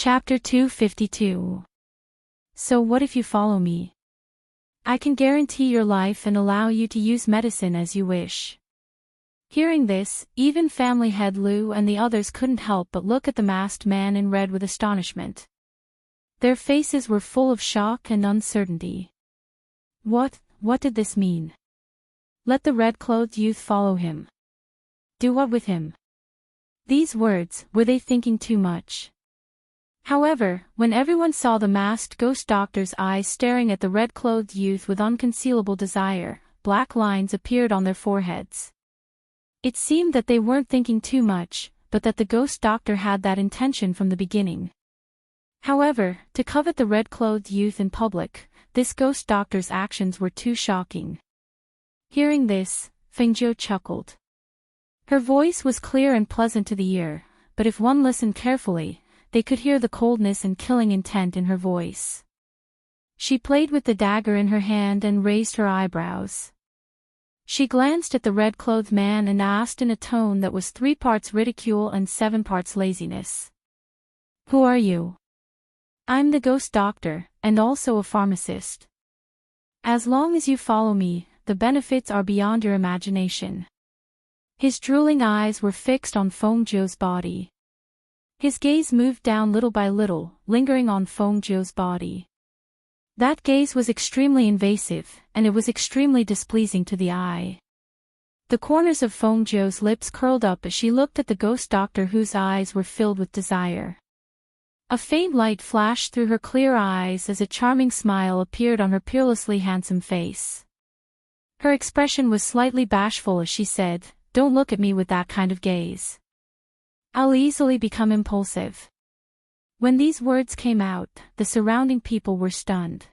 Chapter 252. So what if you follow me? I can guarantee your life and allow you to use medicine as you wish. Hearing this, even family head Lou and the others couldn't help but look at the masked man in red with astonishment. Their faces were full of shock and uncertainty. What did this mean? Let the red-clothed youth follow him. Do what with him? These words, were they thinking too much? However, when everyone saw the masked ghost doctor's eyes staring at the red-clothed youth with unconcealable desire, black lines appeared on their foreheads. It seemed that they weren't thinking too much, but that the ghost doctor had that intention from the beginning. However, to covet the red-clothed youth in public, this ghost doctor's actions were too shocking. Hearing this, Fengjiu chuckled. Her voice was clear and pleasant to the ear, but if one listened carefully, they could hear the coldness and killing intent in her voice. She played with the dagger in her hand and raised her eyebrows. She glanced at the red-clothed man and asked in a tone that was 3 parts ridicule and 7 parts laziness. Who are you? I'm the ghost doctor, and also a pharmacist. As long as you follow me, the benefits are beyond your imagination. His drooling eyes were fixed on Fengjiu's body. His gaze moved down little by little, lingering on Fengjiu's body. That gaze was extremely invasive, and it was extremely displeasing to the eye. The corners of Fengjiu's lips curled up as she looked at the ghost doctor whose eyes were filled with desire. A faint light flashed through her clear eyes as a charming smile appeared on her peerlessly handsome face. Her expression was slightly bashful as she said, "Don't look at me with that kind of gaze. I'll easily become impulsive." When these words came out, the surrounding people were stunned.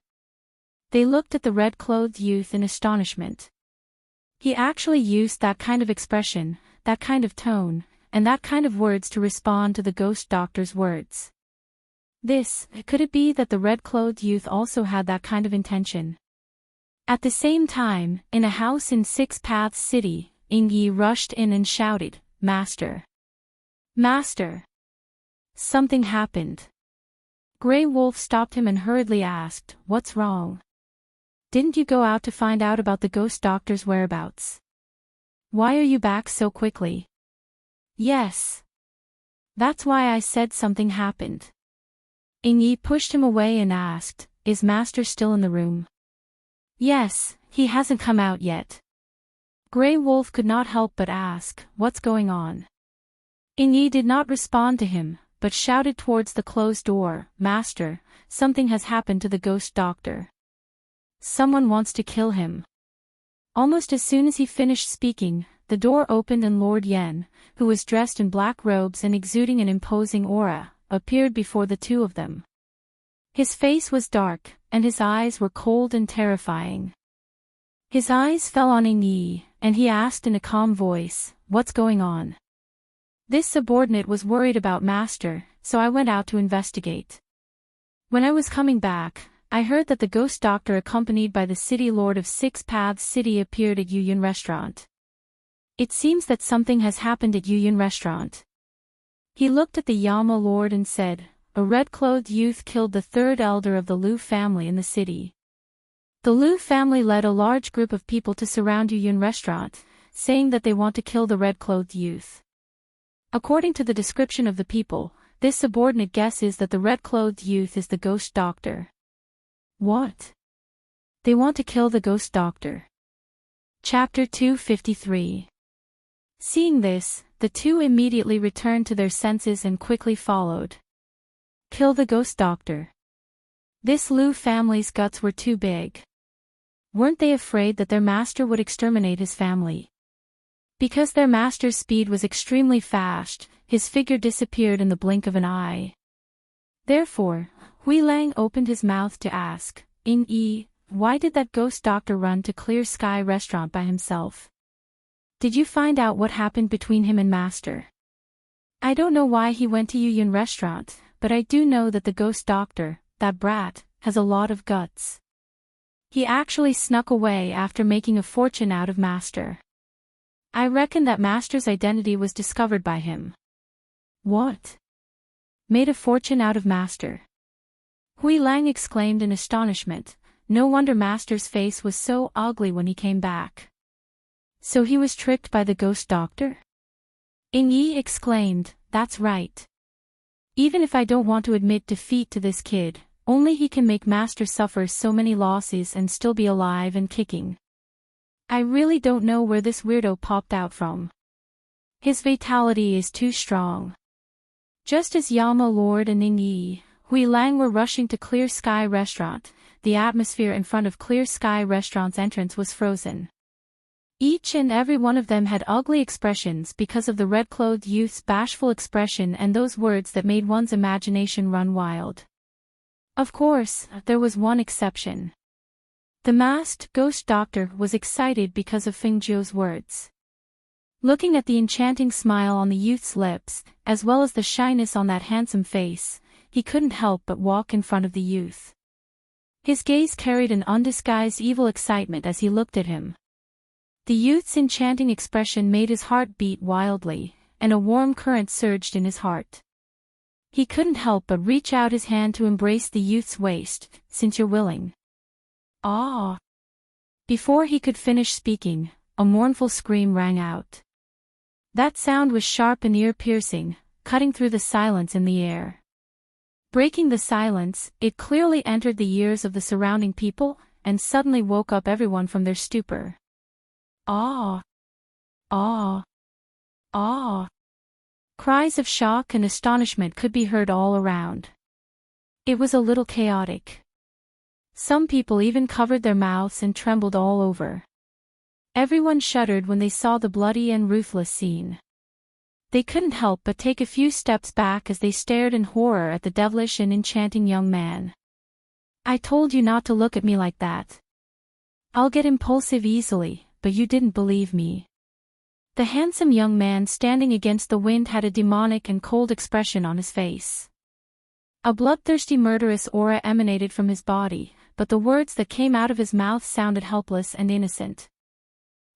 They looked at the red-clothed youth in astonishment. He actually used that kind of expression, that kind of tone, and that kind of words to respond to the ghost doctor's words. Could it be that the red-clothed youth also had that kind of intention? At the same time, in a house in Six Paths City, Yi rushed in and shouted, "Master! Master!" Something happened. Grey Wolf stopped him and hurriedly asked, "What's wrong? Didn't you go out to find out about the ghost doctor's whereabouts? Why are you back so quickly?" "Yes. That's why I said something happened." Yi pushed him away and asked, "Is Master still in the room?" "Yes, he hasn't come out yet." Grey Wolf could not help but ask, "What's going on?" Yi did not respond to him, but shouted towards the closed door, "Master, something has happened to the ghost doctor. Someone wants to kill him." Almost as soon as he finished speaking, the door opened and Lord Yen, who was dressed in black robes and exuding an imposing aura, appeared before the two of them. His face was dark, and his eyes were cold and terrifying. His eyes fell on Yi, and he asked in a calm voice, "What's going on?" "This subordinate was worried about Master, so I went out to investigate. When I was coming back, I heard that the ghost doctor accompanied by the city lord of Six Paths City appeared at Yuyun Restaurant. It seems that something has happened at Yuyun Restaurant." He looked at the Yama lord and said, "A red-clothed youth killed the 3rd elder of the Liu family in the city. The Liu family led a large group of people to surround Yuyun Restaurant, saying that they want to kill the red-clothed youth. According to the description of the people, this subordinate guesses that the red-clothed youth is the ghost doctor." "What? They want to kill the ghost doctor?" Chapter 253. Seeing this, the two immediately returned to their senses and quickly followed. Kill the ghost doctor. This Liu family's guts were too big. Weren't they afraid that their master would exterminate his family? Because their master's speed was extremely fast, his figure disappeared in the blink of an eye. Therefore, Hui Lang opened his mouth to ask, "Yi, why did that ghost doctor run to Clear Sky Restaurant by himself? Did you find out what happened between him and Master?" "I don't know why he went to Yuyun Restaurant, but I do know that the ghost doctor, that brat, has a lot of guts. He actually snuck away after making a fortune out of Master. I reckon that Master's identity was discovered by him." "What? Made a fortune out of Master. Hui Lang exclaimed in astonishment. No wonder Master's face was so ugly when he came back. So he was tricked by the ghost doctor? Ying Yi exclaimed, that's right. Even if I don't want to admit defeat to this kid, only he can make Master suffer so many losses and still be alive and kicking. I really don't know where this weirdo popped out from. His vitality is too strong. Just as Yama Lord and Ying Yi, Hui Lang were rushing to Clear Sky Restaurant, the atmosphere in front of Clear Sky Restaurant's entrance was frozen. Each and every one of them had ugly expressions because of the red-clothed youth's bashful expression and those words that made one's imagination run wild. Of course, there was one exception. The masked ghost doctor was excited because of Feng Zhou's words. Looking at the enchanting smile on the youth's lips, as well as the shyness on that handsome face, he couldn't help but walk in front of the youth. His gaze carried an undisguised evil excitement as he looked at him. The youth's enchanting expression made his heart beat wildly, and a warm current surged in his heart. He couldn't help but reach out his hand to embrace the youth's waist, since you're willing. Ah! Before he could finish speaking, a mournful scream rang out. That sound was sharp and ear-piercing, cutting through the silence in the air. Breaking the silence, it clearly entered the ears of the surrounding people, and suddenly woke up everyone from their stupor. Ah! Ah! Ah! Cries of shock and astonishment could be heard all around. It was a little chaotic. Some people even covered their mouths and trembled all over. Everyone shuddered when they saw the bloody and ruthless scene. They couldn't help but take a few steps back as they stared in horror at the devilish and enchanting young man. I told you not to look at me like that. I'll get impulsive easily, but you didn't believe me. The handsome young man standing against the wind had a demonic and cold expression on his face. A bloodthirsty murderous aura emanated from his body, but the words that came out of his mouth sounded helpless and innocent.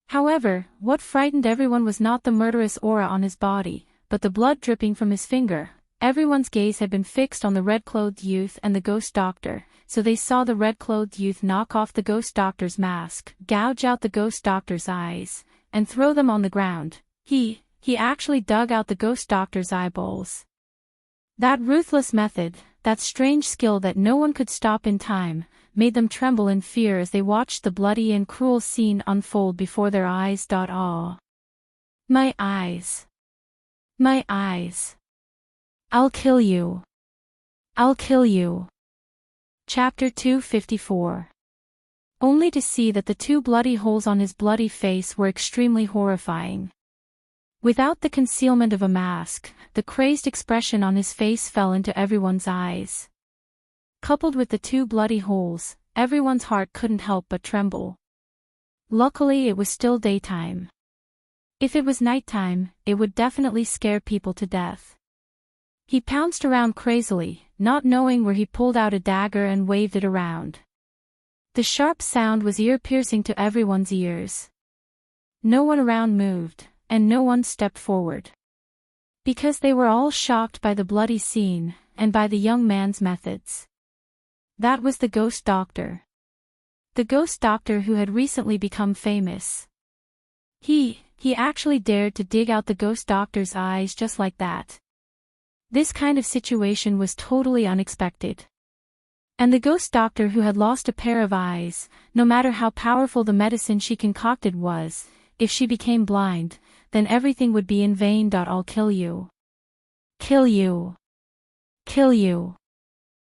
However, what frightened everyone was not the murderous aura on his body, but the blood dripping from his finger. Everyone's gaze had been fixed on the red-clothed youth and the ghost doctor, so they saw the red-clothed youth knock off the ghost doctor's mask, gouge out the ghost doctor's eyes, and throw them on the ground. He actually dug out the ghost doctor's eyeballs. That ruthless method, that strange skill that no one could stop in time, made them tremble in fear as they watched the bloody and cruel scene unfold before their eyes. Ah! My eyes! My eyes! I'll kill you! I'll kill you! Chapter 254. Only to see that the two bloody holes on his bloody face were extremely horrifying. Without the concealment of a mask, the crazed expression on his face fell into everyone's eyes. Coupled with the two bloody holes, everyone's heart couldn't help but tremble. Luckily it was still daytime. If it was nighttime, it would definitely scare people to death. He pounced around crazily, not knowing where he pulled out a dagger and waved it around. The sharp sound was ear-piercing to everyone's ears. No one around moved, and no one stepped forward. Because they were all shocked by the bloody scene, and by the young man's methods. That was the ghost doctor. The ghost doctor who had recently become famous. He actually dared to dig out the ghost doctor's eyes just like that. This kind of situation was totally unexpected. And the ghost doctor who had lost a pair of eyes, no matter how powerful the medicine she concocted was, if she became blind, then everything would be in vain. I'll kill you. Kill you. Kill you.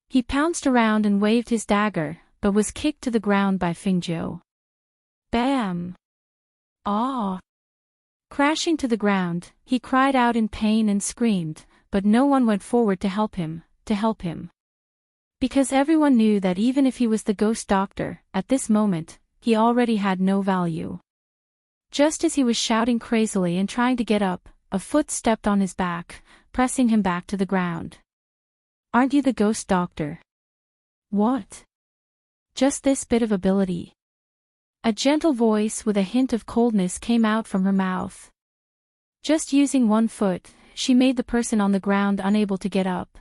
He pounced around and waved his dagger, but was kicked to the ground by Feng Zhou. Bam! Ah! Crashing to the ground, he cried out in pain and screamed, but no one went forward to help him. Because everyone knew that even if he was the ghost doctor, at this moment, he already had no value. Just as he was shouting crazily and trying to get up, a foot stepped on his back, pressing him back to the ground. Aren't you the ghost doctor? What? Just this bit of ability? A gentle voice with a hint of coldness came out from her mouth. Just using one foot, she made the person on the ground unable to get up.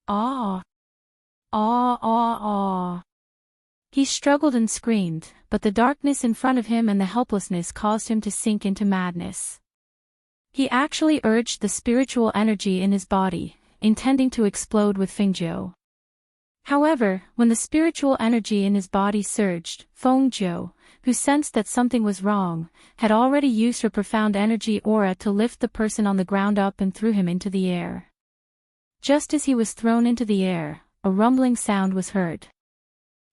"Ah! Ah! Ah! Ah!" He struggled and screamed, but the darkness in front of him and the helplessness caused him to sink into madness. He actually urged the spiritual energy in his body, intending to explode with Fengjiu. However, when the spiritual energy in his body surged, Fengjiu, who sensed that something was wrong, had already used her profound energy aura to lift the person on the ground up and threw him into the air. Just as he was thrown into the air, a rumbling sound was heard.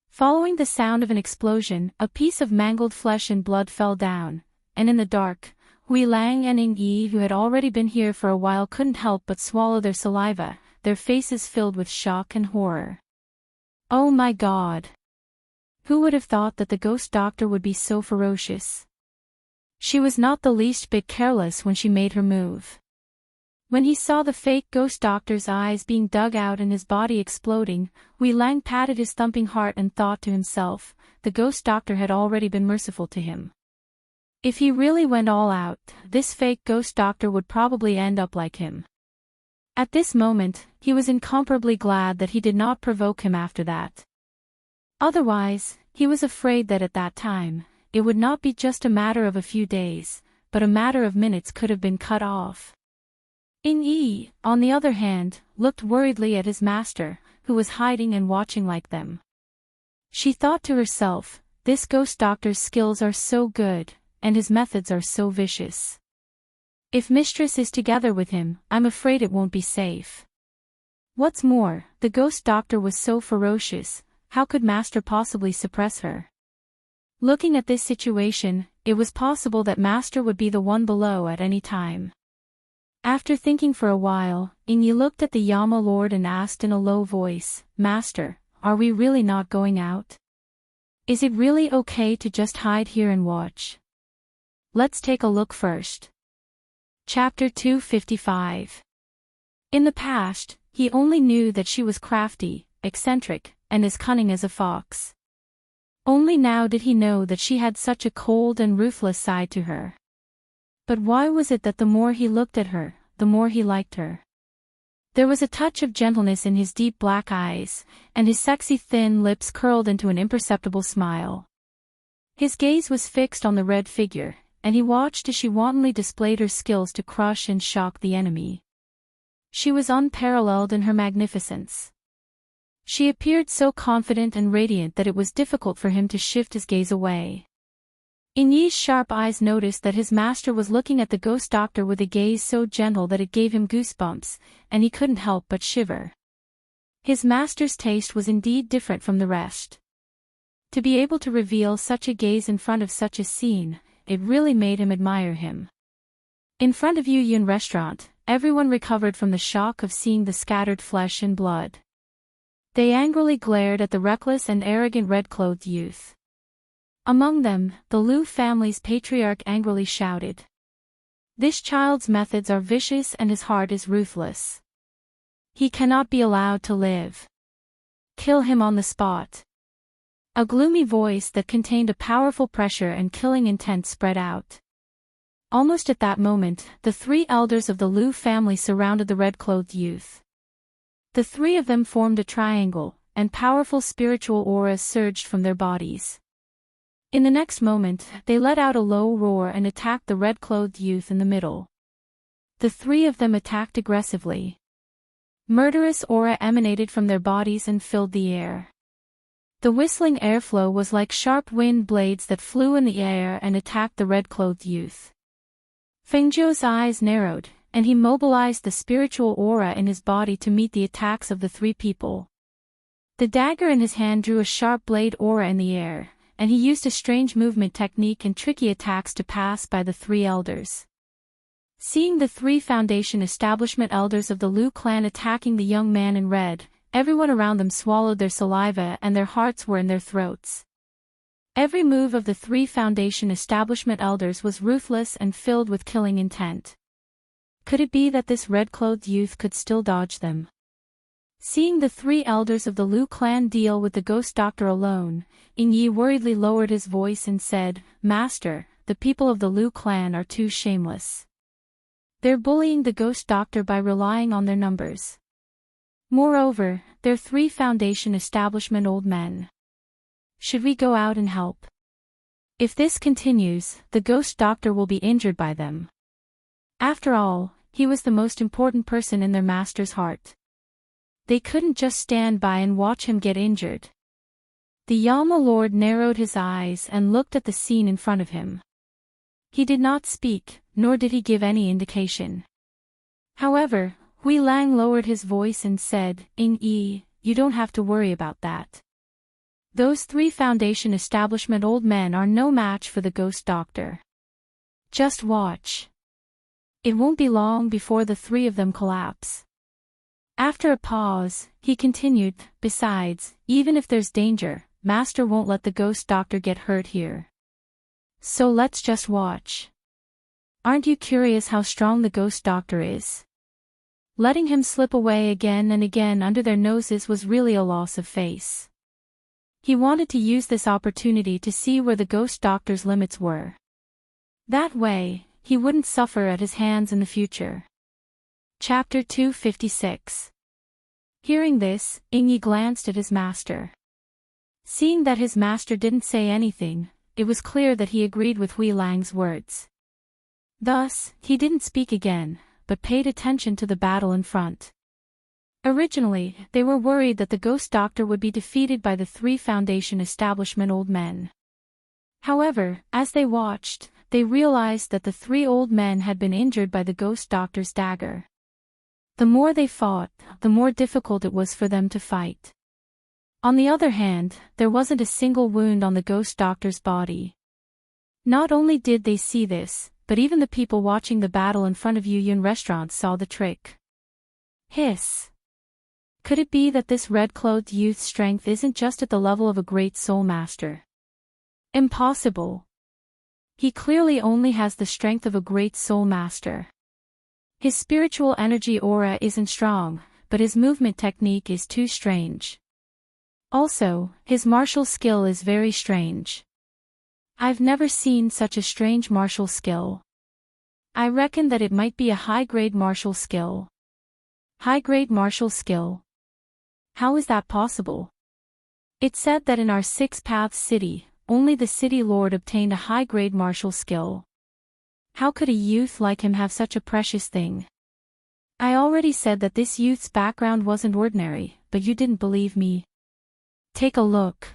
Following the sound of an explosion, a piece of mangled flesh and blood fell down, and in the dark, Hui Lang and Ying Yi, who had already been here for a while, couldn't help but swallow their saliva, their faces filled with shock and horror. Oh my God! Who would have thought that the ghost doctor would be so ferocious? She was not the least bit careless when she made her move. When he saw the fake ghost doctor's eyes being dug out and his body exploding, Hui Lang patted his thumping heart and thought to himself, the ghost doctor had already been merciful to him. If he really went all out, this fake ghost doctor would probably end up like him. At this moment, he was incomparably glad that he did not provoke him after that. Otherwise, he was afraid that at that time, it would not be just a matter of a few days, but a matter of minutes could have been cut off. Ying Yi, on the other hand, looked worriedly at his master, who was hiding and watching like them. She thought to herself, this ghost doctor's skills are so good, and his methods are so vicious. If Mistress is together with him, I'm afraid it won't be safe. What's more, the ghost doctor was so ferocious, how could Master possibly suppress her? Looking at this situation, it was possible that Master would be the one below at any time. After thinking for a while, Ying Yi looked at the Yama Lord and asked in a low voice, Master, are we really not going out? Is it really okay to just hide here and watch? Let's take a look first. Chapter 255. In the past, he only knew that she was crafty, eccentric, and as cunning as a fox. Only now did he know that she had such a cold and ruthless side to her. But why was it that the more he looked at her, the more he liked her? There was a touch of gentleness in his deep black eyes, and his sexy thin lips curled into an imperceptible smile. His gaze was fixed on the red figure, and he watched as she wantonly displayed her skills to crush and shock the enemy. She was unparalleled in her magnificence. She appeared so confident and radiant that it was difficult for him to shift his gaze away. Ying Yi's sharp eyes noticed that his master was looking at the ghost doctor with a gaze so gentle that it gave him goosebumps, and he couldn't help but shiver. His master's taste was indeed different from the rest. To be able to reveal such a gaze in front of such a scene, it really made him admire him. In front of Yu Yun restaurant, everyone recovered from the shock of seeing the scattered flesh and blood. They angrily glared at the reckless and arrogant red-clothed youth. Among them, the Liu family's patriarch angrily shouted. This child's methods are vicious and his heart is ruthless. He cannot be allowed to live. Kill him on the spot. A gloomy voice that contained a powerful pressure and killing intent spread out. Almost at that moment, the three elders of the Liu family surrounded the red-clothed youth. The three of them formed a triangle, and powerful spiritual auras surged from their bodies. In the next moment, they let out a low roar and attacked the red-clothed youth in the middle. The three of them attacked aggressively. Murderous aura emanated from their bodies and filled the air. The whistling airflow was like sharp wind blades that flew in the air and attacked the red-clothed youth. Fengjiu's eyes narrowed, and he mobilized the spiritual aura in his body to meet the attacks of the three people. The dagger in his hand drew a sharp blade aura in the air, and he used a strange movement technique and tricky attacks to pass by the three elders. Seeing the three Foundation establishment elders of the Liu clan attacking the young man in red, everyone around them swallowed their saliva and their hearts were in their throats. Every move of the three Foundation establishment elders was ruthless and filled with killing intent. Could it be that this red-clothed youth could still dodge them? Seeing the three elders of the Liu clan deal with the ghost doctor alone, Ying Yi worriedly lowered his voice and said, Master, the people of the Liu clan are too shameless. They're bullying the ghost doctor by relying on their numbers. Moreover, they're 3 Foundation establishment old men. Should we go out and help? If this continues, the ghost doctor will be injured by them. After all, he was the most important person in their master's heart. They couldn't just stand by and watch him get injured. The Yama Lord narrowed his eyes and looked at the scene in front of him. He did not speak, nor did he give any indication. However, Hui Lang lowered his voice and said, "Ing-yi, you don't have to worry about that. Those 3 Foundation establishment old men are no match for the ghost doctor. Just watch. It won't be long before the 3 of them collapse." After a pause, he continued, "Besides, even if there's danger, Master won't let the ghost doctor get hurt here. So let's just watch. Aren't you curious how strong the ghost doctor is?" Letting him slip away again and again under their noses was really a loss of face. He wanted to use this opportunity to see where the ghost doctor's limits were. That way, he wouldn't suffer at his hands in the future. Chapter 256. Hearing this, Ing-yi glanced at his master. Seeing that his master didn't say anything, it was clear that he agreed with Hui Lang's words. Thus, he didn't speak again, but paid attention to the battle in front. Originally, they were worried that the ghost doctor would be defeated by the 3 Foundation establishment old men. However, as they watched, they realized that the 3 old men had been injured by the ghost doctor's dagger. The more they fought, the more difficult it was for them to fight. On the other hand, there wasn't a single wound on the ghost doctor's body. Not only did they see this, but even the people watching the battle in front of Yuyun restaurant saw the trick. Hiss. Could it be that this red-clothed youth's strength isn't just at the level of a great soul master? Impossible. He clearly only has the strength of a great soul master. His spiritual energy aura isn't strong, but his movement technique is too strange. Also, his martial skill is very strange. I've never seen such a strange martial skill. I reckon that it might be a high-grade martial skill. High-grade martial skill. How is that possible? It said that in our 6 Paths city, only the city lord obtained a high-grade martial skill. How could a youth like him have such a precious thing? I already said that this youth's background wasn't ordinary, but you didn't believe me. Take a look.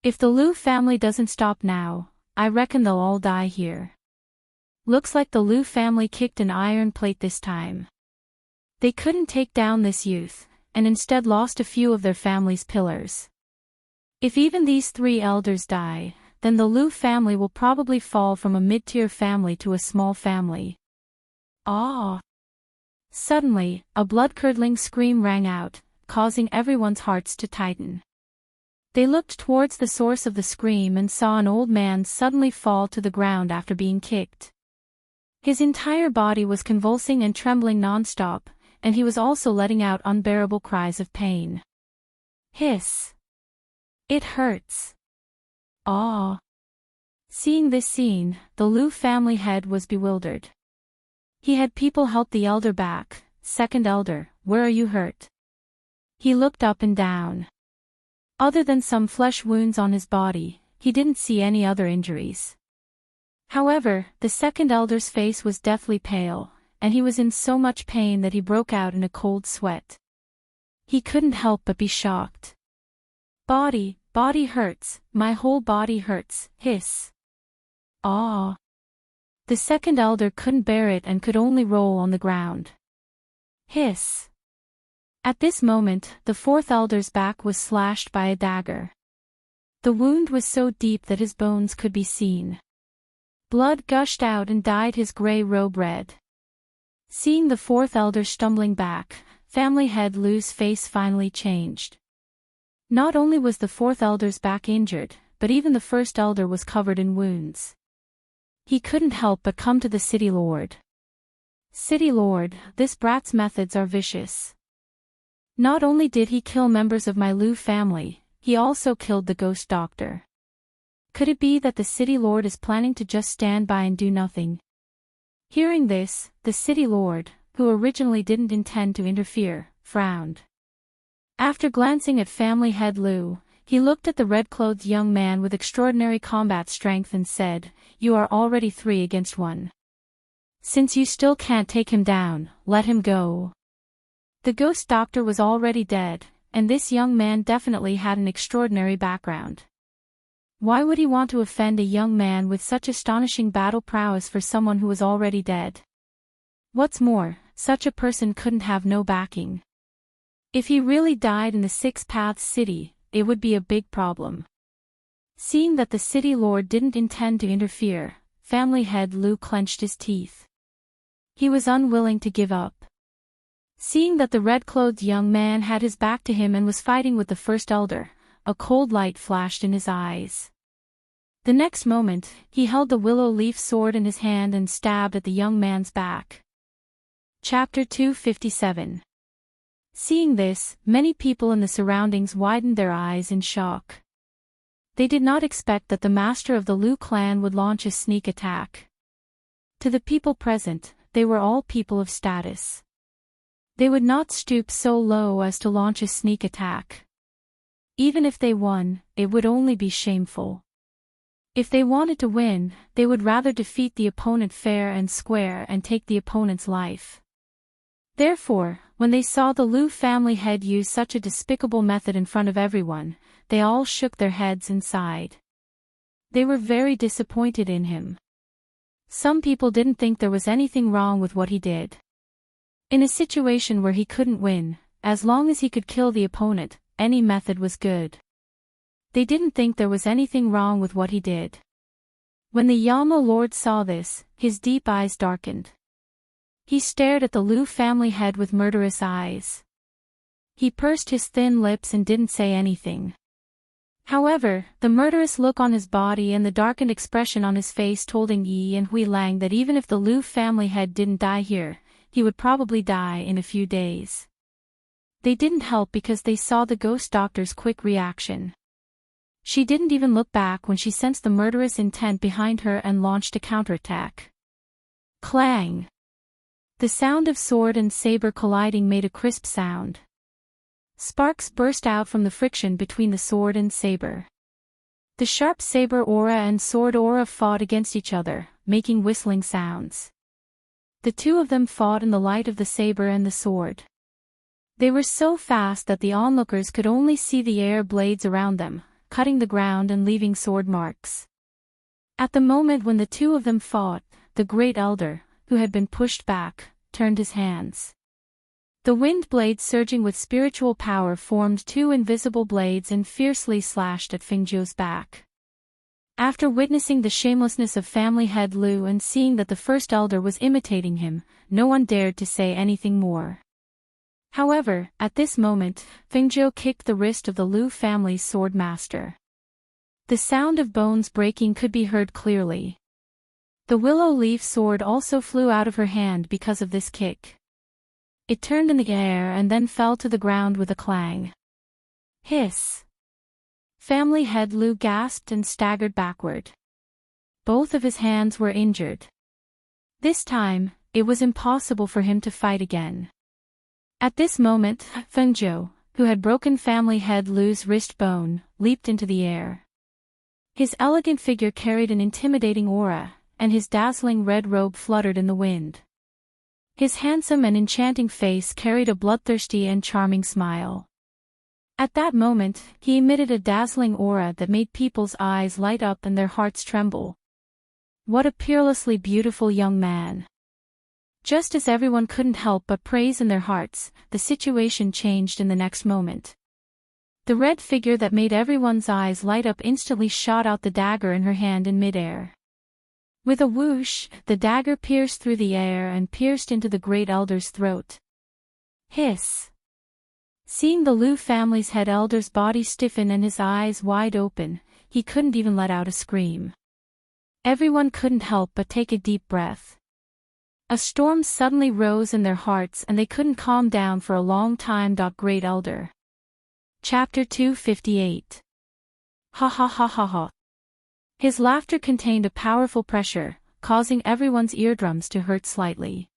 If the Liu family doesn't stop now, I reckon they'll all die here. Looks like the Liu family kicked an iron plate this time. They couldn't take down this youth, and instead lost a few of their family's pillars. If even these 3 elders die, then the Liu family will probably fall from a mid-tier family to a small family. Ah! Suddenly, a blood-curdling scream rang out, causing everyone's hearts to tighten. They looked towards the source of the scream and saw an old man suddenly fall to the ground after being kicked. His entire body was convulsing and trembling non-stop, and he was also letting out unbearable cries of pain. Hiss! It hurts. Ah! Seeing this scene, the Liu family head was bewildered. He had people help the elder back. "Second elder, where are you hurt?" He looked up and down. Other than some flesh wounds on his body, he didn't see any other injuries. However, the 2nd elder's face was deathly pale, and he was in so much pain that he broke out in a cold sweat. He couldn't help but be shocked. Body hurts, my whole body hurts, hiss. Ah! The 2nd elder couldn't bear it and could only roll on the ground. Hiss. At this moment, the 4th elder's back was slashed by a dagger. The wound was so deep that his bones could be seen. Blood gushed out and dyed his gray robe red. Seeing the 4th elder stumbling back, family head Lu's face finally changed. Not only was the 4th elder's back injured, but even the 1st elder was covered in wounds. He couldn't help but come to the city lord. "City lord, this brat's methods are vicious. Not only did he kill members of my Liu family, he also killed the ghost doctor. Could it be that the city lord is planning to just stand by and do nothing?" Hearing this, the city lord, who originally didn't intend to interfere, frowned. After glancing at family head Lu, he looked at the red-clothed young man with extraordinary combat strength and said, "You are already 3 against 1. Since you still can't take him down, let him go." The ghost doctor was already dead, and this young man definitely had an extraordinary background. Why would he want to offend a young man with such astonishing battle prowess for someone who was already dead? What's more, such a person couldn't have no backing. If he really died in the Six Paths City, it would be a big problem. Seeing that the city lord didn't intend to interfere, family head Lu clenched his teeth. He was unwilling to give up. Seeing that the red-clothed young man had his back to him and was fighting with the first elder, a cold light flashed in his eyes. The next moment, he held the willow leaf sword in his hand and stabbed at the young man's back. Chapter 257. Seeing this, many people in the surroundings widened their eyes in shock. They did not expect that the master of the Lu clan would launch a sneak attack. To the people present, they were all people of status. They would not stoop so low as to launch a sneak attack. Even if they won, it would only be shameful. If they wanted to win, they would rather defeat the opponent fair and square and take the opponent's life. Therefore, when they saw the Lu family head use such a despicable method in front of everyone, they all shook their heads and sighed. They were very disappointed in him. Some people didn't think there was anything wrong with what he did. In a situation where he couldn't win, as long as he could kill the opponent, any method was good. They didn't think there was anything wrong with what he did. When the Yama Lord saw this, his deep eyes darkened. He stared at the Lu family head with murderous eyes. He pursed his thin lips and didn't say anything. However, the murderous look on his body and the darkened expression on his face told Ng Yi and Hui Lang that even if the Lu family head didn't die here, he would probably die in a few days. They didn't help because they saw the ghost doctor's quick reaction. She didn't even look back when she sensed the murderous intent behind her and launched a counterattack. Clang! The sound of sword and saber colliding made a crisp sound. Sparks burst out from the friction between the sword and saber. The sharp saber aura and sword aura fought against each other, making whistling sounds. The two of them fought in the light of the saber and the sword. They were so fast that the onlookers could only see the air blades around them, cutting the ground and leaving sword marks. At the moment when the two of them fought, the great elder, who had been pushed back, turned his hands. The wind blades surging with spiritual power formed 2 invisible blades and fiercely slashed at Fengzhou's back. After witnessing the shamelessness of family head Lu and seeing that the first elder was imitating him, no one dared to say anything more. However, at this moment, Fengzhou kicked the wrist of the Lu family's sword master. The sound of bones breaking could be heard clearly. The willow leaf sword also flew out of her hand because of this kick. It turned in the air and then fell to the ground with a clang. Hiss! Family head Lu gasped and staggered backward. Both of his hands were injured. This time, it was impossible for him to fight again. At this moment, Fengzhou, who had broken family head Lu's wrist bone, leaped into the air. His elegant figure carried an intimidating aura, and his dazzling red robe fluttered in the wind. His handsome and enchanting face carried a bloodthirsty and charming smile. At that moment, he emitted a dazzling aura that made people's eyes light up and their hearts tremble. What a peerlessly beautiful young man! Just as everyone couldn't help but praise in their hearts, the situation changed in the next moment. The red figure that made everyone's eyes light up instantly shot out the dagger in her hand in midair. With a whoosh, the dagger pierced through the air and pierced into the great elder's throat. Hiss! Seeing the Lu family's head elder's body stiffen and his eyes wide open, he couldn't even let out a scream. Everyone couldn't help but take a deep breath. A storm suddenly rose in their hearts and they couldn't calm down for a long time. Great elder. Chapter 258. Ha ha ha ha ha. His laughter contained a powerful pressure, causing everyone's eardrums to hurt slightly.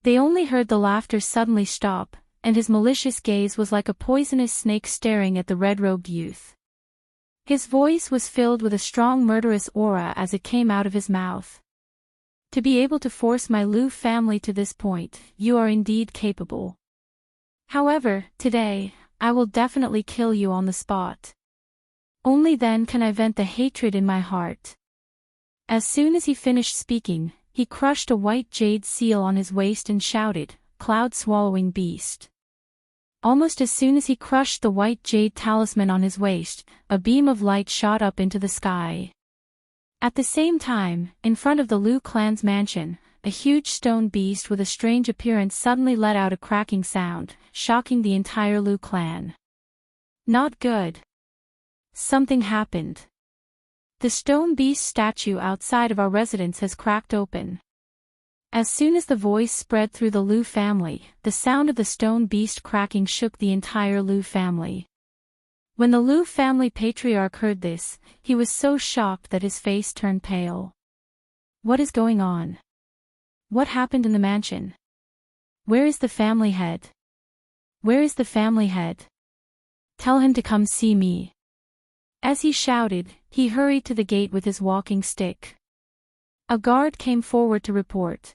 They only heard the laughter suddenly stop, and his malicious gaze was like a poisonous snake staring at the red-robed youth. His voice was filled with a strong murderous aura as it came out of his mouth. To be able to force my Lu family to this point, you are indeed capable. However, today, I will definitely kill you on the spot. Only then can I vent the hatred in my heart. As soon as he finished speaking, he crushed a white jade seal on his waist and shouted, "Cloud-swallowing beast." Almost as soon as he crushed the white jade talisman on his waist, a beam of light shot up into the sky. At the same time, in front of the Lu clan's mansion, a huge stone beast with a strange appearance suddenly let out a cracking sound, shocking the entire Lu clan. Not good. Something happened. The stone beast statue outside of our residence has cracked open. As soon as the voice spread through the Lu family, the sound of the stone beast cracking shook the entire Lu family. When the Lu family patriarch heard this, he was so shocked that his face turned pale. What is going on? What happened in the mansion? Where is the family head? Where is the family head? Tell him to come see me. As he shouted, he hurried to the gate with his walking stick. A guard came forward to report.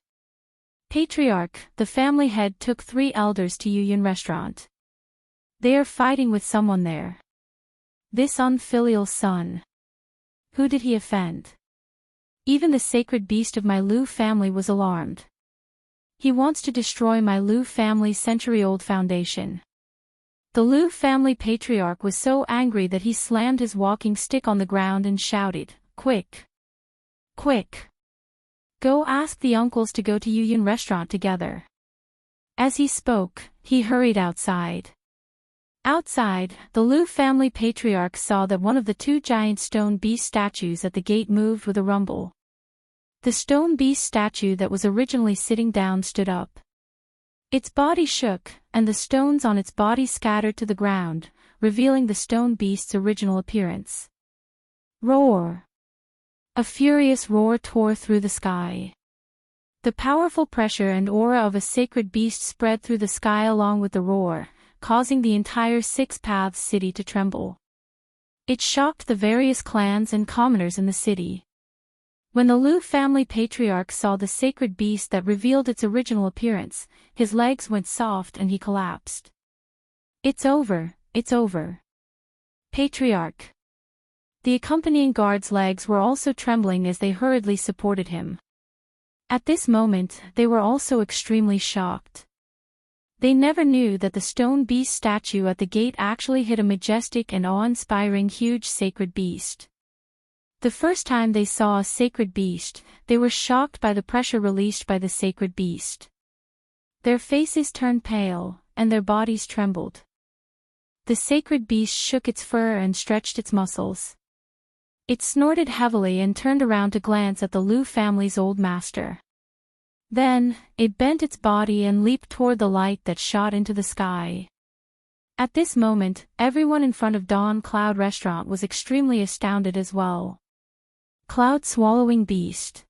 Patriarch, the family head took 3 elders to Yuyun restaurant. They are fighting with someone there. This unfilial son. Who did he offend? Even the sacred beast of my Lu family was alarmed. He wants to destroy my Lu family's century-old foundation. The Lu family patriarch was so angry that he slammed his walking stick on the ground and shouted, "Quick! Quick! Go ask the uncles to go to Yuyun restaurant together." As he spoke, he hurried outside. Outside, the Lu family patriarch saw that one of the 2 giant stone beast statues at the gate moved with a rumble. The stone beast statue that was originally sitting down stood up. Its body shook, and the stones on its body scattered to the ground, revealing the stone beast's original appearance. Roar! A furious roar tore through the sky. The powerful pressure and aura of a sacred beast spread through the sky along with the roar, causing the entire 6 Paths city to tremble. It shocked the various clans and commoners in the city. When the Lu family patriarch saw the sacred beast that revealed its original appearance, his legs went soft and he collapsed. It's over, it's over. Patriarch. The accompanying guards' legs were also trembling as they hurriedly supported him. At this moment, they were also extremely shocked. They never knew that the stone beast statue at the gate actually hid a majestic and awe-inspiring huge sacred beast. The first time they saw a sacred beast, they were shocked by the pressure released by the sacred beast. Their faces turned pale, and their bodies trembled. The sacred beast shook its fur and stretched its muscles. It snorted heavily and turned around to glance at the Lu family's old master. Then, it bent its body and leaped toward the light that shot into the sky. At this moment, everyone in front of Dawn Cloud Restaurant was extremely astounded as well. Cloud-swallowing beast.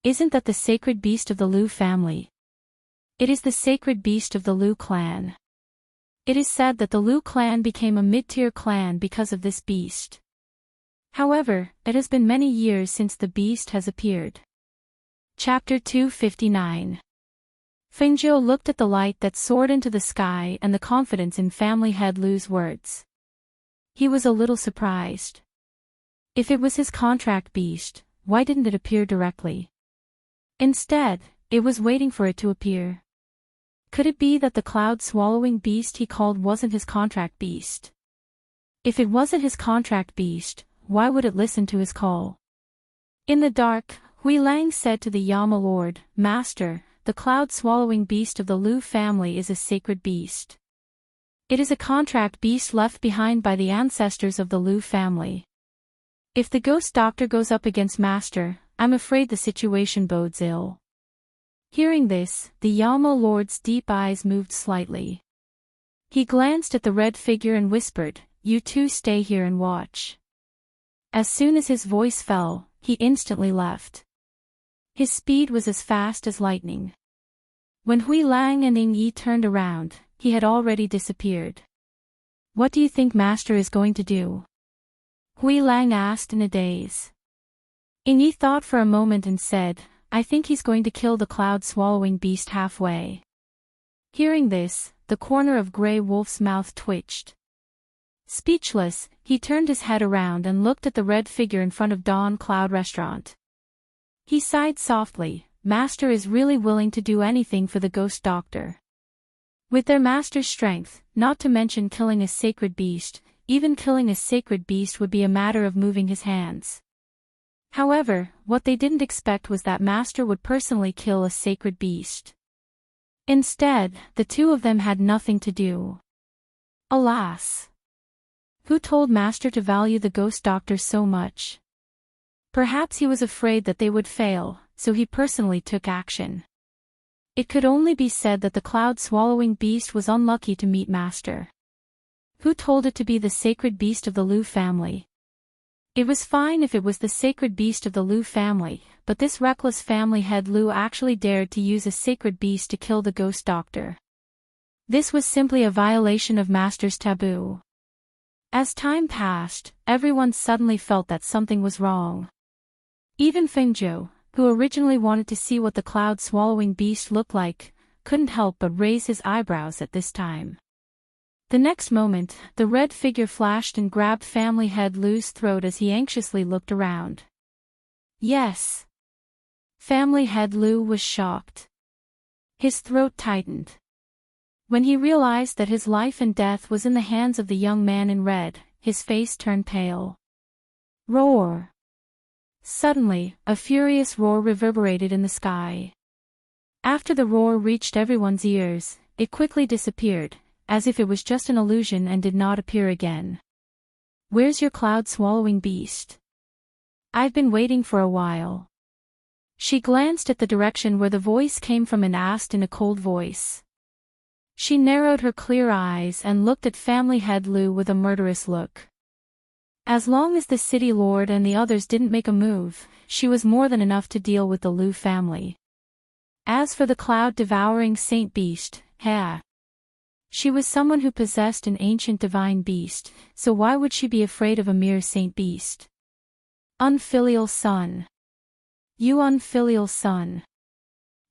Isn't that the sacred beast of the Lu family? It is the sacred beast of the Lu clan. It is said that the Lu clan became a mid-tier clan because of this beast. However, it has been many years since the beast has appeared. Chapter 259. Fengjiu looked at the light that soared into the sky and the confidence in family head Lu's words. He was a little surprised. If it was his contract beast, why didn't it appear directly? Instead, it was waiting for it to appear. Could it be that the cloud-swallowing beast he called wasn't his contract beast? If it wasn't his contract beast, why would it listen to his call? In the dark, Hui Lang said to the Yama Lord, "Master, the cloud-swallowing beast of the Lu family is a sacred beast. It is a contract beast left behind by the ancestors of the Lu family. If the ghost doctor goes up against Master, I'm afraid the situation bodes ill." Hearing this, the Yama Lord's deep eyes moved slightly. He glanced at the red figure and whispered, "You two stay here and watch." As soon as his voice fell, he instantly left. His speed was as fast as lightning. When Hui Lang and Ying Yi turned around, he had already disappeared. What do you think Master is going to do? Hui Lang asked in a daze. Yi thought for a moment and said, I think he's going to kill the cloud-swallowing beast halfway. Hearing this, the corner of Grey Wolf's mouth twitched. Speechless, he turned his head around and looked at the red figure in front of Dawn Cloud Restaurant. He sighed softly. Master is really willing to do anything for the ghost doctor. With their master's strength, not to mention killing a sacred beast, even killing a sacred beast would be a matter of moving his hands. However, what they didn't expect was that Master would personally kill a sacred beast. Instead, the two of them had nothing to do. Alas! Who told Master to value the ghost doctor so much? Perhaps he was afraid that they would fail, so he personally took action. It could only be said that the cloud-swallowing beast was unlucky to meet Master. Who told it to be the sacred beast of the Lu family? It was fine if it was the sacred beast of the Lu family, but this reckless family head Lu actually dared to use a sacred beast to kill the ghost doctor. This was simply a violation of Master's taboo. As time passed, everyone suddenly felt that something was wrong. Even Fengzhou, who originally wanted to see what the cloud-swallowing beast looked like, couldn't help but raise his eyebrows at this time. The next moment, the red figure flashed and grabbed family head Lu's throat as he anxiously looked around. Yes. Family head Lu was shocked. His throat tightened. When he realized that his life and death was in the hands of the young man in red, his face turned pale. Roar! Suddenly, a furious roar reverberated in the sky. After the roar reached everyone's ears, it quickly disappeared, as if it was just an illusion and did not appear again. Where's your cloud-swallowing beast? I've been waiting for a while. She glanced at the direction where the voice came from and asked in a cold voice. She narrowed her clear eyes and looked at family head Lu with a murderous look. As long as the city lord and the others didn't make a move, she was more than enough to deal with the Lu family. As for the cloud-devouring saint beast, she was someone who possessed an ancient divine beast, so why would she be afraid of a mere saint beast? Unfilial son. You unfilial son.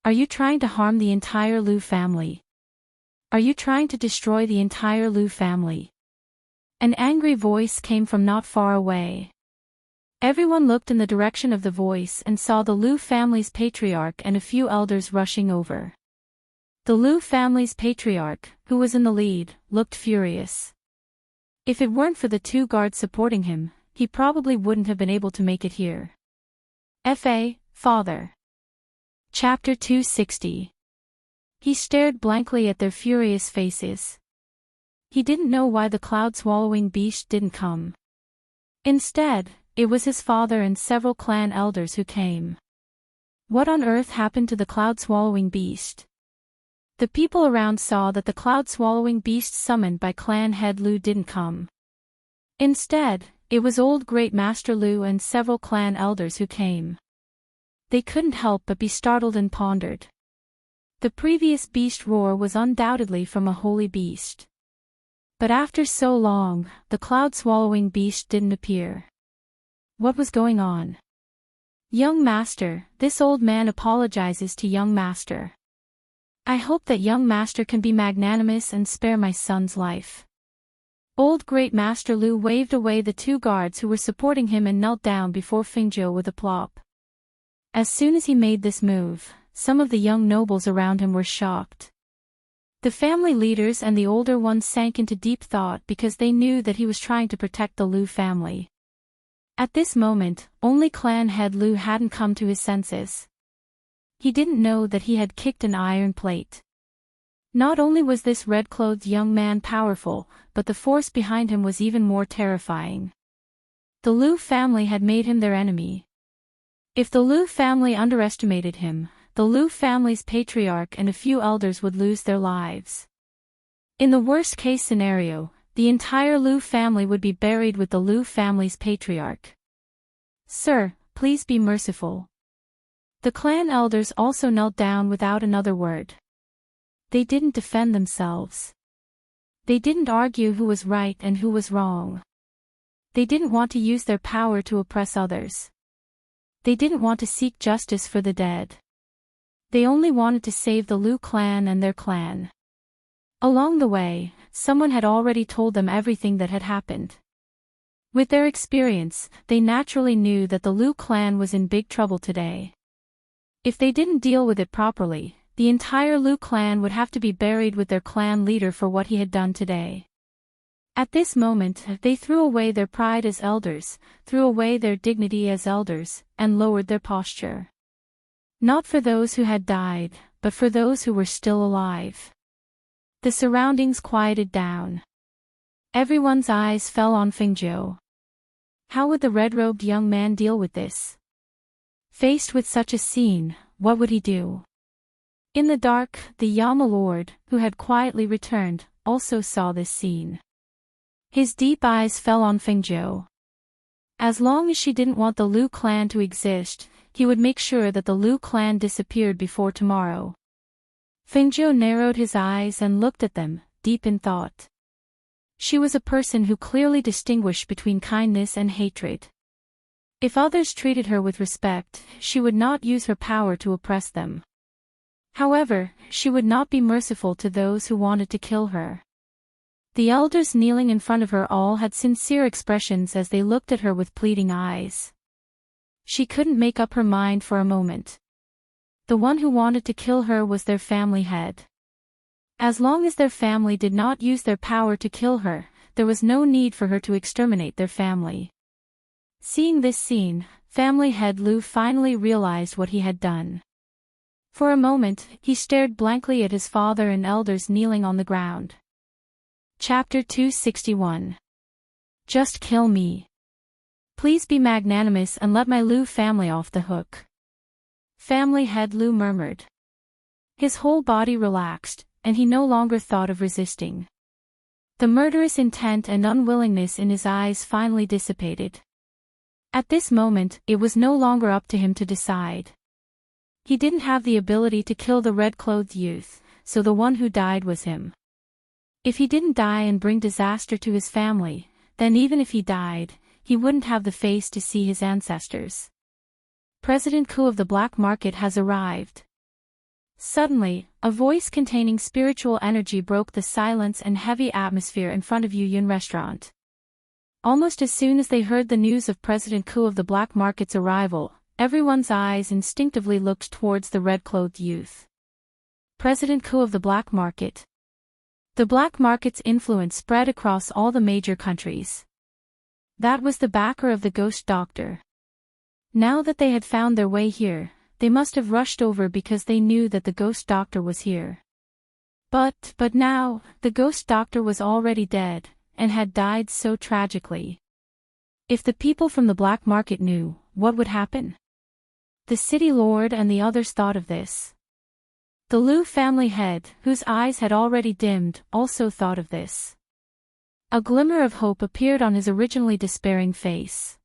Are you trying to harm the entire Lu family? Are you trying to destroy the entire Lu family? An angry voice came from not far away. Everyone looked in the direction of the voice and saw the Lu family's patriarch and a few elders rushing over. The Lu family's patriarch, who was in the lead, looked furious. If it weren't for the two guards supporting him, he probably wouldn't have been able to make it here. Father. Chapter 260. He stared blankly at their furious faces. He didn't know why the cloud-swallowing beast didn't come. Instead, it was his father and several clan elders who came. What on earth happened to the cloud-swallowing beast? The people around saw that the cloud-swallowing beast summoned by clan head Lu didn't come. Instead, it was old Great Master Lu and several clan elders who came. They couldn't help but be startled and pondered. The previous beast roar was undoubtedly from a holy beast. But after so long, the cloud-swallowing beast didn't appear. What was going on? Young Master, this old man apologizes to young Master. I hope that young Master can be magnanimous and spare my son's life. Old Great Master Lu waved away the two guards who were supporting him and knelt down before Fengzhou with a plop. As soon as he made this move, some of the young nobles around him were shocked. The family leaders and the older ones sank into deep thought because they knew that he was trying to protect the Lu family. At this moment, only clan head Lu hadn't come to his senses. He didn't know that he had kicked an iron plate. Not only was this red-clothed young man powerful, but the force behind him was even more terrifying. The Lu family had made him their enemy. If the Lu family underestimated him, the Lu family's patriarch and a few elders would lose their lives. In the worst-case scenario, the entire Lu family would be buried with the Lu family's patriarch. Sir, please be merciful. The clan elders also knelt down without another word. They didn't defend themselves. They didn't argue who was right and who was wrong. They didn't want to use their power to oppress others. They didn't want to seek justice for the dead. They only wanted to save the Lu clan and their clan. Along the way, someone had already told them everything that had happened. With their experience, they naturally knew that the Lu clan was in big trouble today. If they didn't deal with it properly, the entire Lu clan would have to be buried with their clan leader for what he had done today. At this moment, they threw away their pride as elders, threw away their dignity as elders, and lowered their posture. Not for those who had died, but for those who were still alive. The surroundings quieted down. Everyone's eyes fell on Fingzhou. How would the red-robed young man deal with this? Faced with such a scene, what would he do? In the dark, the Yama Lord, who had quietly returned, also saw this scene. His deep eyes fell on Fingzhou. As long as she didn't want the Lu clan to exist, he would make sure that the Lu clan disappeared before tomorrow. Fingzhou narrowed his eyes and looked at them, deep in thought. She was a person who clearly distinguished between kindness and hatred. If others treated her with respect, she would not use her power to oppress them. However, she would not be merciful to those who wanted to kill her. The elders kneeling in front of her all had sincere expressions as they looked at her with pleading eyes. She couldn't make up her mind for a moment. The one who wanted to kill her was their family head. As long as their family did not use their power to kill her, there was no need for her to exterminate their family. Seeing this scene, family head Lu finally realized what he had done. For a moment, he stared blankly at his father and elders kneeling on the ground. Chapter 261. Just kill me. Please be magnanimous and let my Lu family off the hook. Family head Lu murmured. His whole body relaxed, and he no longer thought of resisting. The murderous intent and unwillingness in his eyes finally dissipated. At this moment, it was no longer up to him to decide. He didn't have the ability to kill the red-clothed youth, so the one who died was him. If he didn't die and bring disaster to his family, then even if he died, he wouldn't have the face to see his ancestors. President Ku of the black market has arrived. Suddenly, a voice containing spiritual energy broke the silence and heavy atmosphere in front of Yuyun restaurant. Almost as soon as they heard the news of President Ku of the black market's arrival, everyone's eyes instinctively looked towards the red-clothed youth. President Ku of the black market. The black market's influence spread across all the major countries. That was the backer of the ghost doctor. Now that they had found their way here, they must have rushed over because they knew that the ghost doctor was here. But now, the ghost doctor was already dead, and had died so tragically. If the people from the black market knew, what would happen? The city lord and the others thought of this. The Lu family head, whose eyes had already dimmed, also thought of this. A glimmer of hope appeared on his originally despairing face.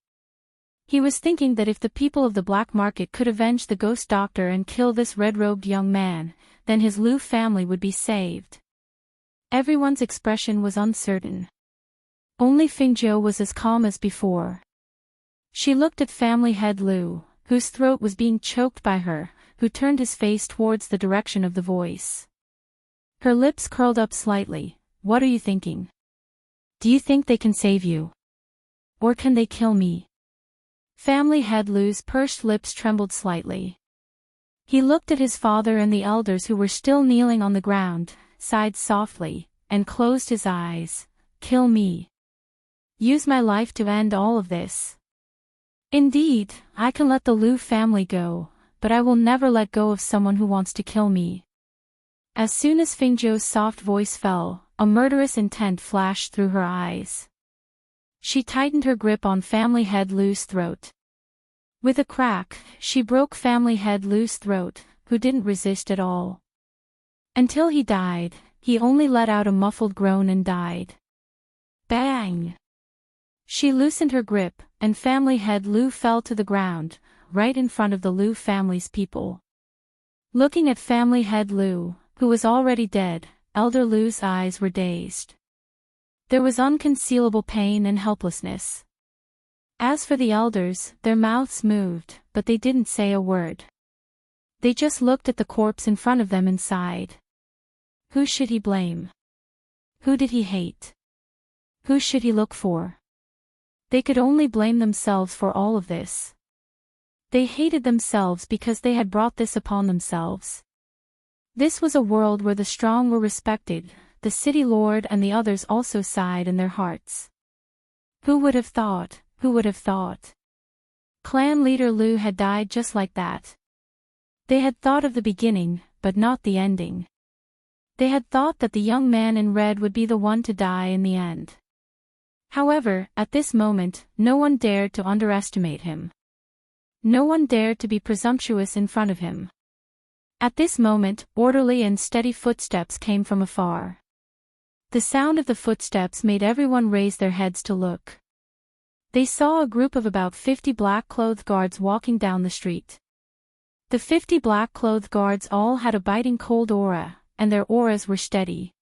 He was thinking that if the people of the black market could avenge the ghost doctor and kill this red-robed young man, then his Lu family would be saved. Everyone's expression was uncertain. Only Fingzhou was as calm as before. She looked at family head Lu, whose throat was being choked by her, who turned his face towards the direction of the voice. Her lips curled up slightly. What are you thinking? Do you think they can save you? Or can they kill me? Family head Lu's pursed lips trembled slightly. He looked at his father and the elders who were still kneeling on the ground, sighed softly, and closed his eyes. Kill me. Use my life to end all of this. Indeed, I can let the Lu family go, but I will never let go of someone who wants to kill me. As soon as Fingzhou's soft voice fell, a murderous intent flashed through her eyes. She tightened her grip on family head Lu's throat. With a crack, she broke family head Lu's throat, who didn't resist at all. Until he died, he only let out a muffled groan and died. Bang! She loosened her grip, and family head Lu fell to the ground, right in front of the Lu family's people. Looking at family head Lu, who was already dead, Elder Lu's eyes were dazed. There was unconcealable pain and helplessness. As for the elders, their mouths moved, but they didn't say a word. They just looked at the corpse in front of them and sighed. Who should he blame? Who did he hate? Who should he look for? They could only blame themselves for all of this. They hated themselves because they had brought this upon themselves. This was a world where the strong were respected, the city lord and the others also sighed in their hearts. Who would have thought? Who would have thought? Clan leader Lu had died just like that. They had thought of the beginning, but not the ending. They had thought that the young man in red would be the one to die in the end. However, at this moment, no one dared to underestimate him. No one dared to be presumptuous in front of him. At this moment, orderly and steady footsteps came from afar. The sound of the footsteps made everyone raise their heads to look. They saw a group of about 50 black-clothed guards walking down the street. The 50 black-clothed guards all had a biting cold aura, and their auras were steady.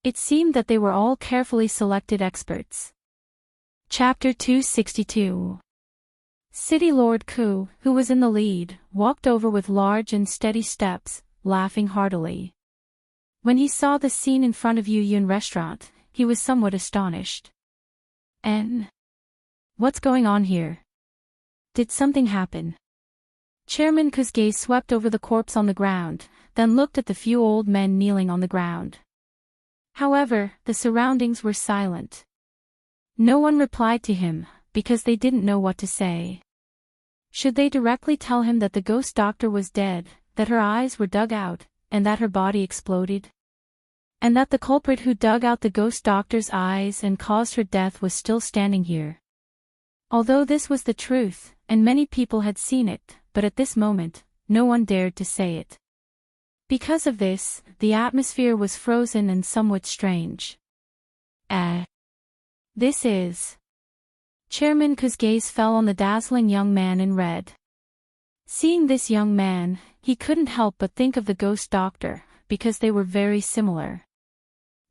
It seemed that they were all carefully selected experts. Chapter 262. City Lord Ku, who was in the lead, walked over with large and steady steps, laughing heartily. When he saw the scene in front of Yu Yun restaurant, he was somewhat astonished. What's going on here? Did something happen? Chairman Ku's gaze swept over the corpse on the ground, then looked at the few old men kneeling on the ground. However, the surroundings were silent. No one replied to him, because they didn't know what to say. Should they directly tell him that the ghost doctor was dead, that her eyes were dug out, and that her body exploded? And that the culprit who dug out the ghost doctor's eyes and caused her death was still standing here? Although this was the truth, and many people had seen it, but at this moment, no one dared to say it. Because of this, the atmosphere was frozen and somewhat strange. This is... Chairman Ku's gaze fell on the dazzling young man in red. Seeing this young man, he couldn't help but think of the ghost doctor, because they were very similar.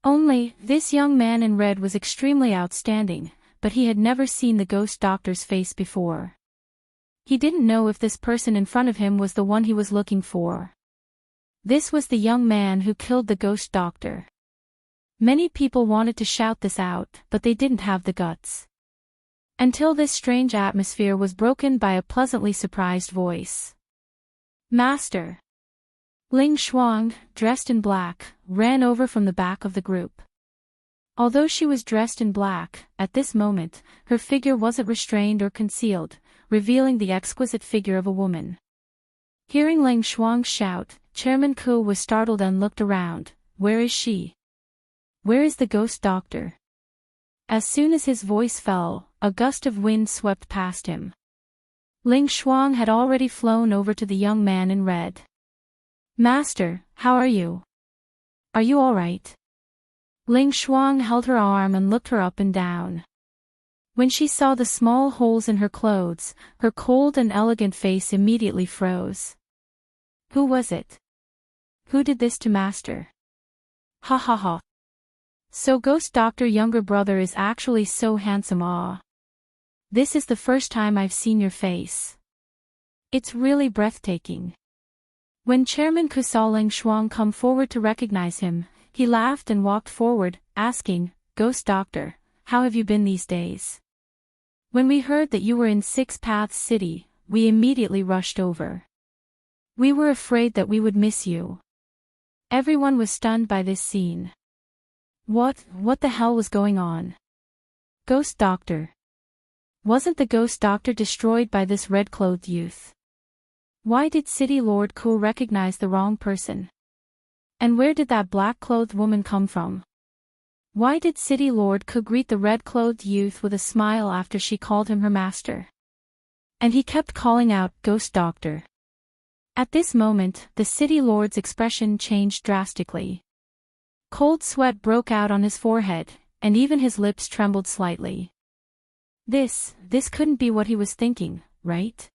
Only, this young man in red was extremely outstanding, but he had never seen the ghost doctor's face before. He didn't know if this person in front of him was the one he was looking for. This was the young man who killed the ghost doctor. Many people wanted to shout this out, but they didn't have the guts. Until this strange atmosphere was broken by a pleasantly surprised voice. Master! Ling Shuang, dressed in black, ran over from the back of the group. Although she was dressed in black, at this moment, her figure wasn't restrained or concealed, revealing the exquisite figure of a woman. Hearing Ling Shuang's shout, Chairman Ku was startled and looked around. Where is she? Where is the ghost doctor? As soon as his voice fell, a gust of wind swept past him. Ling Shuang had already flown over to the young man in red. Master, how are you? Are you all right? Ling Shuang held her arm and looked her up and down. When she saw the small holes in her clothes, her cold and elegant face immediately froze. Who was it? Who did this to Master? Ha ha ha. So Ghost Doctor younger brother is actually so handsome. This is the first time I've seen your face. It's really breathtaking. When Chairman Ku saw Ling Shuang come forward to recognize him, he laughed and walked forward, asking, Ghost Doctor, how have you been these days? When we heard that you were in Six Paths City, we immediately rushed over. We were afraid that we would miss you. Everyone was stunned by this scene. What the hell was going on? Ghost Doctor. Wasn't the Ghost Doctor destroyed by this red-clothed youth? Why did City Lord Ku recognize the wrong person? And where did that black-clothed woman come from? Why did City Lord Ku greet the red-clothed youth with a smile after she called him her master? And he kept calling out, Ghost Doctor. At this moment, the City Lord's expression changed drastically. Cold sweat broke out on his forehead, and even his lips trembled slightly. This couldn't be what he was thinking, right?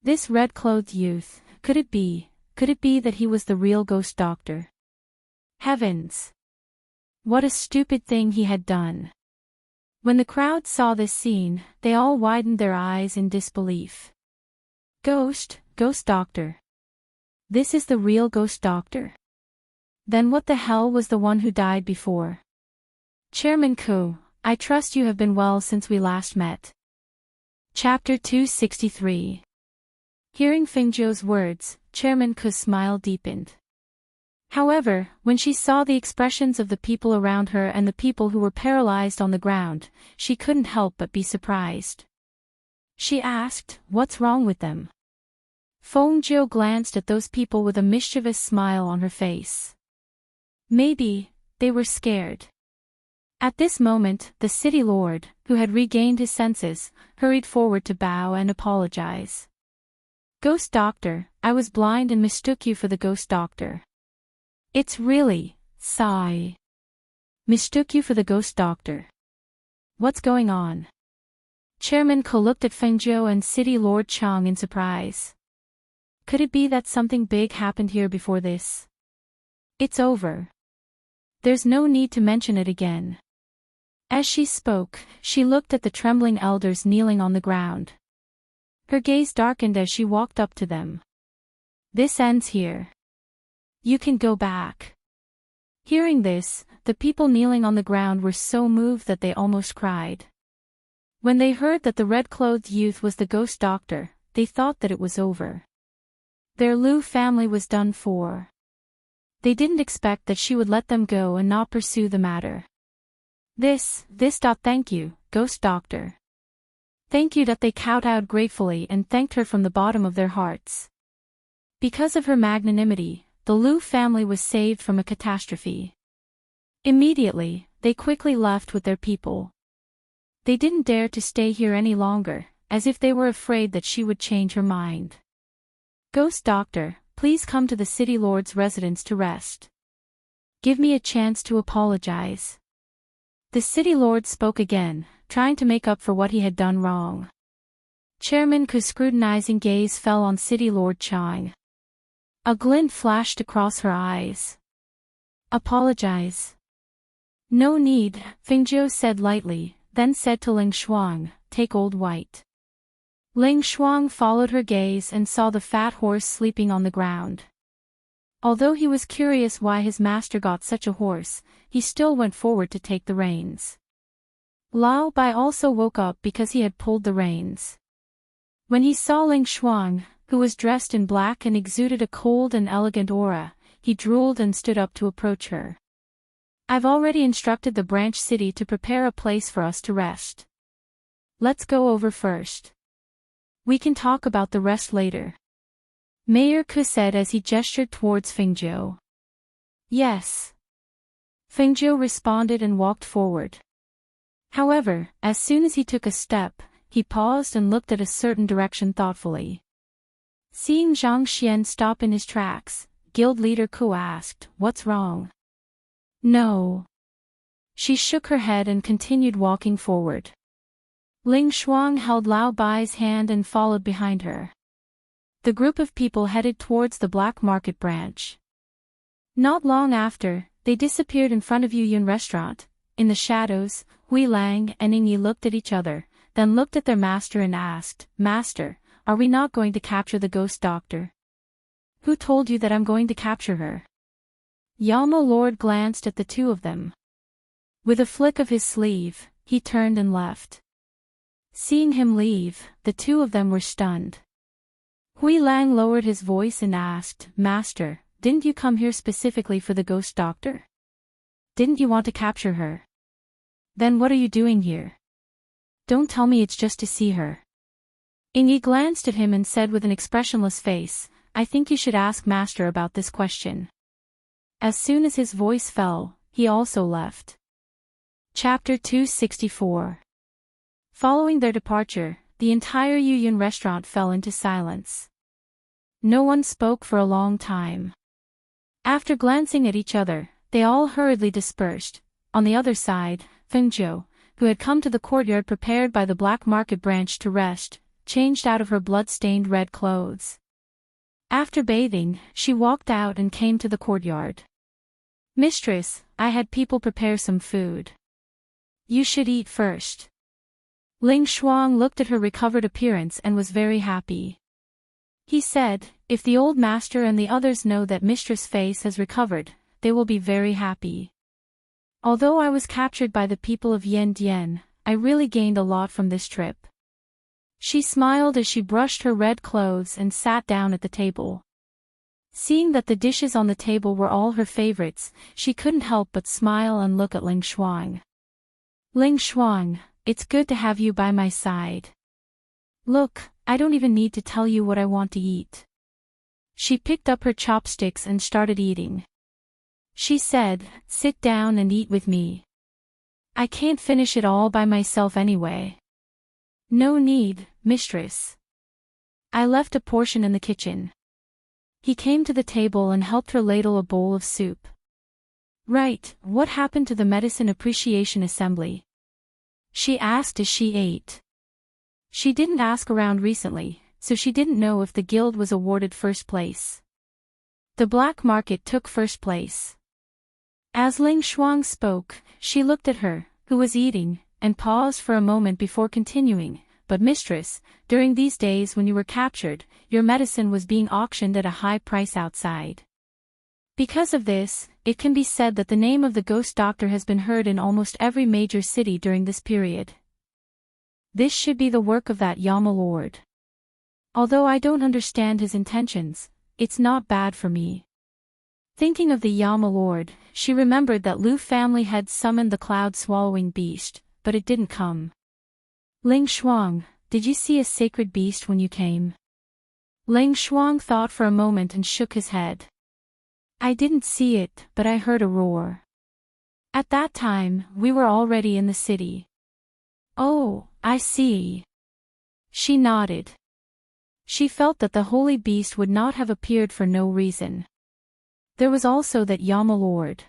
This red-clothed youth, could it be that he was the real Ghost Doctor? Heavens! What a stupid thing he had done. When the crowd saw this scene, they all widened their eyes in disbelief. Ghost doctor. This is the real ghost doctor? Then what the hell was the one who died before? Chairman Ko, I trust you have been well since we last met. Chapter 263. Hearing Fengzhou's words, Chairman Ko's smile deepened. However, when she saw the expressions of the people around her and the people who were paralyzed on the ground, she couldn't help but be surprised. She asked, "What's wrong with them?" Fengzhou glanced at those people with a mischievous smile on her face. Maybe they were scared. At this moment, the city lord, who had regained his senses, hurried forward to bow and apologize. Ghost doctor, I was blind and mistook you for the ghost doctor. It's really, sigh. Mistook you for the ghost doctor. What's going on? Chairman Ko looked at Fengzhou and City Lord Chang in surprise. Could it be that something big happened here before this? It's over. There's no need to mention it again. As she spoke, she looked at the trembling elders kneeling on the ground. Her gaze darkened as she walked up to them. This ends here. You can go back. Hearing this, the people kneeling on the ground were so moved that they almost cried. When they heard that the red-clothed youth was the ghost doctor, they thought that it was over. Their Lu family was done for. They didn't expect that she would let them go and not pursue the matter. Thank you, ghost doctor. Thank you that they kowtowed gratefully and thanked her from the bottom of their hearts. Because of her magnanimity, the Lu family was saved from a catastrophe. Immediately, they quickly left with their people. They didn't dare to stay here any longer, as if they were afraid that she would change her mind. Ghost doctor, please come to the city lord's residence to rest. Give me a chance to apologize. The city lord spoke again, trying to make up for what he had done wrong. Chairman Ku's scrutinizing gaze fell on City Lord Chang. A glint flashed across her eyes. Apologize. No need, Fengzhou said lightly, then said to Ling Shuang, take Old White. Ling Shuang followed her gaze and saw the fat horse sleeping on the ground. Although he was curious why his master got such a horse, he still went forward to take the reins. Lao Bai also woke up because he had pulled the reins. When he saw Ling Shuang, who was dressed in black and exuded a cold and elegant aura, he drooled and stood up to approach her. I've already instructed the branch city to prepare a place for us to rest. Let's go over first. We can talk about the rest later. Mayor Ku said as he gestured towards Fengzhou. Yes. Fengzhou responded and walked forward. However, as soon as he took a step, he paused and looked at a certain direction thoughtfully. Seeing Zhang Xian stop in his tracks, guild leader Ku asked, "What's wrong?" No. She shook her head and continued walking forward. Ling Shuang held Lao Bai's hand and followed behind her. The group of people headed towards the black market branch. Not long after, they disappeared in front of Yuyun restaurant. In the shadows, Hui Lang and Yingyi looked at each other, then looked at their master and asked, "Master, are we not going to capture the ghost doctor?" "Who told you that I'm going to capture her?" Yama Lord glanced at the two of them. With a flick of his sleeve, he turned and left. Seeing him leave, the two of them were stunned. Hui Lang lowered his voice and asked, "Master, didn't you come here specifically for the ghost doctor? Didn't you want to capture her? Then what are you doing here? Don't tell me it's just to see her." Yingyi glanced at him and said with an expressionless face, "I think you should ask Master about this question." As soon as his voice fell, he also left. Chapter 264. Following their departure, the entire Yuyun restaurant fell into silence. No one spoke for a long time. After glancing at each other, they all hurriedly dispersed. On the other side, Fengzhou, who had come to the courtyard prepared by the black market branch to rest, changed out of her blood-stained red clothes. After bathing, she walked out and came to the courtyard. Mistress, I had people prepare some food. You should eat first. Ling Shuang looked at her recovered appearance and was very happy. He said, if the old master and the others know that Mistress' face has recovered, they will be very happy. Although I was captured by the people of Yandian, I really gained a lot from this trip. She smiled as she brushed her red clothes and sat down at the table. Seeing that the dishes on the table were all her favorites, she couldn't help but smile and look at Ling Shuang. Ling Shuang, it's good to have you by my side. Look, I don't even need to tell you what I want to eat. She picked up her chopsticks and started eating. She said, sit down and eat with me. I can't finish it all by myself anyway. No need, mistress. I left a portion in the kitchen. He came to the table and helped her ladle a bowl of soup. Right, what happened to the Medicine Appreciation Assembly? She asked as she ate. She didn't ask around recently, so she didn't know if the guild was awarded first place. The black market took first place. As Ling Shuang spoke, she looked at her, who was eating, and paused for a moment before continuing, but mistress, during these days when you were captured, your medicine was being auctioned at a high price outside. Because of this, it can be said that the name of the ghost doctor has been heard in almost every major city during this period. This should be the work of that Yama Lord. Although I don't understand his intentions, it's not bad for me. Thinking of the Yama Lord, she remembered that Lu family had summoned the cloud-swallowing beast, but it didn't come. Ling Shuang, did you see a sacred beast when you came? Ling Shuang thought for a moment and shook his head. I didn't see it, but I heard a roar. At that time, we were already in the city. Oh, I see. She nodded. She felt that the holy beast would not have appeared for no reason. There was also that Yama Lord.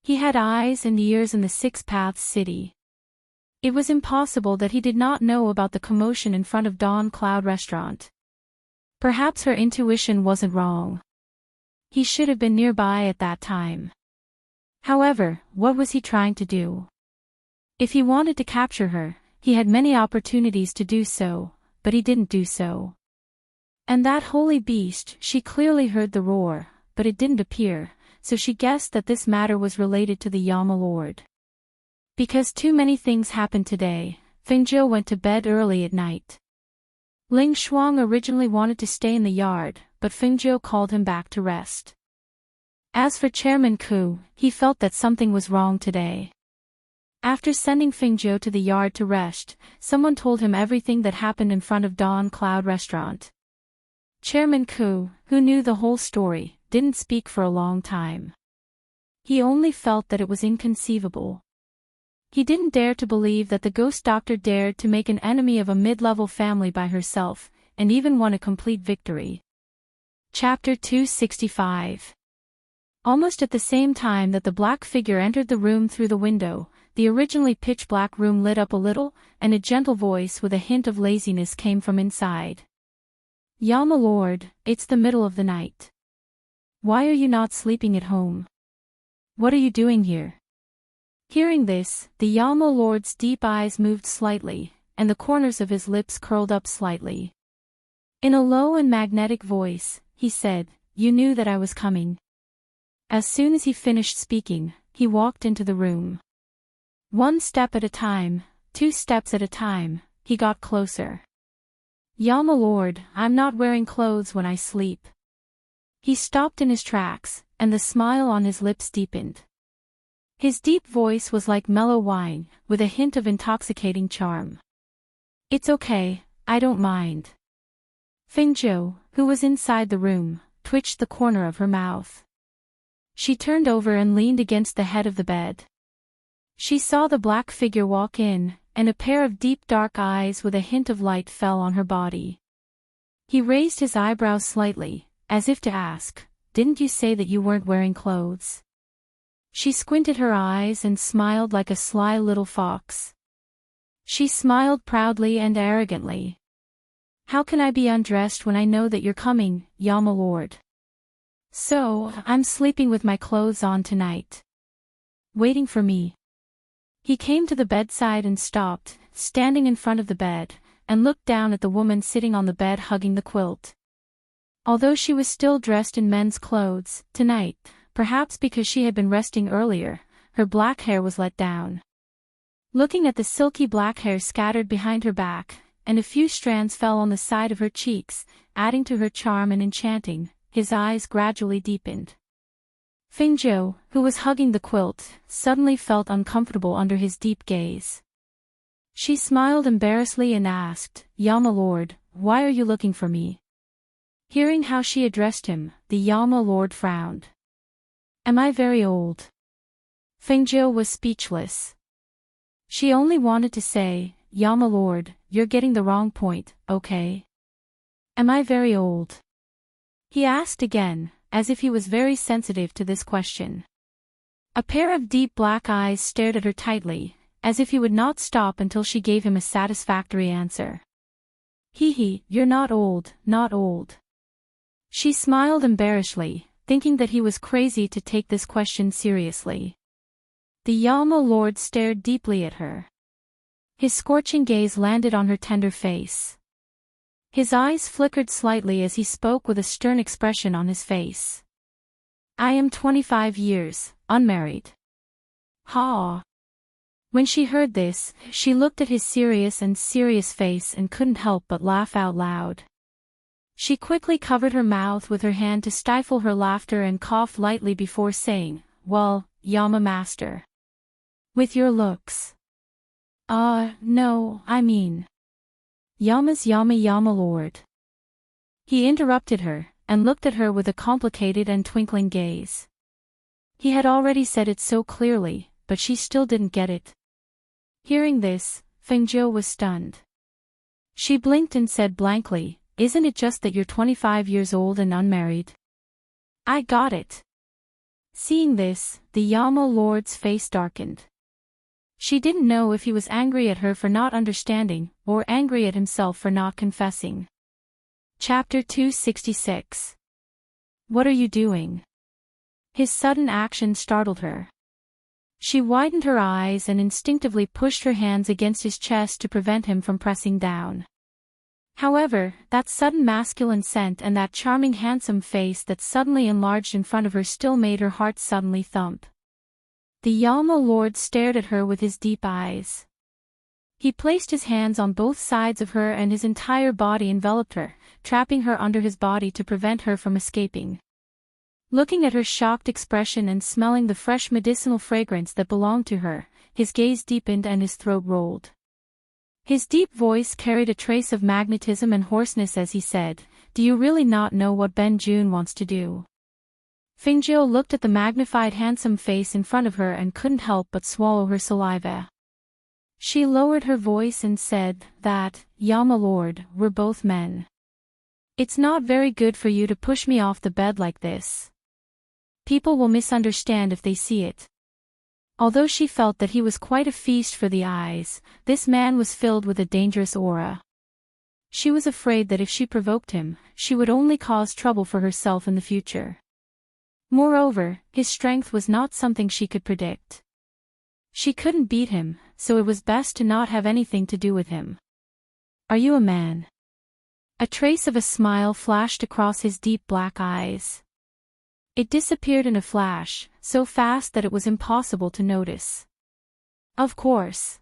He had eyes and ears in the Six Paths City. It was impossible that he did not know about the commotion in front of Dawn Cloud Restaurant. Perhaps her intuition wasn't wrong. He should have been nearby at that time. However, what was he trying to do? If he wanted to capture her, he had many opportunities to do so, but he didn't do so. And that holy beast, she clearly heard the roar, but it didn't appear, so she guessed that this matter was related to the Yama Lord. Because too many things happened today, Fengzhou went to bed early at night. Ling Shuang originally wanted to stay in the yard, but Fengzhou called him back to rest. As for Chairman Ku, he felt that something was wrong today. After sending Fengzhou to the yard to rest, someone told him everything that happened in front of Dawn Cloud Restaurant. Chairman Ku, who knew the whole story, didn't speak for a long time. He only felt that it was inconceivable. He didn't dare to believe that the ghost doctor dared to make an enemy of a mid-level family by herself, and even won a complete victory. Chapter 265. Almost at the same time that the black figure entered the room through the window, the originally pitch-black room lit up a little, and a gentle voice with a hint of laziness came from inside. Yama Lord, it's the middle of the night. Why are you not sleeping at home? What are you doing here? Hearing this, the Yama Lord's deep eyes moved slightly, and the corners of his lips curled up slightly. In a low and magnetic voice, he said, "You knew that I was coming." As soon as he finished speaking, he walked into the room. One step at a time, 2 steps at a time, he got closer. Yama Lord, I'm not wearing clothes when I sleep. He stopped in his tracks, and the smile on his lips deepened. His deep voice was like mellow wine, with a hint of intoxicating charm. It's okay, I don't mind. Fengzhou, who was inside the room, twitched the corner of her mouth. She turned over and leaned against the head of the bed. She saw the black figure walk in, and a pair of deep dark eyes with a hint of light fell on her body. He raised his eyebrows slightly, as if to ask, "Didn't you say that you weren't wearing clothes?" She squinted her eyes and smiled like a sly little fox. She smiled proudly and arrogantly. "How can I be undressed when I know that you're coming, Yama Lord?" So, I'm sleeping with my clothes on tonight. Waiting for me. He came to the bedside and stopped, standing in front of the bed, and looked down at the woman sitting on the bed hugging the quilt. Although she was still dressed in men's clothes, tonight, perhaps because she had been resting earlier, her black hair was let down. Looking at the silky black hair scattered behind her back, and a few strands fell on the side of her cheeks, adding to her charm and enchanting, his eyes gradually deepened. Fingzhou, who was hugging the quilt, suddenly felt uncomfortable under his deep gaze. She smiled embarrassedly and asked, "Yama Lord, why are you looking for me?" Hearing how she addressed him, the Yama Lord frowned. "Am I very old?" Fingzhou was speechless. She only wanted to say, "Yama Lord, you're getting the wrong point, okay? Am I very old?" He asked again, as if he was very sensitive to this question. A pair of deep black eyes stared at her tightly, as if he would not stop until she gave him a satisfactory answer. Hee, you're not old, not old." She smiled embarrassedly, thinking that he was crazy to take this question seriously. The Yama Lord stared deeply at her. His scorching gaze landed on her tender face. His eyes flickered slightly as he spoke with a stern expression on his face. "I am 25 years, unmarried." Ha! When she heard this, she looked at his serious face and couldn't help but laugh out loud. She quickly covered her mouth with her hand to stifle her laughter and coughed lightly before saying, "Well, Yama Master. With your looks." No, I mean. Yama's Yama Lord." He interrupted her, and looked at her with a complicated and twinkling gaze. He had already said it so clearly, but she still didn't get it. Hearing this, Fengzhou was stunned. She blinked and said blankly, "Isn't it just that you're 25 years old and unmarried?" "I got it." Seeing this, the Yama Lord's face darkened. She didn't know if he was angry at her for not understanding, or angry at himself for not confessing. Chapter 266. What are you doing? His sudden action startled her. She widened her eyes and instinctively pushed her hands against his chest to prevent him from pressing down. However, that sudden masculine scent and that charming handsome face that suddenly enlarged in front of her still made her heart suddenly thump. The Yama Lord stared at her with his deep eyes. He placed his hands on both sides of her and his entire body enveloped her, trapping her under his body to prevent her from escaping. Looking at her shocked expression and smelling the fresh medicinal fragrance that belonged to her, his gaze deepened and his throat rolled. His deep voice carried a trace of magnetism and hoarseness as he said, "Do you really not know what Ben Jun wants to do?" Fingzhou looked at the magnified handsome face in front of her and couldn't help but swallow her saliva. She lowered her voice and said, "That, Yama Lord, we're both men. It's not very good for you to push me off the bed like this. People will misunderstand if they see it." Although she felt that he was quite a feast for the eyes, this man was filled with a dangerous aura. She was afraid that if she provoked him, she would only cause trouble for herself in the future. Moreover, his strength was not something she could predict. She couldn't beat him, so it was best to not have anything to do with him. "Are you a man?" A trace of a smile flashed across his deep black eyes. It disappeared in a flash, so fast that it was impossible to notice. "Of course,"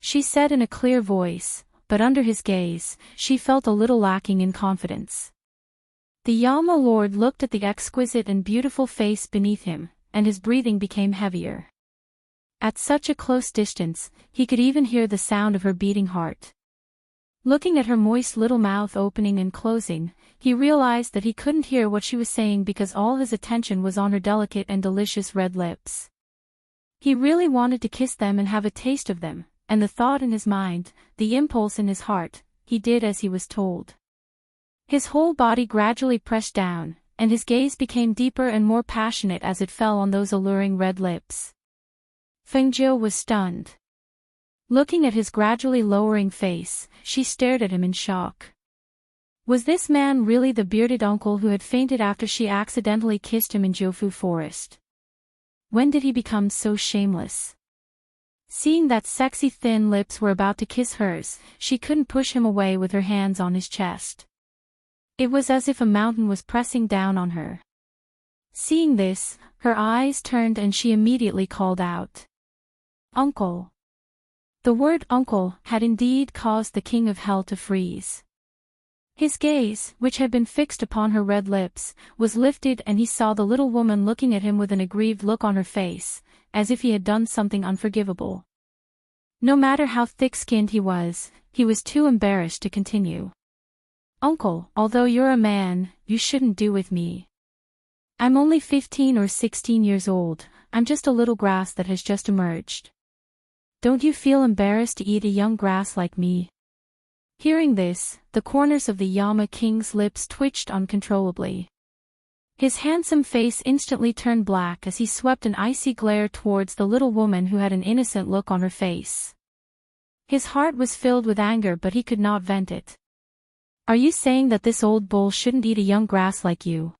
she said in a clear voice, but under his gaze, she felt a little lacking in confidence. The Yama Lord looked at the exquisite and beautiful face beneath him, and his breathing became heavier. At such a close distance, he could even hear the sound of her beating heart. Looking at her moist little mouth opening and closing, he realized that he couldn't hear what she was saying because all his attention was on her delicate and delicious red lips. He really wanted to kiss them and have a taste of them, and the thought in his mind, the impulse in his heart, he did as he was told. His whole body gradually pressed down, and his gaze became deeper and more passionate as it fell on those alluring red lips. Fengzhou was stunned. Looking at his gradually lowering face, she stared at him in shock. Was this man really the bearded uncle who had fainted after she accidentally kissed him in Jofu Forest? When did he become so shameless? Seeing that sexy thin lips were about to kiss hers, she couldn't push him away with her hands on his chest. It was as if a mountain was pressing down on her. Seeing this, her eyes turned and she immediately called out, "Uncle!" The word uncle had indeed caused the king of hell to freeze. His gaze, which had been fixed upon her red lips, was lifted and he saw the little woman looking at him with an aggrieved look on her face, as if he had done something unforgivable. No matter how thick-skinned he was too embarrassed to continue. "Uncle, although you're a man, you shouldn't do with me. I'm only 15 or 16 years old, I'm just a little grass that has just emerged. Don't you feel embarrassed to eat a young grass like me?" Hearing this, the corners of the Yama king's lips twitched uncontrollably. His handsome face instantly turned black as he swept an icy glare towards the little woman who had an innocent look on her face. His heart was filled with anger but he could not vent it. "Are you saying that this old bull shouldn't eat a young grass like you?"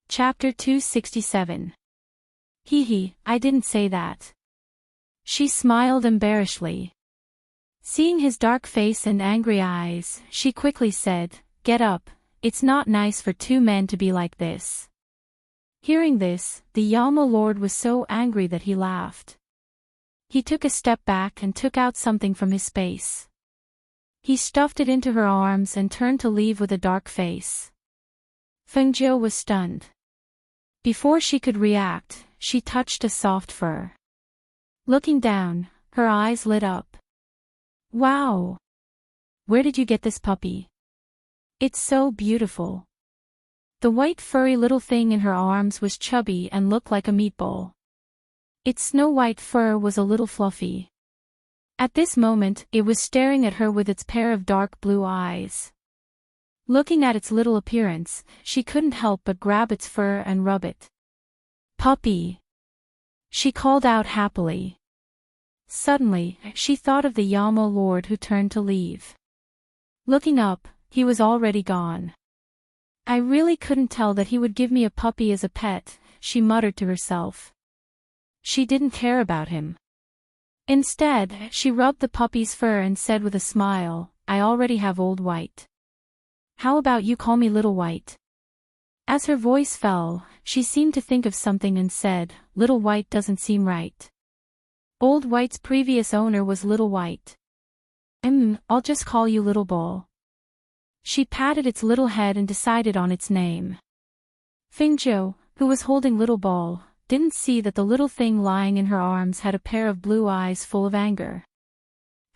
Chapter 267. Hee, I didn't say that. She smiled embarrassedly. Seeing his dark face and angry eyes, she quickly said, "Get up, it's not nice for two men to be like this." Hearing this, the Yama lord was so angry that he laughed. He took a step back and took out something from his space. He stuffed it into her arms and turned to leave with a dark face. Fengjiu was stunned. Before she could react, she touched a soft fur. Looking down, her eyes lit up. "Wow! Where did you get this puppy? It's so beautiful." The white furry little thing in her arms was chubby and looked like a meatball. Its snow-white fur was a little fluffy. At this moment, it was staring at her with its pair of dark blue eyes. Looking at its little appearance, she couldn't help but grab its fur and rub it. "Puppy!" she called out happily. Suddenly, she thought of the Yama lord who turned to leave. Looking up, he was already gone. "I really couldn't tell that he would give me a puppy as a pet," she muttered to herself. She didn't care about him. Instead, she rubbed the puppy's fur and said with a smile, "I already have Old White. How about you call me Little White?" As her voice fell, she seemed to think of something and said, "Little White doesn't seem right. Old White's previous owner was Little White. I'll just call you Little Ball." She patted its little head and decided on its name. Fengjiu, who was holding Little Ball, didn't see that the little thing lying in her arms had a pair of blue eyes full of anger.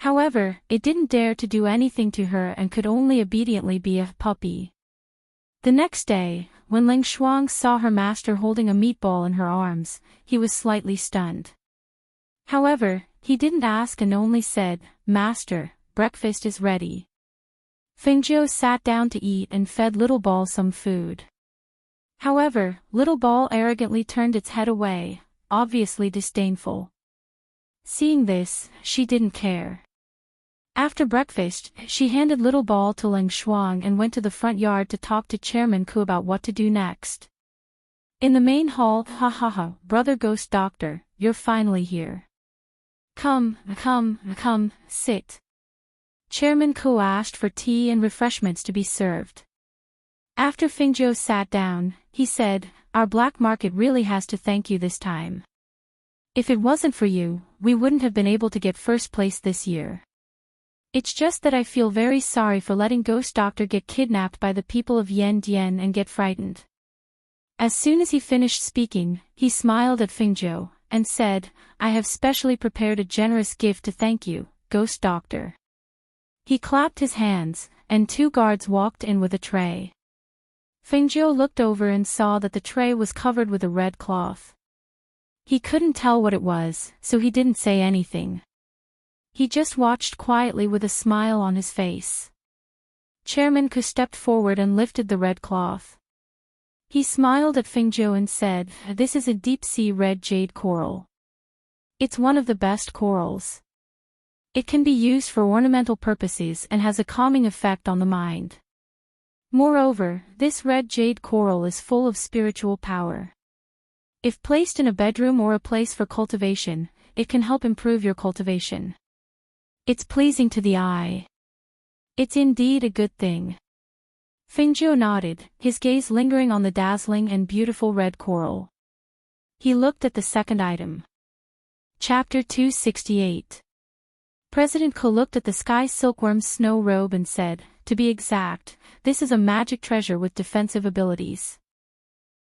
However, it didn't dare to do anything to her and could only obediently be a puppy. The next day, when Ling Shuang saw her master holding a meatball in her arms, he was slightly stunned. However, he didn't ask and only said, "Master, breakfast is ready." Fengjiu sat down to eat and fed Little Ball some food. However, Little Ball arrogantly turned its head away, obviously disdainful. Seeing this, she didn't care. After breakfast, she handed Little Ball to Ling Shuang and went to the front yard to talk to Chairman Ku about what to do next. In the main hall, "Brother Ghost Doctor, you're finally here. Come, sit." Chairman Ku asked for tea and refreshments to be served. After Fengjiu sat down, he said, "Our black market really has to thank you this time. If it wasn't for you, we wouldn't have been able to get first place this year. It's just that I feel very sorry for letting Ghost Doctor get kidnapped by the people of Yandian and get frightened." As soon as he finished speaking, he smiled at Fengjiu and said, "I have specially prepared a generous gift to thank you, Ghost Doctor." He clapped his hands, and two guards walked in with a tray. Fengjiu looked over and saw that the tray was covered with a red cloth. He couldn't tell what it was, so he didn't say anything. He just watched quietly with a smile on his face. Chairman Ku stepped forward and lifted the red cloth. He smiled at Fengjiu and said, "This is a deep-sea red jade coral. It's one of the best corals. It can be used for ornamental purposes and has a calming effect on the mind. Moreover, this red jade coral is full of spiritual power. If placed in a bedroom or a place for cultivation, it can help improve your cultivation. It's pleasing to the eye. It's indeed a good thing. Fengjiu nodded, his gaze lingering on the dazzling and beautiful red coral. He looked at the second item. Chapter 268. President Ko looked at the sky silkworm's snow robe and said, to be exact, this is a magic treasure with defensive abilities.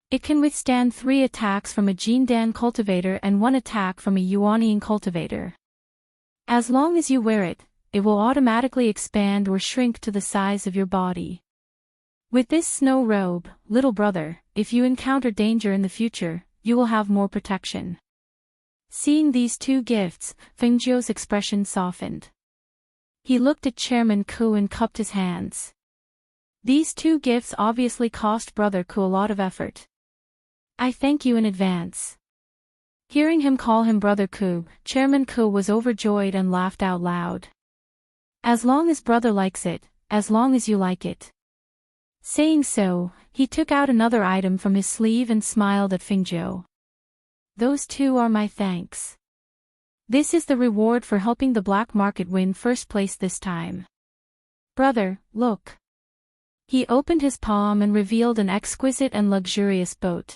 It can withstand 3 attacks from a Jindan cultivator and 1 attack from a Yuanian cultivator. As long as you wear it, it will automatically expand or shrink to the size of your body. With this snow robe, little brother, if you encounter danger in the future, you will have more protection. Seeing these 2 gifts, Fengjiu's expression softened. He looked at Chairman Ku and cupped his hands. These 2 gifts obviously cost Brother Ku a lot of effort. I thank you in advance. Hearing him call him Brother Ku, Chairman Ku was overjoyed and laughed out loud. As long as brother likes it, as long as you like it. Saying so, he took out another item from his sleeve and smiled at Fengjiu. Those 2 are my thanks. This is the reward for helping the black market win first place this time. Brother, look. He opened his palm and revealed an exquisite and luxurious boat.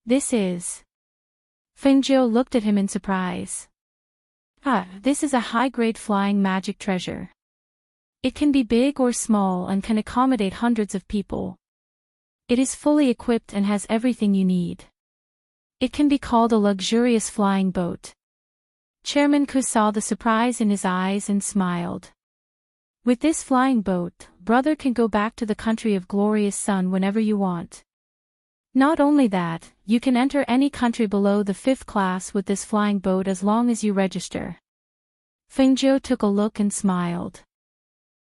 This is. Fengjiu looked at him in surprise. This is a high-grade flying magic treasure. It can be big or small and can accommodate hundreds of people. It is fully equipped and has everything you need. It can be called a luxurious flying boat. Chairman Ku saw the surprise in his eyes and smiled. With this flying boat, brother can go back to the country of glorious sun whenever you want. Not only that, you can enter any country below the 5th class with this flying boat as long as you register. Fengjiu took a look and smiled.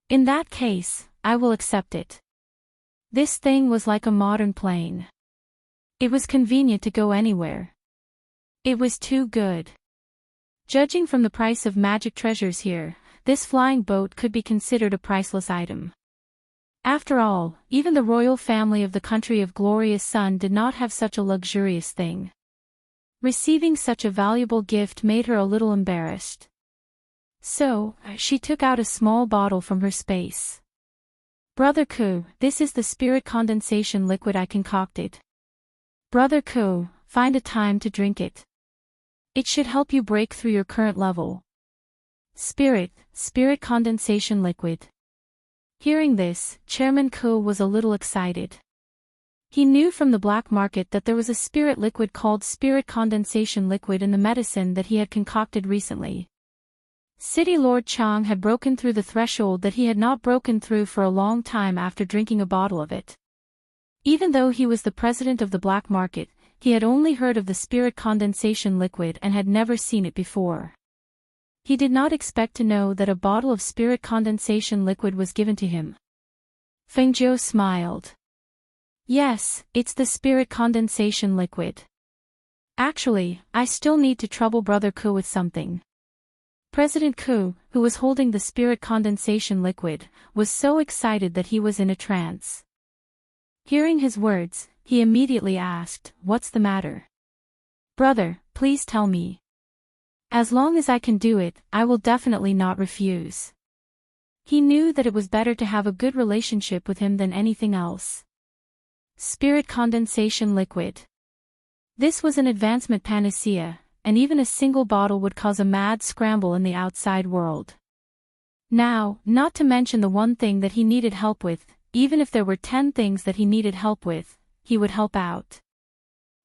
In that case, I will accept it. This thing was like a modern plane. It was convenient to go anywhere. It was too good. Judging from the price of magic treasures here, this flying boat could be considered a priceless item. After all, even the royal family of the country of glorious sun did not have such a luxurious thing. Receiving such a valuable gift made her a little embarrassed. So, she took out a small bottle from her space. Brother Ku, this is the spirit condensation liquid I concocted. Brother Ku, find a time to drink it. It should help you break through your current level. Spirit condensation liquid. Hearing this, Chairman Ku was a little excited. He knew from the black market that there was a spirit liquid called spirit condensation liquid in the medicine that he had concocted recently. City Lord Chang had broken through the threshold that he had not broken through for a long time after drinking a bottle of it. Even though he was the president of the black market, he had only heard of the spirit condensation liquid and had never seen it before. He did not expect to know that a bottle of spirit condensation liquid was given to him. Fengjiu smiled. Yes, it's the spirit condensation liquid. Actually, I still need to trouble Brother Ku with something. President Ku, who was holding the spirit condensation liquid, was so excited that he was in a trance. Hearing his words, he immediately asked, "What's the matter?" "Brother, please tell me. As long as I can do it, I will definitely not refuse." He knew that it was better to have a good relationship with him than anything else. Spirit condensation liquid. This was an advancement panacea, and even a single bottle would cause a mad scramble in the outside world. Now, not to mention the one thing that he needed help with, even if there were 10 things that he needed help with, he would help out.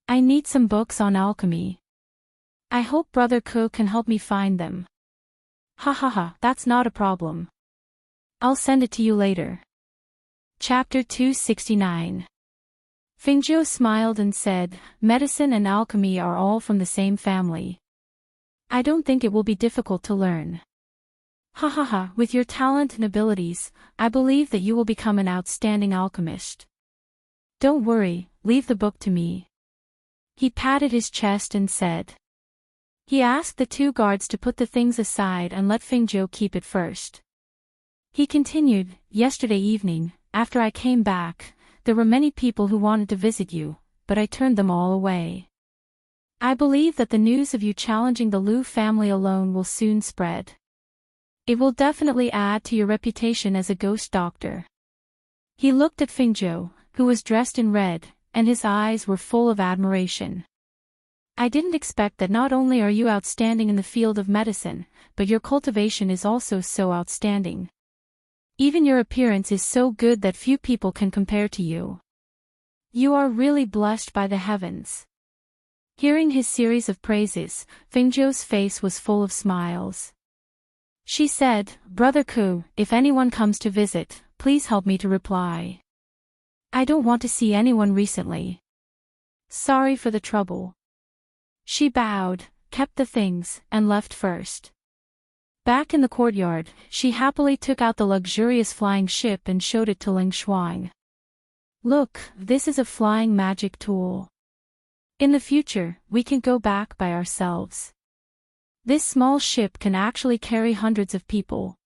I need some books on alchemy. I hope Brother Ku can help me find them. That's not a problem. I'll send it to you later. Chapter 269. Fengjiu smiled and said, "Medicine and alchemy are all from the same family. I don't think it will be difficult to learn. With your talent and abilities, I believe that you will become an outstanding alchemist. Don't worry, leave the book to me." He patted his chest and said. He asked the 2 guards to put the things aside and let Fengjiu keep it first. He continued, "Yesterday evening, after I came back, there were many people who wanted to visit you, but I turned them all away. I believe that the news of you challenging the Liu family alone will soon spread. It will definitely add to your reputation as a ghost doctor." He looked at Fingzhou, who was dressed in red, and his eyes were full of admiration. "I didn't expect that not only are you outstanding in the field of medicine, but your cultivation is also so outstanding. Even your appearance is so good that few people can compare to you. You are really blessed by the heavens." Hearing his series of praises, Fingzhou's face was full of smiles. She said, "Brother Ku, if anyone comes to visit, please help me to reply. I don't want to see anyone recently. Sorry for the trouble." She bowed, kept the things, and left first. Back in the courtyard, she happily took out the luxurious flying ship and showed it to Ling Shuang. "Look, this is a flying magic tool. In the future, we can go back by ourselves. This small ship can actually carry hundreds of people.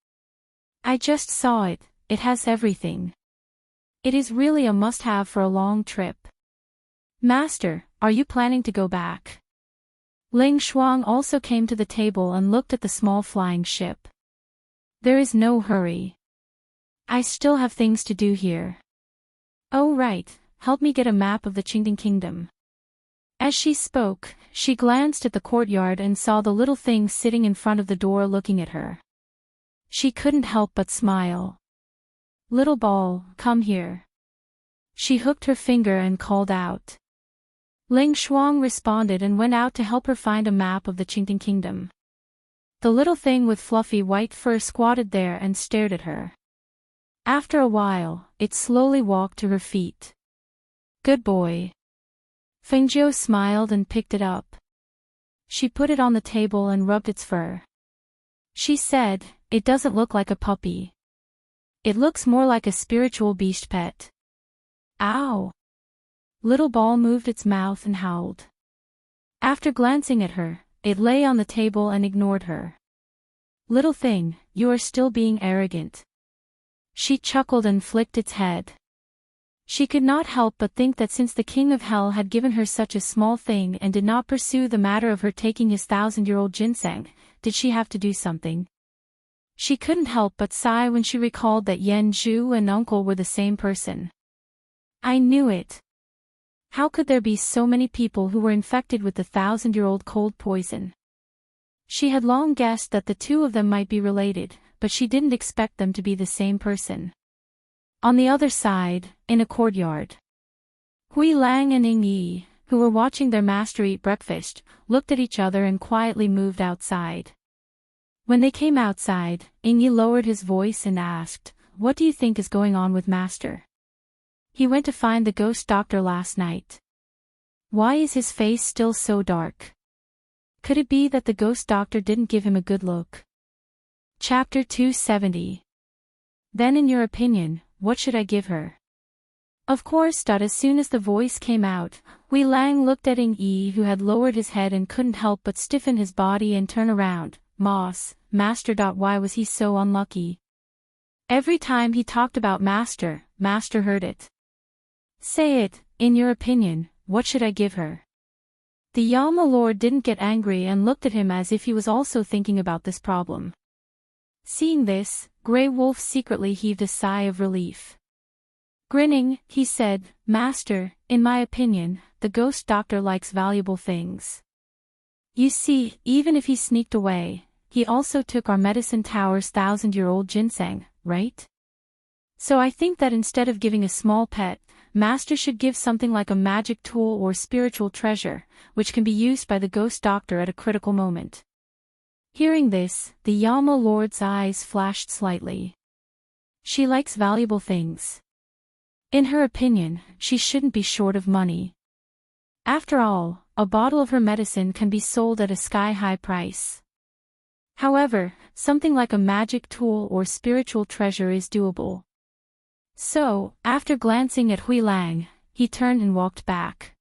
I just saw it, it has everything. It is really a must-have for a long trip. Master, are you planning to go back?" Ling Shuang also came to the table and looked at the small flying ship. "There is no hurry. I still have things to do here." "Oh right, help me get a map of the Qingding Kingdom." As she spoke, she glanced at the courtyard and saw the little thing sitting in front of the door looking at her. She couldn't help but smile. "Little ball, come here." She hooked her finger and called out. Ling Shuang responded and went out to help her find a map of the Qingding Kingdom. The little thing with fluffy white fur squatted there and stared at her. After a while, it slowly walked to her feet. "Good boy." Fengzhou smiled and picked it up. She put it on the table and rubbed its fur. She said, "It doesn't look like a puppy. It looks more like a spiritual beast pet." "Ow!" Little ball moved its mouth and howled. After glancing at her, it lay on the table and ignored her. "Little thing, you are still being arrogant." She chuckled and flicked its head. She could not help but think that since the King of Hell had given her such a small thing and did not pursue the matter of her taking his 1,000-year-old ginseng, did she have to do something? She couldn't help but sigh when she recalled that Yan Zhu and Uncle were the same person. "I knew it. How could there be so many people who were infected with the 1,000-year-old cold poison?" She had long guessed that the two of them might be related, but she didn't expect them to be the same person. On the other side, in a courtyard, Hui Lang and Ying Yi, who were watching their master eat breakfast, looked at each other and quietly moved outside. When they came outside, Ying Yi lowered his voice and asked, "What do you think is going on with Master? He went to find the ghost doctor last night. Why is his face still so dark? Could it be that the ghost doctor didn't give him a good look?" Chapter 270. Then in your opinion, what should I give her? Of course. As soon as the voice came out, Hui Lang looked at Ying Yi, who had lowered his head and couldn't help but stiffen his body and turn around. Master. Why was he so unlucky? Every time he talked about Master heard it. Say it, in your opinion, what should I give her? The Yama Lord didn't get angry and looked at him as if he was also thinking about this problem. Seeing this, Grey Wolf secretly heaved a sigh of relief. Grinning, he said, "Master, in my opinion, the ghost doctor likes valuable things. You see, even if he sneaked away, he also took our medicine tower's 1,000-year-old ginseng, right? So I think that instead of giving a small pet, Master should give something like a magic tool or spiritual treasure, which can be used by the ghost doctor at a critical moment." Hearing this, the Yama Lord's eyes flashed slightly. She likes valuable things. In her opinion, she shouldn't be short of money. After all, a bottle of her medicine can be sold at a sky-high price. However, something like a magic tool or spiritual treasure is doable. So, after glancing at Hui Lang, he turned and walked back.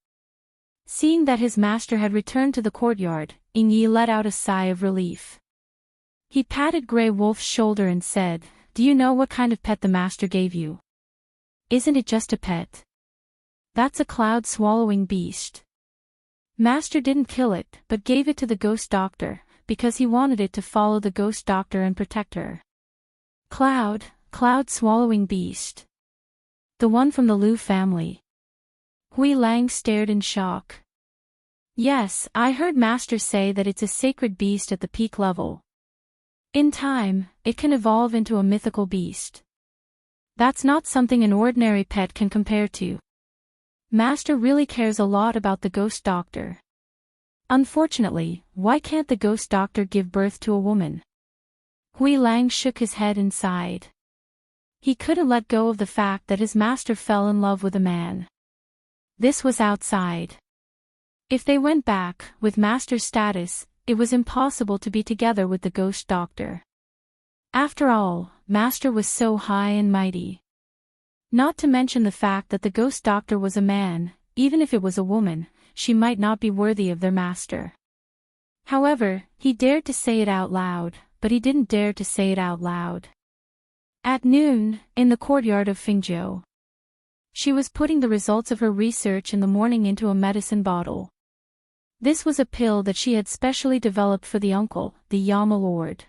Seeing that his master had returned to the courtyard, Ying Yi let out a sigh of relief. He patted Grey Wolf's shoulder and said, "Do you know what kind of pet the master gave you?" Isn't it just a pet? That's a cloud-swallowing beast. Master didn't kill it, but gave it to the ghost doctor, because he wanted it to follow the ghost doctor and protect her. Cloud-swallowing beast. The one from the Lu family. Hui Lang stared in shock. Yes, I heard Master say that it's a sacred beast at the peak level. In time, it can evolve into a mythical beast. That's not something an ordinary pet can compare to. Master really cares a lot about the ghost doctor. Unfortunately, why can't the ghost doctor give birth to a woman? Hui Lang shook his head and sighed. He couldn't let go of the fact that his master fell in love with a man. This was outside. If they went back, with master's status, it was impossible to be together with the ghost doctor. After all, master was so high and mighty. Not to mention the fact that the ghost doctor was a man. Even if it was a woman, she might not be worthy of their master. However, he dared to say it out loud, but he didn't dare to say it out loud. At noon, in the courtyard of Fengzhou. She was putting the results of her research in the morning into a medicine bottle. This was a pill that she had specially developed for the uncle, the Yama Lord.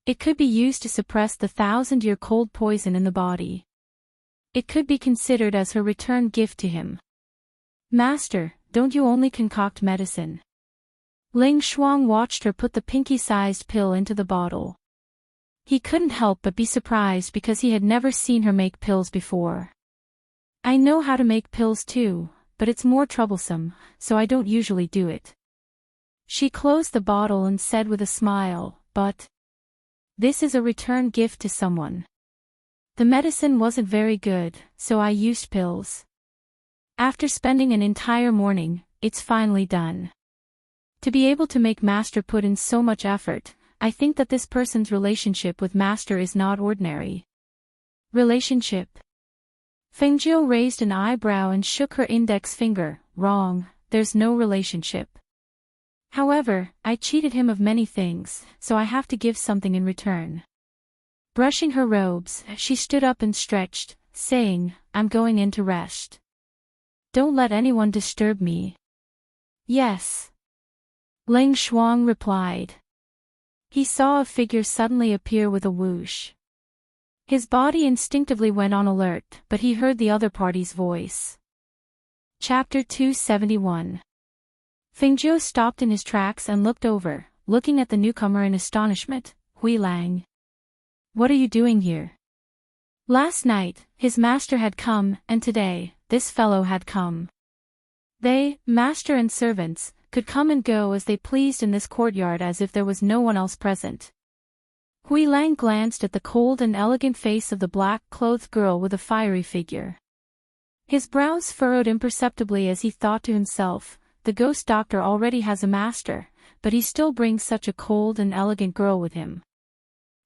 It could be used to suppress the 1,000-year cold poison in the body. It could be considered as her return gift to him. Master, don't you only concoct medicine? Ling Shuang watched her put the pinky-sized pill into the bottle. He couldn't help but be surprised because he had never seen her make pills before. I know how to make pills too, but it's more troublesome, so I don't usually do it. She closed the bottle and said with a smile, but this is a return gift to someone. The medicine wasn't very good, so I used pills. After spending an entire morning, it's finally done. To be able to make Master put in so much effort, I think that this person's relationship with Master is not ordinary. Relationship? Fengzhou raised an eyebrow and shook her index finger. Wrong, there's no relationship. However, I cheated him of many things, so I have to give something in return. Brushing her robes, she stood up and stretched, saying, I'm going in to rest. Don't let anyone disturb me. Yes. Ling Shuang replied. He saw a figure suddenly appear with a whoosh. His body instinctively went on alert, but he heard the other party's voice. Chapter 271. Fengzhou stopped in his tracks and looked over, looking at the newcomer in astonishment. Hui Lang. What are you doing here? Last night, his master had come, and today, this fellow had come. They, master and servants, could come and go as they pleased in this courtyard as if there was no one else present. Hui Lang glanced at the cold and elegant face of the black-clothed girl with a fiery figure. His brows furrowed imperceptibly as he thought to himself, the ghost doctor already has a master, but he still brings such a cold and elegant girl with him.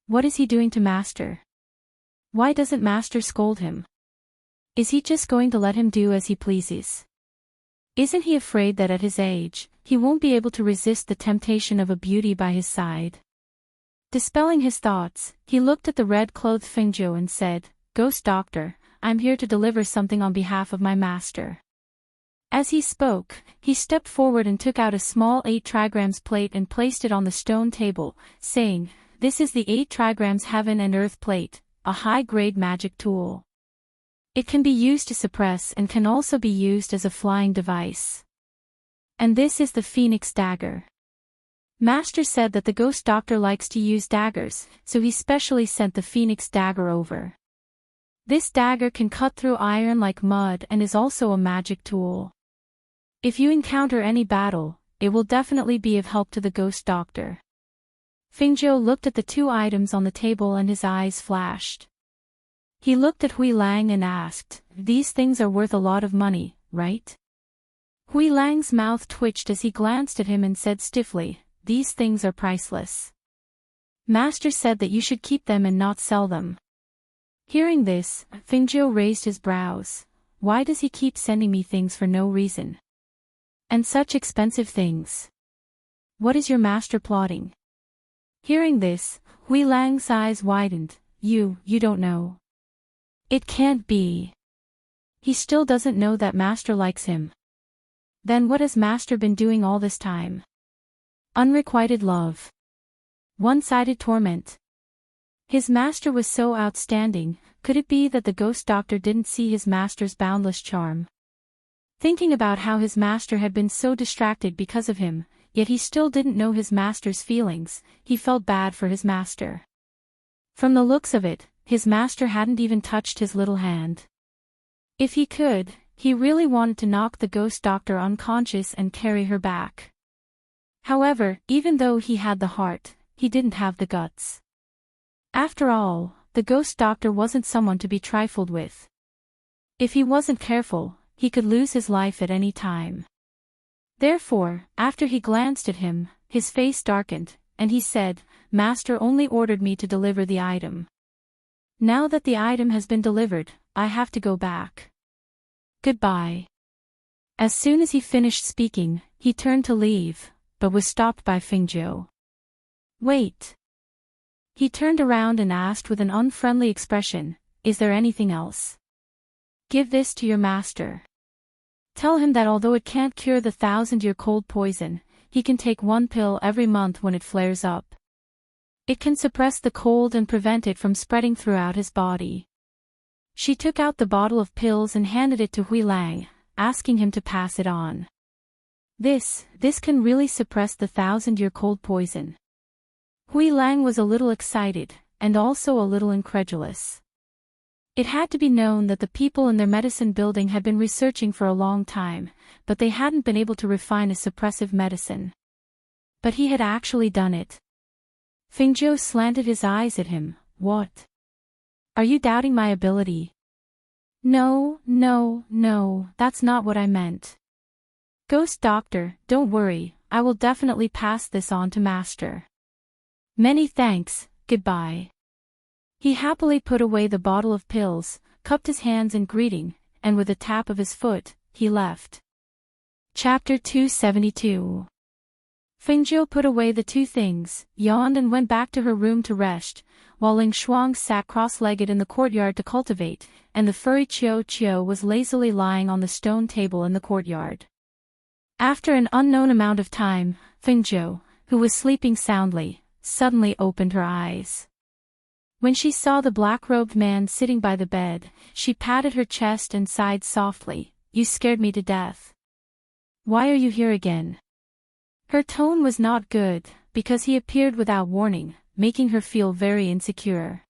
What is he doing to Master? Why doesn't Master scold him? Is he just going to let him do as he pleases? Isn't he afraid that at his age, he won't be able to resist the temptation of a beauty by his side? Dispelling his thoughts, he looked at the red-clothed Fengzhou and said, Ghost Doctor, I'm here to deliver something on behalf of my master. As he spoke, he stepped forward and took out a small 8 trigrams plate and placed it on the stone table, saying, This is the 8 trigrams heaven and earth plate, a high-grade magic tool. It can be used to suppress and can also be used as a flying device. And this is the Phoenix dagger. Master said that the ghost doctor likes to use daggers, so he specially sent the Phoenix dagger over. This dagger can cut through iron like mud and is also a magic tool. If you encounter any battle, it will definitely be of help to the ghost doctor. Fengzhou looked at the 2 items on the table and his eyes flashed. He looked at Hui Lang and asked, These things are worth a lot of money, right? Hui Lang's mouth twitched as he glanced at him and said stiffly, These things are priceless. Master said that you should keep them and not sell them. Hearing this, Fengzhou raised his brows. Why does he keep sending me things for no reason? And such expensive things. What is your master plotting? Hearing this, Hui Lang's eyes widened. You don't know. It can't be. he still doesn't know that Master likes him. Then what has Master been doing all this time? Unrequited love. One-sided torment. His master was so outstanding, could it be that the ghost doctor didn't see his master's boundless charm? Thinking about how his master had been so distracted because of him, yet he still didn't know his master's feelings, he felt bad for his master. From the looks of it, his master hadn't even touched his little hand. If he could, he really wanted to knock the ghost doctor unconscious and carry her back. However, even though he had the heart, he didn't have the guts. After all, the ghost doctor wasn't someone to be trifled with. If he wasn't careful, he could lose his life at any time. Therefore, after he glanced at him, his face darkened, and he said, "Master only ordered me to deliver the item. Now that the item has been delivered, I have to go back. Goodbye." As soon as he finished speaking, he turned to leave, but was stopped by Fingzhou. "Wait." He turned around and asked with an unfriendly expression, "Is there anything else? Give this to your master. Tell him that although it can't cure the 1,000-year cold poison, he can take one pill every month when it flares up. It can suppress the cold and prevent it from spreading throughout his body." She took out the bottle of pills and handed it to Hui Lang, asking him to pass it on. This can really suppress the 1,000-year cold poison." Hui Lang was a little excited, and also a little incredulous. It had to be known that the people in their medicine building had been researching for a long time, but they hadn't been able to refine a suppressive medicine. But he had actually done it. Fingzhou slanted his eyes at him. "What? Are you doubting my ability?" No, that's not what I meant. Ghost Doctor, don't worry, I will definitely pass this on to Master. Many thanks, goodbye." He happily put away the bottle of pills, cupped his hands in greeting, and with a tap of his foot, he left. Chapter 272. Fingzhou put away the two things, yawned and went back to her room to rest, while Ling Shuang sat cross-legged in the courtyard to cultivate, and the furry Qiu was lazily lying on the stone table in the courtyard. After an unknown amount of time, Fingzhou, who was sleeping soundly, suddenly opened her eyes. When she saw the black-robed man sitting by the bed, she patted her chest and sighed softly, "You scared me to death. Why are you here again?" Her tone was not good, because he appeared without warning, making her feel very insecure.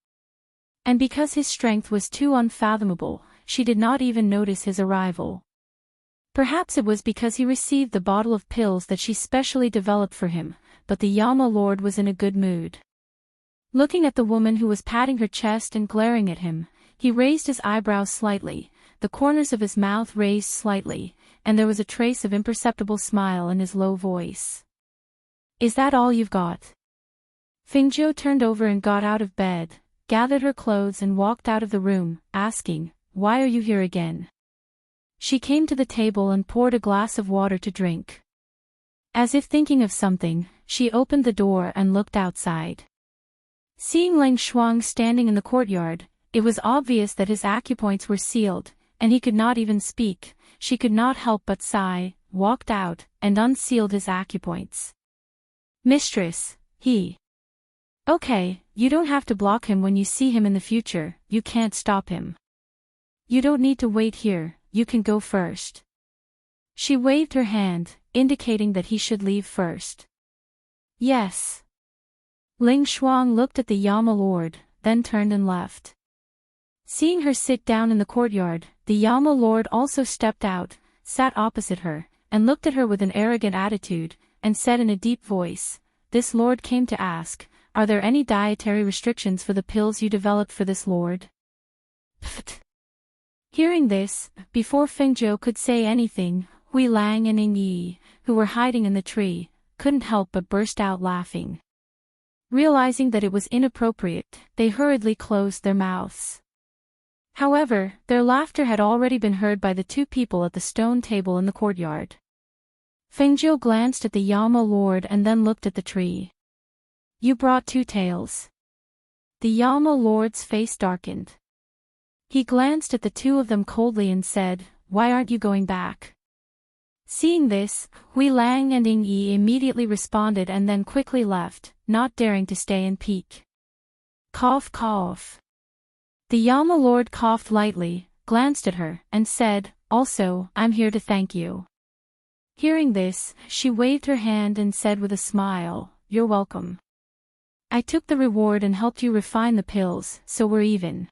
And because his strength was too unfathomable, she did not even notice his arrival. Perhaps it was because he received the bottle of pills that she specially developed for him, but the Yama Lord was in a good mood. Looking at the woman who was patting her chest and glaring at him, he raised his eyebrows slightly, the corners of his mouth raised slightly, and there was a trace of imperceptible smile in his low voice. "Is that all you've got?" Fingzhou turned over and got out of bed, gathered her clothes and walked out of the room, asking, "Why are you here again?" She came to the table and poured a glass of water to drink. As if thinking of something, she opened the door and looked outside. Seeing Ling Shuang standing in the courtyard, it was obvious that his acupoints were sealed, and he could not even speak. She could not help but sigh, walked out, and unsealed his acupoints. "Mistress, he..." "Okay, you don't have to block him when you see him in the future, you can't stop him. You don't need to wait here, you can go first." She waved her hand, indicating that he should leave first. "Yes." Ling Shuang looked at the Yama Lord, then turned and left. Seeing her sit down in the courtyard, the Yama Lord also stepped out, sat opposite her, and looked at her with an arrogant attitude, and said in a deep voice, "This lord came to ask, are there any dietary restrictions for the pills you developed for this lord?" Pfft. Hearing this, before Fingzhou could say anything, Hui Lang and Ning Yi, who were hiding in the tree, couldn't help but burst out laughing. Realizing that it was inappropriate, they hurriedly closed their mouths. However, their laughter had already been heard by the two people at the stone table in the courtyard. Fingzhou glanced at the Yama Lord and then looked at the tree. "You brought two tails." The Yama Lord's face darkened. He glanced at the two of them coldly and said, "Why aren't you going back?" Seeing this, Hui Lang and Ying Yi immediately responded and then quickly left, not daring to stay and peek. Cough cough. The Yama Lord coughed lightly, glanced at her, and said, "Also, I'm here to thank you." Hearing this, she waved her hand and said with a smile, "You're welcome. I took the reward and helped you refine the pills, so we're even.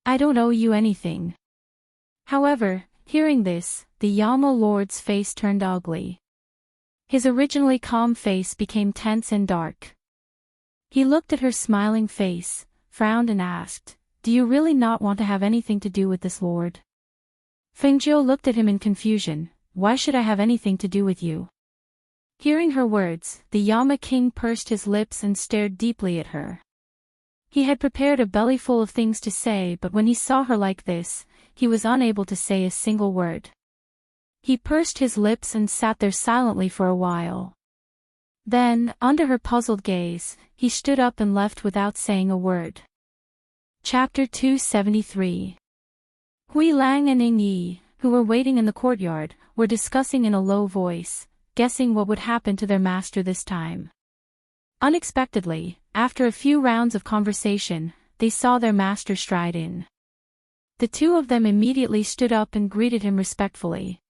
I don't owe you anything." However, hearing this, the Yama Lord's face turned ugly. His originally calm face became tense and dark. He looked at her smiling face, frowned and asked, "Do you really not want to have anything to do with this lord?" Fengjiu looked at him in confusion. "Why should I have anything to do with you?" Hearing her words, the Yama king pursed his lips and stared deeply at her. He had prepared a bellyful of things to say, but when he saw her like this, he was unable to say a single word. He pursed his lips and sat there silently for a while. Then, under her puzzled gaze, he stood up and left without saying a word. Chapter 273. Hui Lang and Ying Yi, who were waiting in the courtyard, were discussing in a low voice, guessing what would happen to their master this time. Unexpectedly, after a few rounds of conversation, they saw their master stride in. The two of them immediately stood up and greeted him respectfully.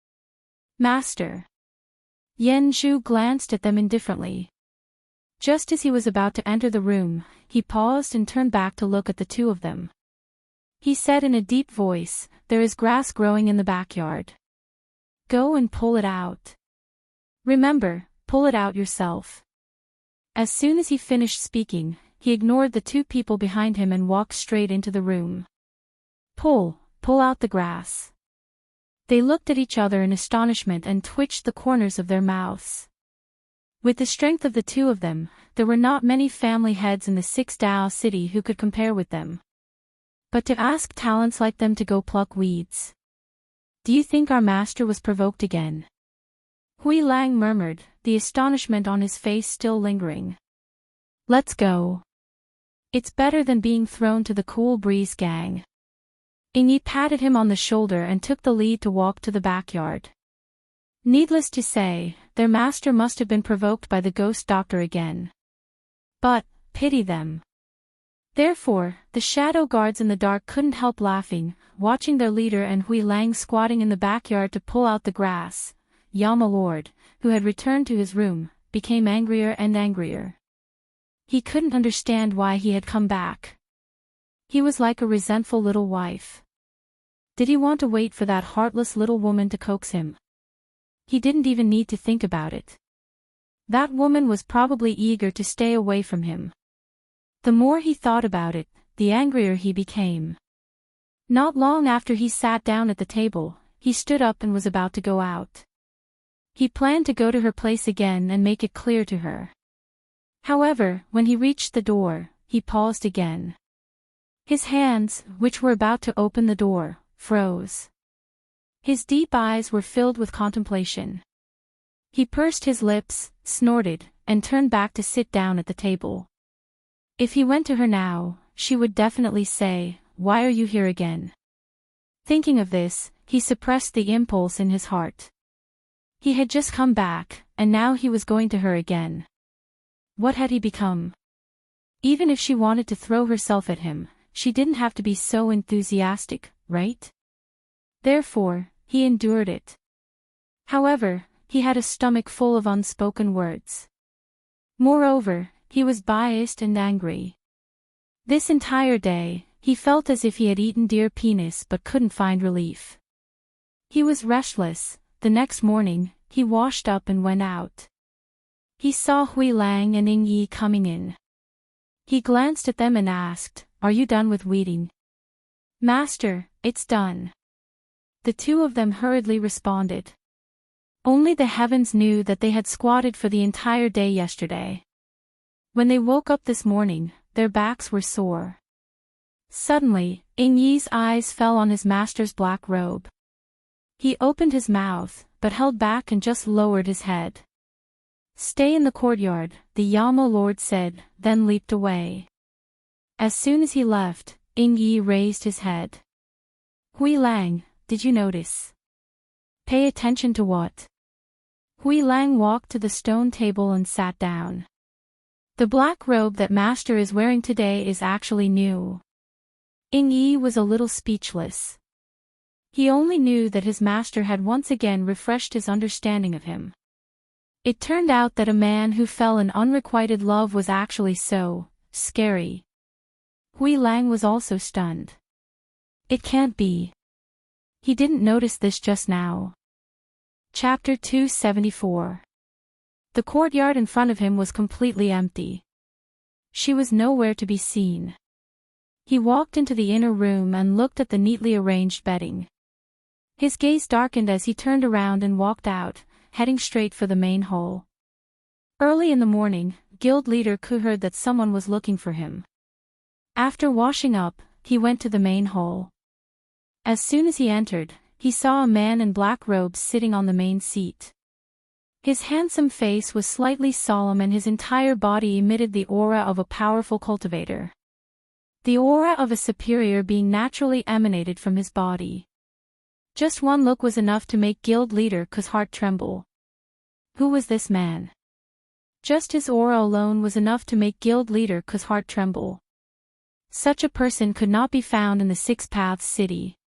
"Master." Yen Zhu glanced at them indifferently. Just as he was about to enter the room, he paused and turned back to look at the two of them. He said in a deep voice, "There is grass growing in the backyard. Go and pull it out. Remember, pull it out yourself." As soon as he finished speaking, he ignored the two people behind him and walked straight into the room. Pull out the grass." They looked at each other in astonishment and twitched the corners of their mouths. With the strength of the two of them, there were not many family heads in the 6 Dao city who could compare with them. But to ask talents like them to go pluck weeds. "Do you think our master was provoked again?" Hui Lang murmured, the astonishment on his face still lingering. "Let's go. It's better than being thrown to the cool breeze, gang." Ying Yi patted him on the shoulder and took the lead to walk to the backyard. Needless to say, their master must have been provoked by the ghost doctor again. But, pity them. Therefore, the shadow guards in the dark couldn't help laughing, watching their leader and Hui Lang squatting in the backyard to pull out the grass. Yama Lord, who had returned to his room, became angrier and angrier. He couldn't understand why he had come back. He was like a resentful little wife. Did he want to wait for that heartless little woman to coax him? He didn't even need to think about it. That woman was probably eager to stay away from him. The more he thought about it, the angrier he became. Not long after he sat down at the table, he stood up and was about to go out. He planned to go to her place again and make it clear to her. However, when he reached the door, he paused again. His hands, which were about to open the door, froze. His deep eyes were filled with contemplation. He pursed his lips, snorted, and turned back to sit down at the table. If he went to her now, she would definitely say, "Why are you here again?" Thinking of this, he suppressed the impulse in his heart. He had just come back, and now he was going to her again. What had he become? Even if she wanted to throw herself at him, she didn't have to be so enthusiastic, right? Therefore, he endured it. However, he had a stomach full of unspoken words. Moreover, he was biased and angry. This entire day, he felt as if he had eaten deer penis but couldn't find relief. He was restless. The next morning, he washed up and went out. He saw Hui Lang and Ying Yi coming in. He glanced at them and asked, "Are you done with weeding?" "Master, it's done." The two of them hurriedly responded. Only the heavens knew that they had squatted for the entire day yesterday. When they woke up this morning, their backs were sore. Suddenly, Ying Yi's eyes fell on his master's black robe. He opened his mouth, but held back and just lowered his head. "Stay in the courtyard," the Yama Lord said, then leaped away. As soon as he left, Ying Yi raised his head. Hui Lang, did you notice? Pay attention to what? Hui Lang walked to the stone table and sat down. The black robe that Master is wearing today is actually new. Ying Yi was a little speechless. He only knew that his master had once again refreshed his understanding of him. It turned out that a man who fell in unrequited love was actually so scary. Hui Lang was also stunned. It can't be. He didn't notice this just now. Chapter 274. The courtyard in front of him was completely empty. She was nowhere to be seen. He walked into the inner room and looked at the neatly arranged bedding. His gaze darkened as he turned around and walked out, heading straight for the main hall. Early in the morning, guild leader Ku heard that someone was looking for him. After washing up, he went to the main hall. As soon as he entered, he saw a man in black robes sitting on the main seat. His handsome face was slightly solemn and his entire body emitted the aura of a powerful cultivator. The aura of a superior being naturally emanated from his body. Just one look was enough to make guild leader Ku's heart tremble. Who was this man? Just his aura alone was enough to make guild leader Ku's heart tremble. Such a person could not be found in the Six Paths city.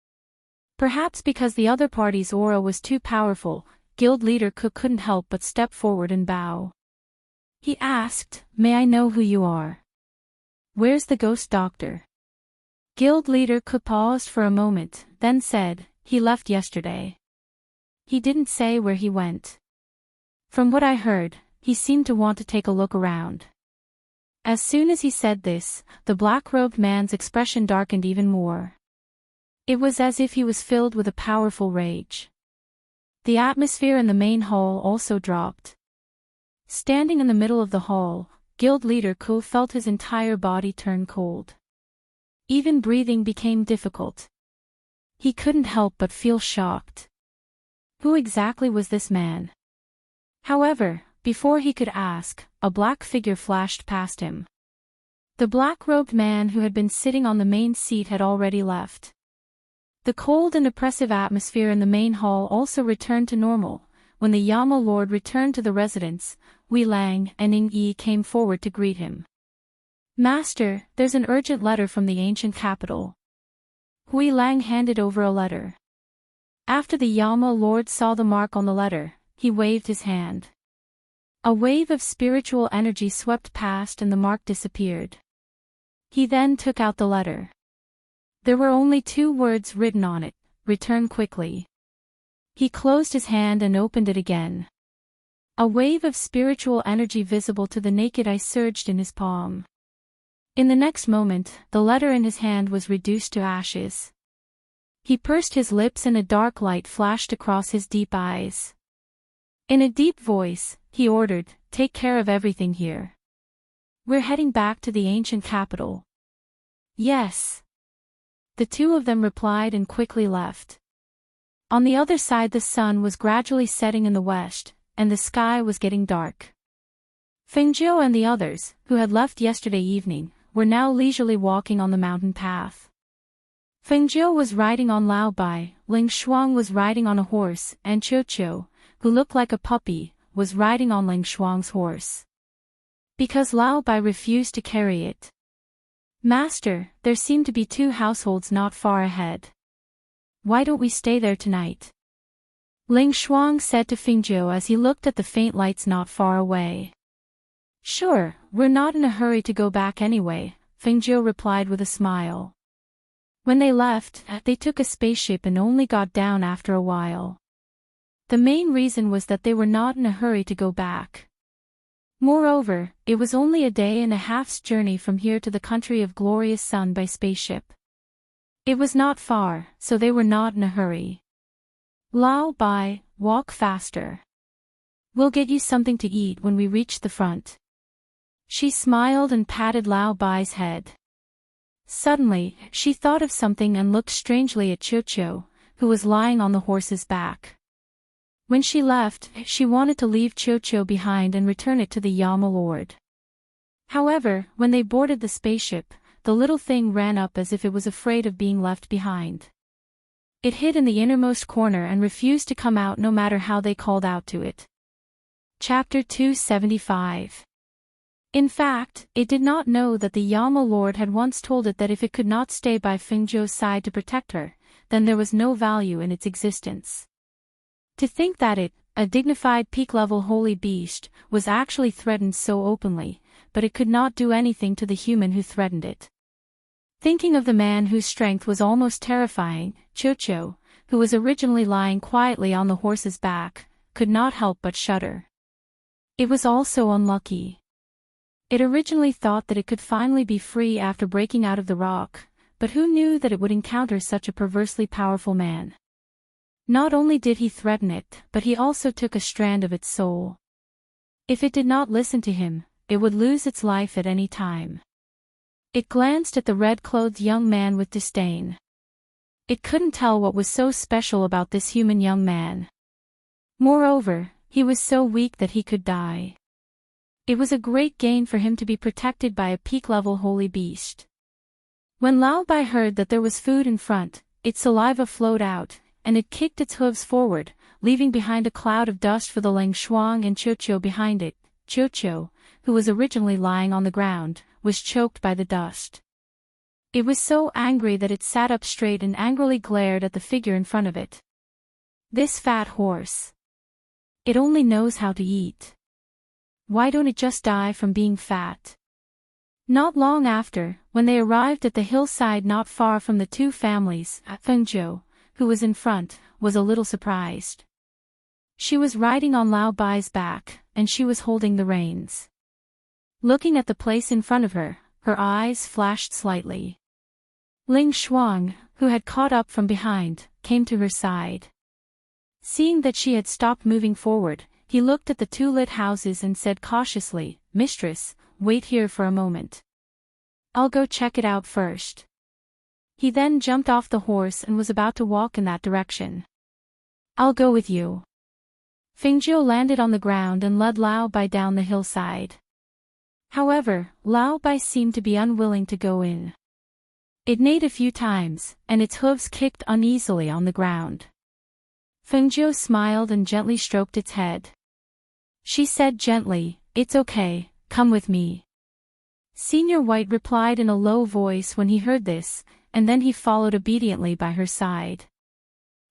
Perhaps because the other party's aura was too powerful, guild leader Ku couldn't help but step forward and bow. He asked, "May I know who you are? Where's the ghost doctor?" Guild leader Ku paused for a moment, then said, "He left yesterday." He didn't say where he went. From what I heard, he seemed to want to take a look around. As soon as he said this, the black-robed man's expression darkened even more. It was as if he was filled with a powerful rage. The atmosphere in the main hall also dropped. Standing in the middle of the hall, guild leader Ku felt his entire body turn cold. Even breathing became difficult. He couldn't help but feel shocked. Who exactly was this man? However, before he could ask, a black figure flashed past him. The black-robed man who had been sitting on the main seat had already left. The cold and oppressive atmosphere in the main hall also returned to normal. When the Yama Lord returned to the residence, Hui Lang and Ying Yi came forward to greet him. "Master, there's an urgent letter from the ancient capital." Hui Lang handed over a letter. After the Yama Lord saw the mark on the letter, he waved his hand. A wave of spiritual energy swept past and the mark disappeared. He then took out the letter. There were only 2 words written on it: "Return quickly." He closed his hand and opened it again. A wave of spiritual energy visible to the naked eye surged in his palm. In the next moment, the letter in his hand was reduced to ashes. He pursed his lips and a dark light flashed across his deep eyes. In a deep voice, he ordered, "Take care of everything here. We're heading back to the ancient capital." "Yes." The 2 of them replied and quickly left. On the other side the sun was gradually setting in the west, and the sky was getting dark. Fengjiu and the others, who had left yesterday evening, were now leisurely walking on the mountain path. Fengjiu was riding on Lao Bai, Ling Shuang was riding on a horse, and Qiu, who looked like a puppy, was riding on Ling Shuang's horse. Because Lao Bai refused to carry it. "Master, there seem to be 2 households not far ahead. Why don't we stay there tonight?" Ling Shuang said to Fengjiu as he looked at the faint lights not far away. "Sure, we're not in a hurry to go back anyway," Fengjiu replied with a smile. When they left, they took a spaceship and only got down after a while. The main reason was that they were not in a hurry to go back. Moreover, it was only a day and a half's journey from here to the country of glorious sun by spaceship. It was not far, so they were not in a hurry. "Lao Bai, walk faster. We'll get you something to eat when we reach the front." She smiled and patted Lao Bai's head. Suddenly, she thought of something and looked strangely at Qiu, who was lying on the horse's back. When she left, she wanted to leave Qiu behind and return it to the Yama Lord. However, when they boarded the spaceship, the little thing ran up as if it was afraid of being left behind. It hid in the innermost corner and refused to come out no matter how they called out to it. Chapter 275. In fact, it did not know that the Yama Lord had once told it that if it could not stay by Fengzhou's side to protect her, then there was no value in its existence. To think that it, a dignified peak-level holy beast, was actually threatened so openly, but it could not do anything to the human who threatened it. Thinking of the man whose strength was almost terrifying, Chocho, who was originally lying quietly on the horse's back, could not help but shudder. It was all so unlucky. It originally thought that it could finally be free after breaking out of the rock, but who knew that it would encounter such a perversely powerful man? Not only did he threaten it, but he also took a strand of its soul. If it did not listen to him, it would lose its life at any time. It glanced at the red-clothed young man with disdain. It couldn't tell what was so special about this human young man. Moreover, he was so weak that he could die. It was a great gain for him to be protected by a peak-level holy beast. When Lao Bai heard that there was food in front, its saliva flowed out, and it kicked its hooves forward, leaving behind a cloud of dust for the Lang Shuang and Chocho behind it. Chocho, who was originally lying on the ground, was choked by the dust. It was so angry that it sat up straight and angrily glared at the figure in front of it. This fat horse. It only knows how to eat. Why don't it just die from being fat? Not long after, when they arrived at the hillside not far from the two families, Fengzhou, who was in front, was a little surprised. She was riding on Lao Bai's back, and she was holding the reins. Looking at the place in front of her, her eyes flashed slightly. Ling Shuang, who had caught up from behind, came to her side. Seeing that she had stopped moving forward, he looked at the two lit houses and said cautiously, "Mistress, wait here for a moment. I'll go check it out first." He then jumped off the horse and was about to walk in that direction. "I'll go with you." Fengzhou landed on the ground and led Lao Bai down the hillside. However, Lao Bai seemed to be unwilling to go in. It neighed a few times, and its hooves kicked uneasily on the ground. Fengzhou smiled and gently stroked its head. She said gently, "It's okay, come with me." Senior White replied in a low voice when he heard this, and then he followed obediently by her side.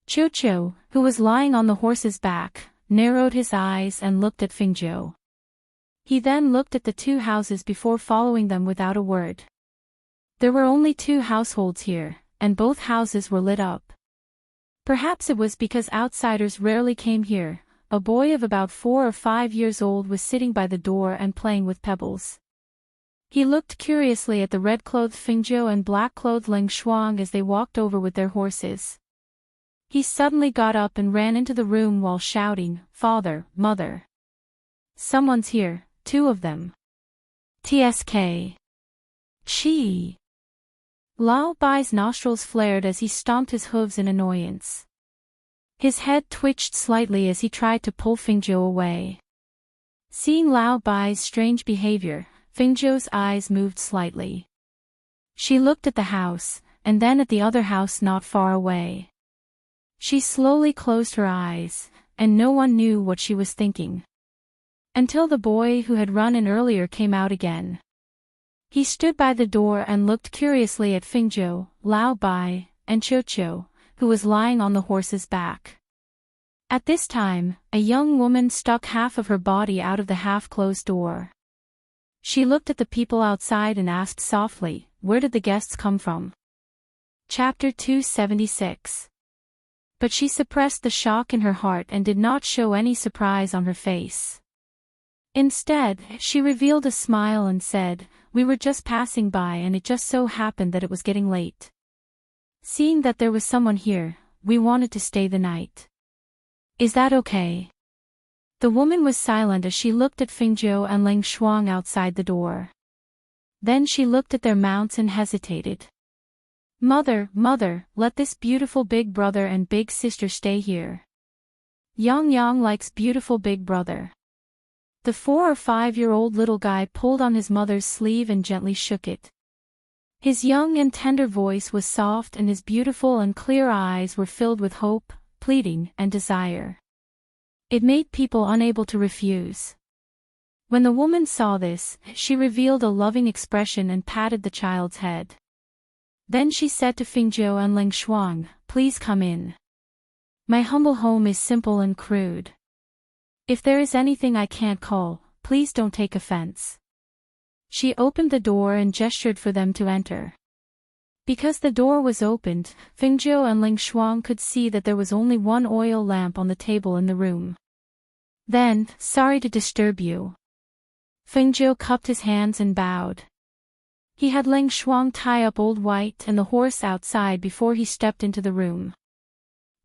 Chocho, who was lying on the horse's back, narrowed his eyes and looked at Fengzhou. He then looked at the two houses before following them without a word. There were only two households here, and both houses were lit up. Perhaps it was because outsiders rarely came here. A boy of about 4 or 5 years old was sitting by the door and playing with pebbles. He looked curiously at the red-clothed Fengzhou and black-clothed Ling Shuang as they walked over with their horses. He suddenly got up and ran into the room while shouting, "Father, Mother! Someone's here, 2 of them. TSK. Chi." Lao Bai's nostrils flared as he stomped his hooves in annoyance. His head twitched slightly as he tried to pull Fengzhou away. Seeing Lao Bai's strange behavior, Fengzhou's eyes moved slightly. She looked at the house, and then at the other house not far away. She slowly closed her eyes, and no one knew what she was thinking. Until the boy who had run in earlier came out again. He stood by the door and looked curiously at Fengzhou, Lao Bai, and Chocho, who was lying on the horse's back. At this time, a young woman stuck half of her body out of the half-closed door. She looked at the people outside and asked softly, "Where did the guests come from?" Chapter 276. But she suppressed the shock in her heart and did not show any surprise on her face. Instead, she revealed a smile and said, "We were just passing by and it just so happened that it was getting late. Seeing that there was someone here, we wanted to stay the night. Is that okay?" The woman was silent as she looked at Fengzhou and Ling Shuang outside the door. Then she looked at their mounts and hesitated. Mother, let this beautiful big brother and big sister stay here. Yang likes beautiful big brother." The 4 or 5-year-old little guy pulled on his mother's sleeve and gently shook it. His young and tender voice was soft and his beautiful and clear eyes were filled with hope, pleading, and desire. It made people unable to refuse. When the woman saw this, she revealed a loving expression and patted the child's head. Then she said to Fingzhou and Ling Shuang, "Please come in. My humble home is simple and crude. If there is anything I can't call, please don't take offense." She opened the door and gestured for them to enter. Because the door was opened, Fingzhou and Ling Shuang could see that there was only one oil lamp on the table in the room. Then, "Sorry to disturb you." Fingzhou cupped his hands and bowed. He had Ling Shuang tie up Old White and the horse outside before he stepped into the room.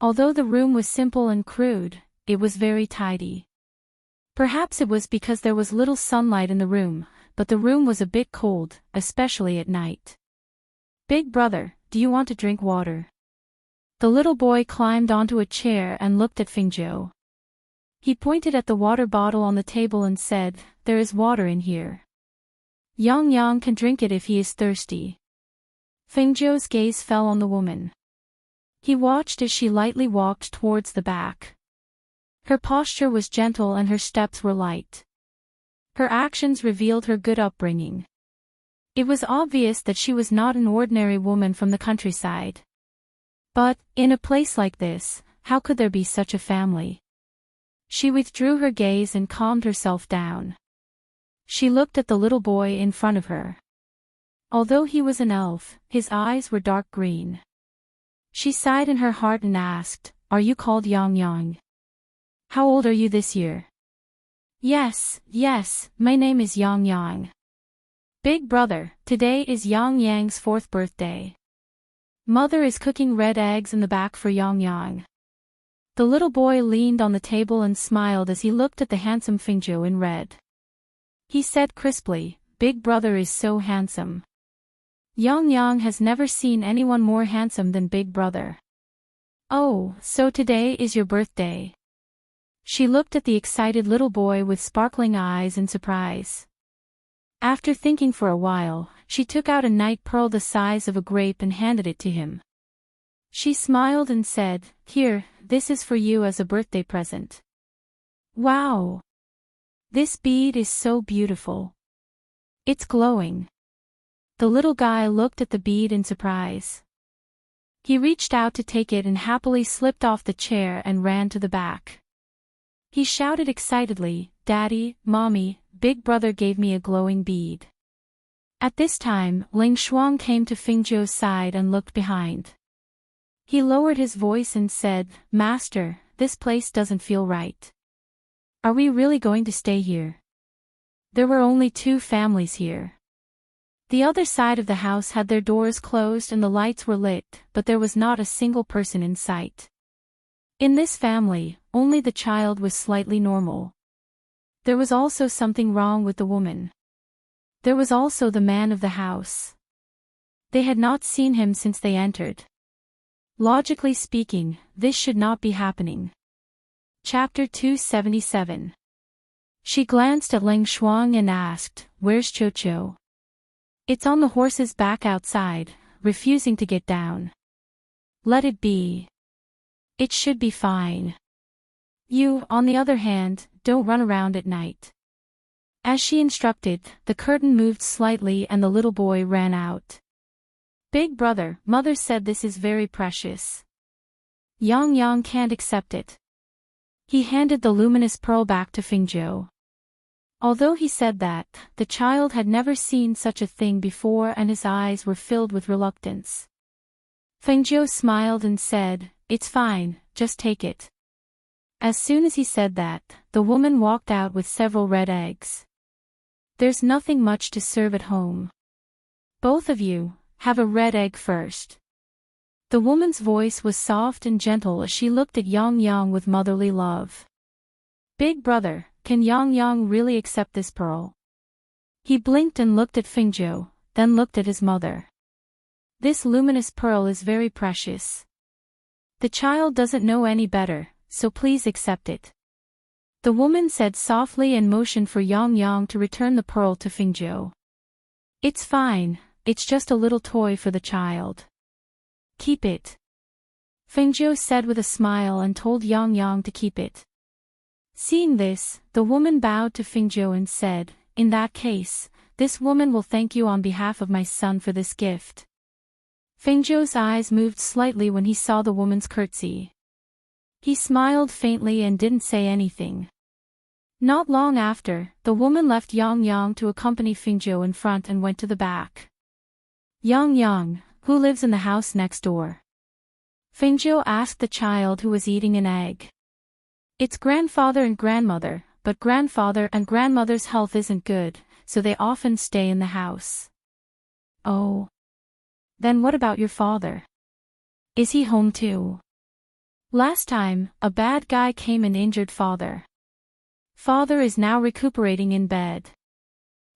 Although the room was simple and crude, it was very tidy. Perhaps it was because there was little sunlight in the room, but the room was a bit cold, especially at night. "Big brother, do you want to drink water?" The little boy climbed onto a chair and looked at Fingzhou. He pointed at the water bottle on the table and said, "There is water in here. Yang Yang can drink it if he is thirsty." Fingzhou's gaze fell on the woman. He watched as she lightly walked towards the back. Her posture was gentle and her steps were light. Her actions revealed her good upbringing. It was obvious that she was not an ordinary woman from the countryside. But, in a place like this, how could there be such a family? She withdrew her gaze and calmed herself down. She looked at the little boy in front of her. Although he was an elf, his eyes were dark green. She sighed in her heart and asked, "Are you called Yang Yang? How old are you this year?" Yes, my name is Yang Yang." "Big brother, today is Yang Yang's 4th birthday. Mother is cooking red eggs in the back for Yang Yang." The little boy leaned on the table and smiled as he looked at the handsome Fingzhou in red. He said crisply, "Big brother is so handsome. Yang Yang has never seen anyone more handsome than Big brother." "Oh, so today is your birthday?" She looked at the excited little boy with sparkling eyes in surprise. After thinking for a while, she took out a night pearl the size of a grape and handed it to him. She smiled and said, "Here, this is for you as a birthday present." "Wow! This bead is so beautiful. It's glowing." The little guy looked at the bead in surprise. He reached out to take it and happily slipped off the chair and ran to the back. He shouted excitedly, "Daddy, Mommy, Big brother gave me a glowing bead." At this time, Ling Shuang came to Fingzhou's side and looked behind. He lowered his voice and said, "Master, this place doesn't feel right. Are we really going to stay here?" There were only 2 families here. The other side of the house had their doors closed and the lights were lit, but there was not a single person in sight. In this family, only the child was slightly normal. There was also something wrong with the woman. There was also the man of the house. They had not seen him since they entered. Logically speaking, this should not be happening. Chapter 277. She glanced at Ling Shuang and asked, "Where's Cho-Cho?" "It's on the horse's back outside, refusing to get down." "Let it be. It should be fine. You, on the other hand, don't run around at night." As she instructed, the curtain moved slightly and the little boy ran out. "Big brother, Mother said this is very precious. Yang Yang can't accept it." He handed the luminous pearl back to Fingzhou. Although he said that, the child had never seen such a thing before and his eyes were filled with reluctance. Fingzhou smiled and said, "It's fine, just take it." As soon as he said that, the woman walked out with several red eggs. "There's nothing much to serve at home. Both of you, have a red egg first." The woman's voice was soft and gentle as she looked at Yang Yang with motherly love. "Big brother, can Yang Yang really accept this pearl?" He blinked and looked at Fingzhou, then looked at his mother. "This luminous pearl is very precious. The child doesn't know any better, so please accept it." The woman said softly and motioned for Yang Yang to return the pearl to Fingzhou. "It's fine, it's just a little toy for the child. Keep it. Fengzhou said with a smile and told Yang Yang to keep it. Seeing this, the woman bowed to Fengzhou and said, in that case, this woman will thank you on behalf of my son for this gift. Fengzhou's eyes moved slightly when he saw the woman's curtsy. He smiled faintly and didn't say anything. Not long after, the woman left Yang Yang to accompany Fengzhou in front and went to the back. Yang Yang, who lives in the house next door? Fengzhou asked the child who was eating an egg. It's grandfather and grandmother, but grandfather and grandmother's health isn't good, so they often stay in the house. Oh. Then what about your father? Is he home too? Last time, a bad guy came and injured father. Father is now recuperating in bed.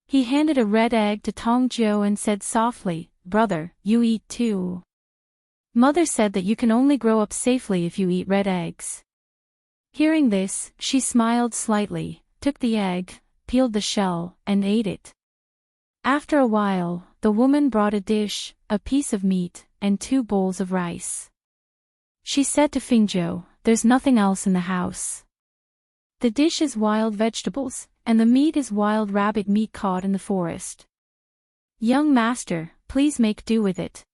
He handed a red egg to Tongzhou and said softly, brother, you eat too. Mother said that you can only grow up safely if you eat red eggs. Hearing this, she smiled slightly, took the egg, peeled the shell, and ate it. After a while, the woman brought a dish, a piece of meat, and 2 bowls of rice. She said to Fengzhou, there's nothing else in the house. The dish is wild vegetables, and the meat is wild rabbit meat caught in the forest. Young master, please make do with it.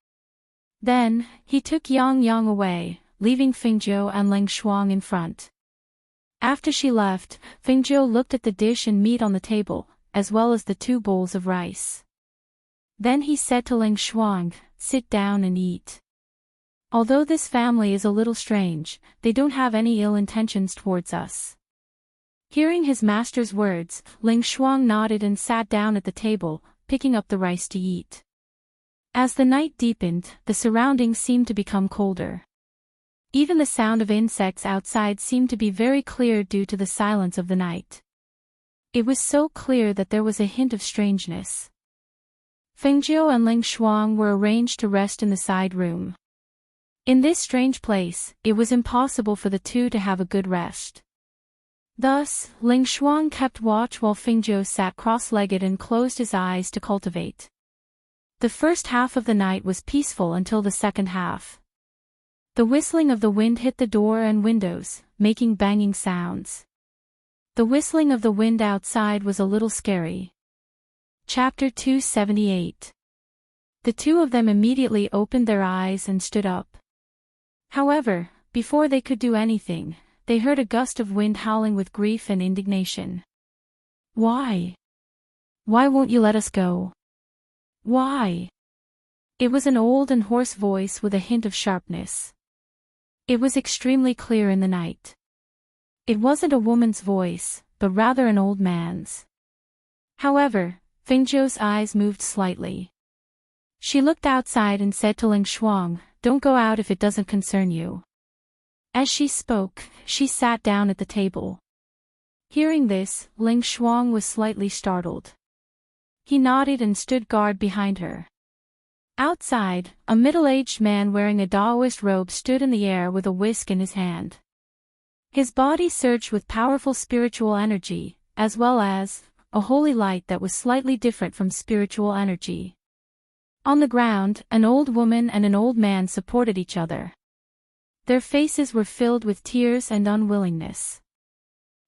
Then, he took Yang Yang away, leaving Fengzhou and Leng Shuang in front. After she left, Fengzhou looked at the dish and meat on the table, as well as the 2 bowls of rice. Then he said to Leng Shuang, sit down and eat. Although this family is a little strange, they don't have any ill intentions towards us. Hearing his master's words, Leng Shuang nodded and sat down at the table, picking up the rice to eat. As the night deepened, the surroundings seemed to become colder. Even the sound of insects outside seemed to be very clear due to the silence of the night. It was so clear that there was a hint of strangeness. Fengzhou and Leng Shuang were arranged to rest in the side room. In this strange place, it was impossible for the two to have a good rest. Thus, Leng Shuang kept watch while Fengzhou sat cross-legged and closed his eyes to cultivate. The first half of the night was peaceful until the second half. The whistling of the wind hit the door and windows, making banging sounds. The whistling of the wind outside was a little scary. Chapter 278. The two of them immediately opened their eyes and stood up. However, before they could do anything, they heard a gust of wind howling with grief and indignation. Why? Why won't you let us go? Why? It was an old and hoarse voice with a hint of sharpness. It was extremely clear in the night. It wasn't a woman's voice, but rather an old man's. However, Fengzhou's eyes moved slightly. She looked outside and said to Leng Shuang, don't go out if it doesn't concern you. As she spoke, she sat down at the table. Hearing this, Leng Shuang was slightly startled. He nodded and stood guard behind her. Outside, a middle-aged man wearing a Taoist robe stood in the air with a whisk in his hand. His body surged with powerful spiritual energy, as well as a holy light that was slightly different from spiritual energy. On the ground, an old woman and an old man supported each other. Their faces were filled with tears and unwillingness.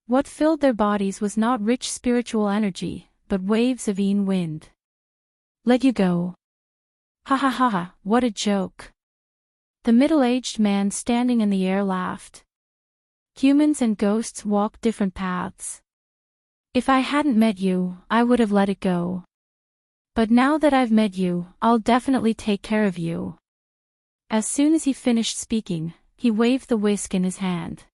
What filled their bodies was not rich spiritual energy, but waves of Yin wind. Let you go. Ha ha ha ha, what a joke. The middle-aged man standing in the air laughed. Humans and ghosts walk different paths. If I hadn't met you, I would have let it go. But now that I've met you, I'll definitely take care of you. As soon as he finished speaking, he waved the whisk in his hand.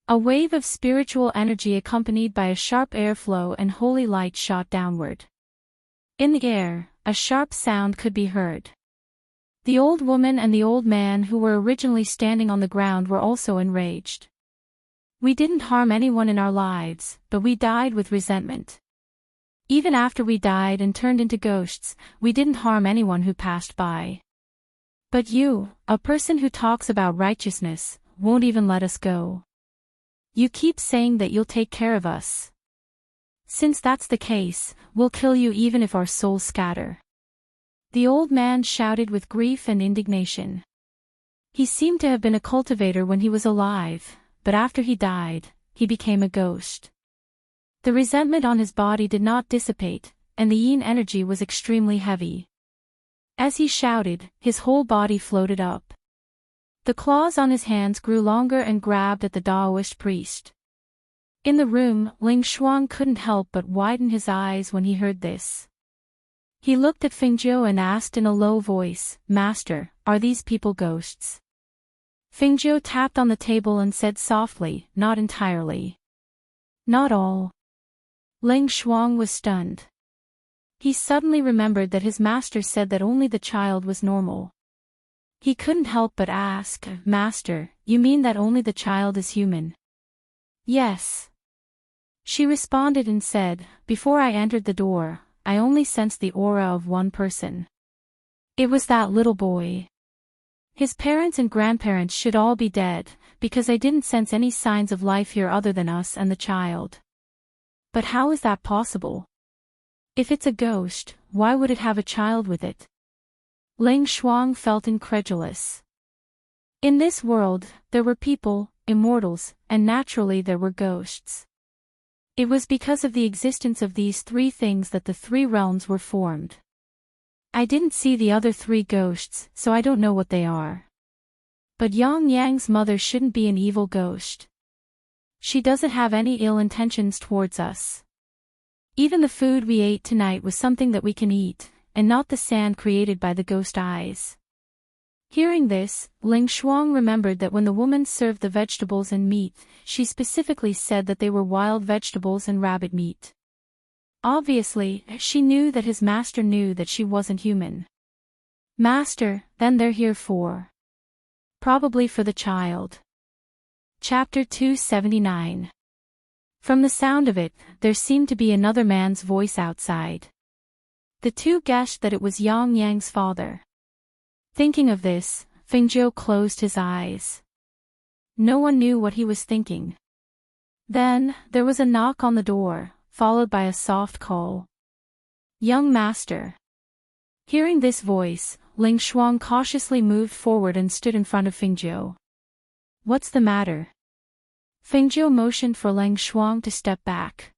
A wave of spiritual energy accompanied by a sharp airflow and holy light shot downward. In the air, a sharp sound could be heard. The old woman and the old man who were originally standing on the ground were also enraged. We didn't harm anyone in our lives, but we died with resentment. Even after we died and turned into ghosts, we didn't harm anyone who passed by. But you, a person who talks about righteousness, won't even let us go. You keep saying that you'll take care of us. Since that's the case, we'll kill you even if our souls scatter. The old man shouted with grief and indignation. He seemed to have been a cultivator when he was alive, but after he died, he became a ghost. The resentment on his body did not dissipate, and the yin energy was extremely heavy. As he shouted, his whole body floated up. The claws on his hands grew longer and grabbed at the Taoist priest. In the room, Ling Shuang couldn't help but widen his eyes when he heard this. He looked at Fengjiu and asked in a low voice, "Master, are these people ghosts?" Fengjiu tapped on the table and said softly, "Not entirely. Not all." Ling Shuang was stunned. He suddenly remembered that his master said that only the child was normal. He couldn't help but ask, "Master, you mean that only the child is human?" "Yes." She responded and said, "Before I entered the door, I only sensed the aura of one person. It was that little boy. His parents and grandparents should all be dead, because I didn't sense any signs of life here other than us and the child. But how is that possible? If it's a ghost, why would it have a child with it?" Ling Shuang felt incredulous. In this world, there were people, immortals, and naturally there were ghosts. It was because of the existence of these three things that the three realms were formed. I didn't see the other three ghosts, so I don't know what they are. But Yang Yang's mother shouldn't be an evil ghost. She doesn't have any ill intentions towards us. Even the food we ate tonight was something that we can eat, and not the sand created by the ghost eyes. Hearing this, Ling Shuang remembered that when the woman served the vegetables and meat, she specifically said that they were wild vegetables and rabbit meat. Obviously, she knew that his master knew that she wasn't human. "Master, then they're here for?" "Probably for the child." Chapter 279. From the sound of it, there seemed to be another man's voice outside. The two guessed that it was Yang Yang's father. Thinking of this, Fengjiu closed his eyes. No one knew what he was thinking. Then, there was a knock on the door, followed by a soft call. "Young master." Hearing this voice, Ling Shuang cautiously moved forward and stood in front of Fengjiu. "What's the matter?" Fengjiu motioned for Ling Shuang to step back.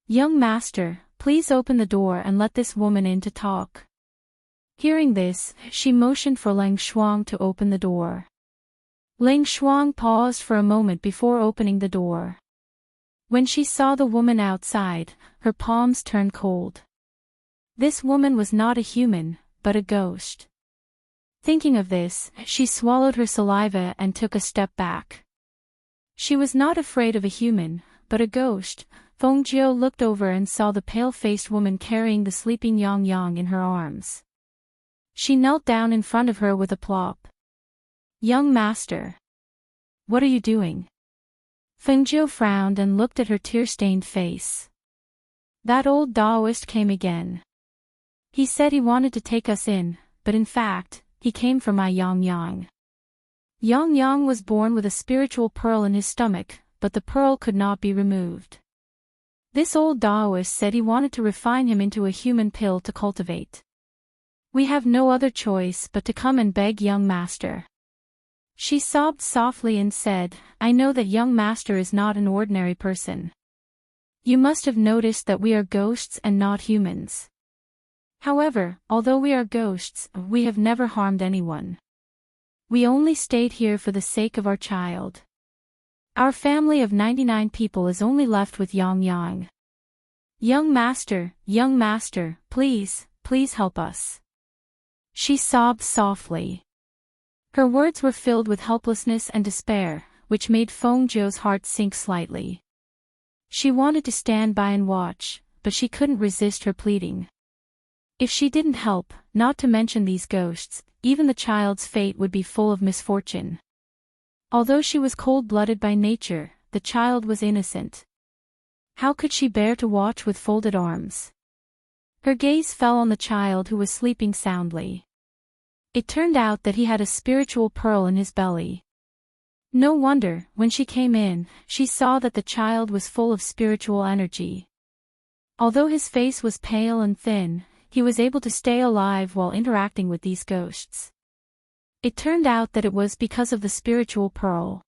"Young master, please open the door and let this woman in to talk." Hearing this, she motioned for Ling Shuang to open the door. Ling Shuang paused for a moment before opening the door. When she saw the woman outside, her palms turned cold. This woman was not a human, but a ghost. Thinking of this, she swallowed her saliva and took a step back. She was not afraid of a human, but a ghost. Fengjiu looked over and saw the pale-faced woman carrying the sleeping Yang Yang in her arms. She knelt down in front of her with a plop. "Young master. What are you doing?" Fengjiu frowned and looked at her tear-stained face. That old Taoist came again. He said he wanted to take us in, but in fact, he came for my Yang Yang. Yang Yang was born with a spiritual pearl in his stomach, but the pearl could not be removed. This old Taoist said he wanted to refine him into a human pill to cultivate. We have no other choice but to come and beg young master. She sobbed softly and said, "I know that young master is not an ordinary person. You must have noticed that we are ghosts and not humans. However, although we are ghosts, we have never harmed anyone. We only stayed here for the sake of our child. Our family of 99 people is only left with Yang Yang. Young master, please, please help us." She sobbed softly. Her words were filled with helplessness and despair, which made Fengjiu's heart sink slightly. She wanted to stand by and watch, but she couldn't resist her pleading. If she didn't help, not to mention these ghosts, even the child's fate would be full of misfortune. Although she was cold-blooded by nature, the child was innocent. How could she bear to watch with folded arms? Her gaze fell on the child who was sleeping soundly. It turned out that he had a spiritual pearl in his belly. No wonder, when she came in, she saw that the child was full of spiritual energy. Although his face was pale and thin, he was able to stay alive while interacting with these ghosts. It turned out that it was because of the spiritual pearl.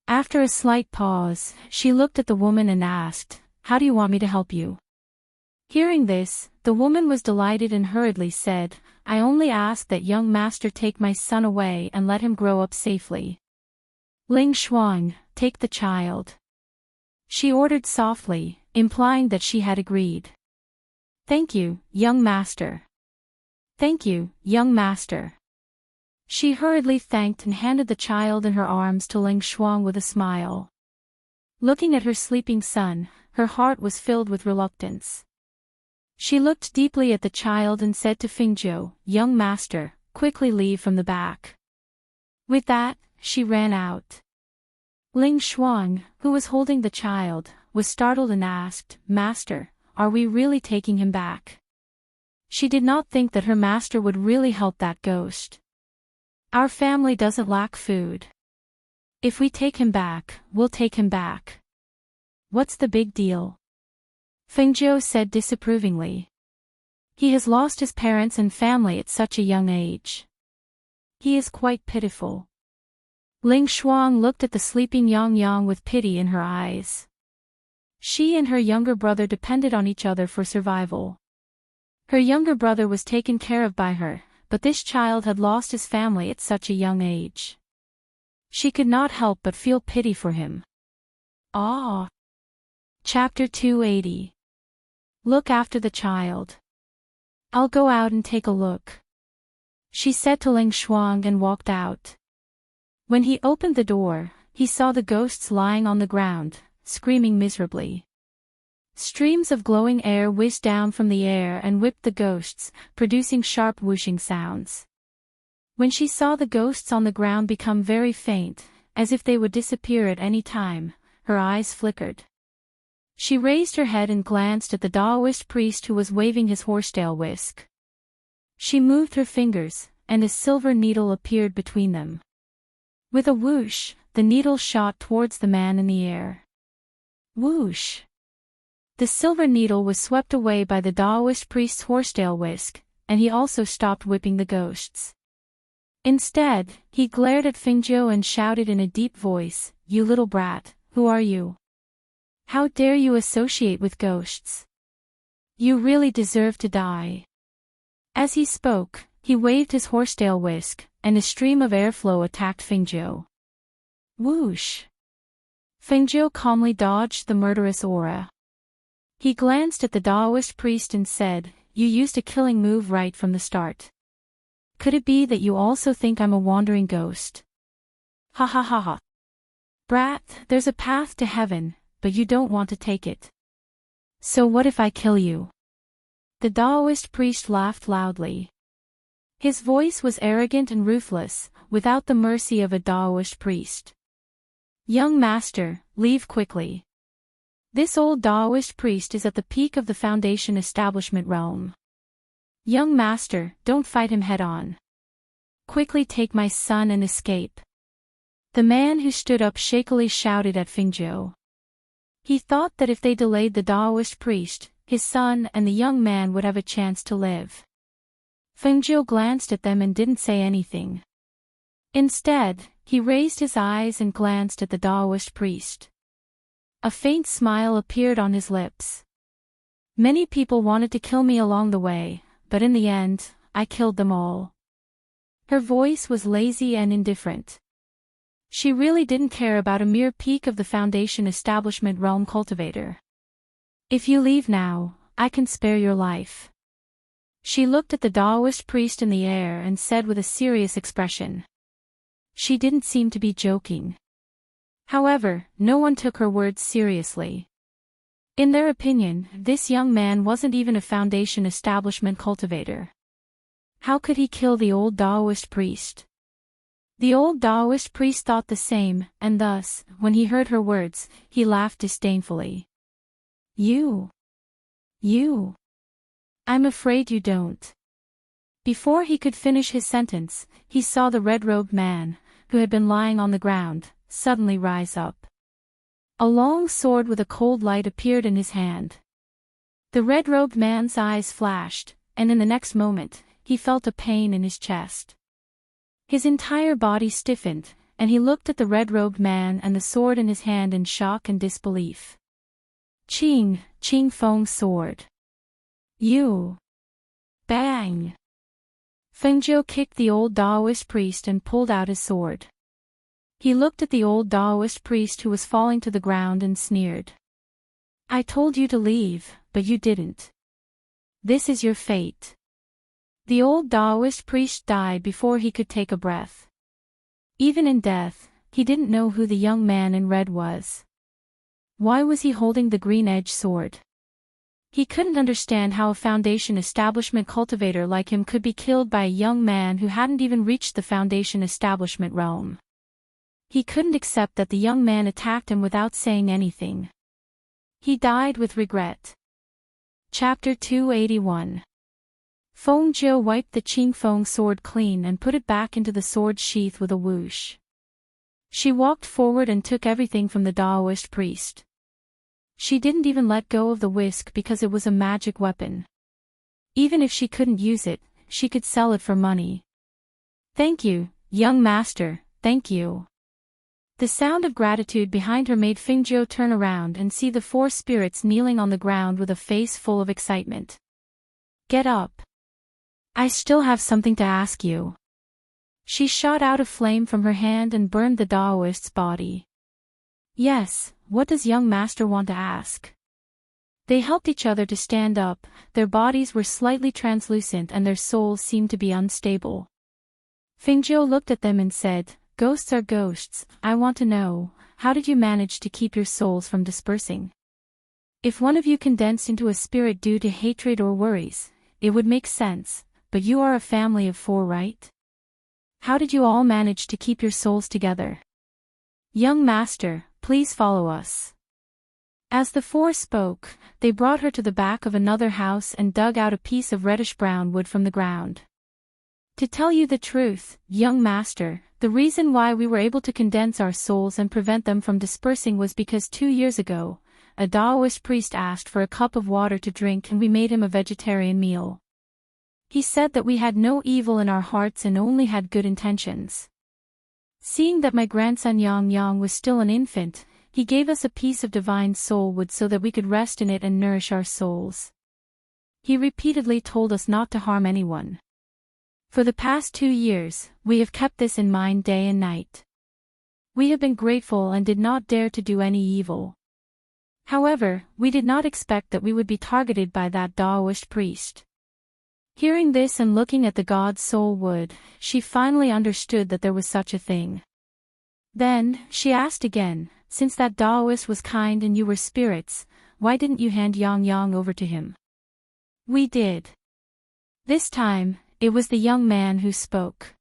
After a slight pause, she looked at the woman and asked, "How do you want me to help you?" Hearing this, the woman was delighted and hurriedly said, "I only ask that young master take my son away and let him grow up safely." "Ling Xuang, take the child," she ordered softly, implying that she had agreed. "Thank you, young master." "Thank you, young master." She hurriedly thanked and handed the child in her arms to Ling Xuang with a smile. Looking at her sleeping son, her heart was filled with reluctance. She looked deeply at the child and said to Fingzhou, "Young master, quickly leave from the back." With that, she ran out. Ling Xuang, who was holding the child, was startled and asked, "Master, are we really taking him back?" She did not think that her master would really help that ghost. "Our family doesn't lack food. If we take him back, we'll take him back. What's the big deal?" Fengzhou said disapprovingly. "He has lost his parents and family at such a young age. He is quite pitiful." Ling Xuang looked at the sleeping Yang Yang with pity in her eyes. She and her younger brother depended on each other for survival. Her younger brother was taken care of by her, but this child had lost his family at such a young age. She could not help but feel pity for him. Ah! Chapter 280. Look after the child. "I'll go out and take a look," she said to Ling Xuang and walked out. When he opened the door, he saw the ghosts lying on the ground, screaming miserably. Streams of glowing air whizzed down from the air and whipped the ghosts, producing sharp whooshing sounds. When she saw the ghosts on the ground become very faint, as if they would disappear at any time, her eyes flickered. She raised her head and glanced at the Taoist priest who was waving his horsetail whisk. She moved her fingers, and a silver needle appeared between them. With a whoosh, the needle shot towards the man in the air. Whoosh! The silver needle was swept away by the Taoist priest's horsetail whisk, and he also stopped whipping the ghosts. Instead, he glared at Fingzhou and shouted in a deep voice, "You little brat, who are you? How dare you associate with ghosts? You really deserve to die." As he spoke, he waved his horsetail whisk, and a stream of airflow attacked Fingzhou. Whoosh! Fingzhou calmly dodged the murderous aura. He glanced at the Taoist priest and said, "You used a killing move right from the start. Could it be that you also think I'm a wandering ghost? Ha ha ha ha. Brat, there's a path to heaven, but you don't want to take it. So what if I kill you?" The Taoist priest laughed loudly. His voice was arrogant and ruthless, without the mercy of a Taoist priest. "Young master, leave quickly. This old Taoist priest is at the peak of the Foundation establishment realm. Young master, don't fight him head-on. Quickly take my son and escape." The man who stood up shakily shouted at Fingzhou. He thought that if they delayed the Taoist priest, his son and the young man would have a chance to live. Fengzhou glanced at them and didn't say anything. Instead, he raised his eyes and glanced at the Taoist priest. A faint smile appeared on his lips. "Many people wanted to kill me along the way, but in the end, I killed them all." Her voice was lazy and indifferent. She really didn't care about a mere peak of the Foundation establishment realm cultivator. "If you leave now, I can spare your life." She looked at the Taoist priest in the air and said with a serious expression. She didn't seem to be joking. However, no one took her words seriously. In their opinion, this young man wasn't even a Foundation establishment cultivator. How could he kill the old Taoist priest? The old Taoist priest thought the same, and thus, when he heard her words, he laughed disdainfully. You. I'm afraid you don't." Before he could finish his sentence, he saw the red-robed man, who had been lying on the ground, suddenly rise up. A long sword with a cold light appeared in his hand. The red-robed man's eyes flashed, and in the next moment, he felt a pain in his chest. His entire body stiffened, and he looked at the red-robed man and the sword in his hand in shock and disbelief. Ching Feng's sword. You! Bang! Fengjiu kicked the old Daoist priest and pulled out his sword. He looked at the old Daoist priest who was falling to the ground and sneered. I told you to leave, but you didn't. This is your fate. The old Daoist priest died before he could take a breath. Even in death, he didn't know who the young man in red was. Why was he holding the green-edged sword? He couldn't understand how a Foundation establishment cultivator like him could be killed by a young man who hadn't even reached the Foundation establishment realm. He couldn't accept that the young man attacked him without saying anything. He died with regret. Chapter 281. Feng Jiu wiped the Qing Feng sword clean and put it back into the sword sheath with a whoosh. She walked forward and took everything from the Daoist priest. She didn't even let go of the whisk because it was a magic weapon. Even if she couldn't use it, she could sell it for money. Thank you, young master, thank you. The sound of gratitude behind her made Fengjiu turn around and see the four spirits kneeling on the ground with a face full of excitement. Get up. I still have something to ask you. She shot out a flame from her hand and burned the Daoist's body. Yes, what does young master want to ask? They helped each other to stand up, their bodies were slightly translucent and their souls seemed to be unstable. Fengjiu looked at them and said, Ghosts are ghosts, I want to know, how did you manage to keep your souls from dispersing? If one of you condensed into a spirit due to hatred or worries, it would make sense, but you are a family of 4, right? How did you all manage to keep your souls together? Young master, please follow us. As the 4 spoke, they brought her to the back of another house and dug out a piece of reddish-brown wood from the ground. To tell you the truth, young master, the reason why we were able to condense our souls and prevent them from dispersing was because 2 years ago, a Daoist priest asked for a cup of water to drink and we made him a vegetarian meal. He said that we had no evil in our hearts and only had good intentions. Seeing that my grandson Yang Yang was still an infant, he gave us a piece of divine soul wood so that we could rest in it and nourish our souls. He repeatedly told us not to harm anyone. For the past 2 years, we have kept this in mind day and night. We have been grateful and did not dare to do any evil. However, we did not expect that we would be targeted by that Daoist priest. Hearing this and looking at the god's soul wood, she finally understood that there was such a thing. Then, she asked again, since that Daoist was kind and you were spirits, why didn't you hand Yang Yang over to him? We did. This time, it was the young man who spoke.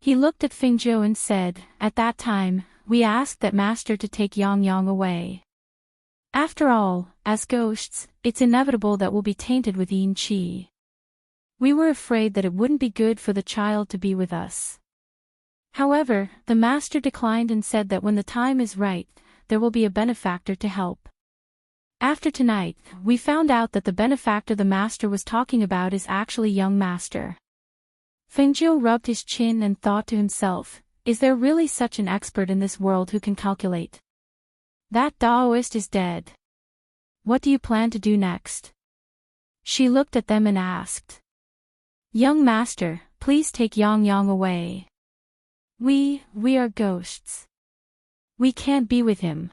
He looked at Fengjiu and said, at that time, we asked that master to take Yang Yang away. After all, as ghosts, it's inevitable that we'll be tainted with yin qi. We were afraid that it wouldn't be good for the child to be with us. However, the master declined and said that when the time is right, there will be a benefactor to help. After tonight, we found out that the benefactor the master was talking about is actually young master. Fengjiu rubbed his chin and thought to himself, is there really such an expert in this world who can calculate? That Daoist is dead. What do you plan to do next? She looked at them and asked. Young master, please take Yang Yang away. We are ghosts. We can't be with him.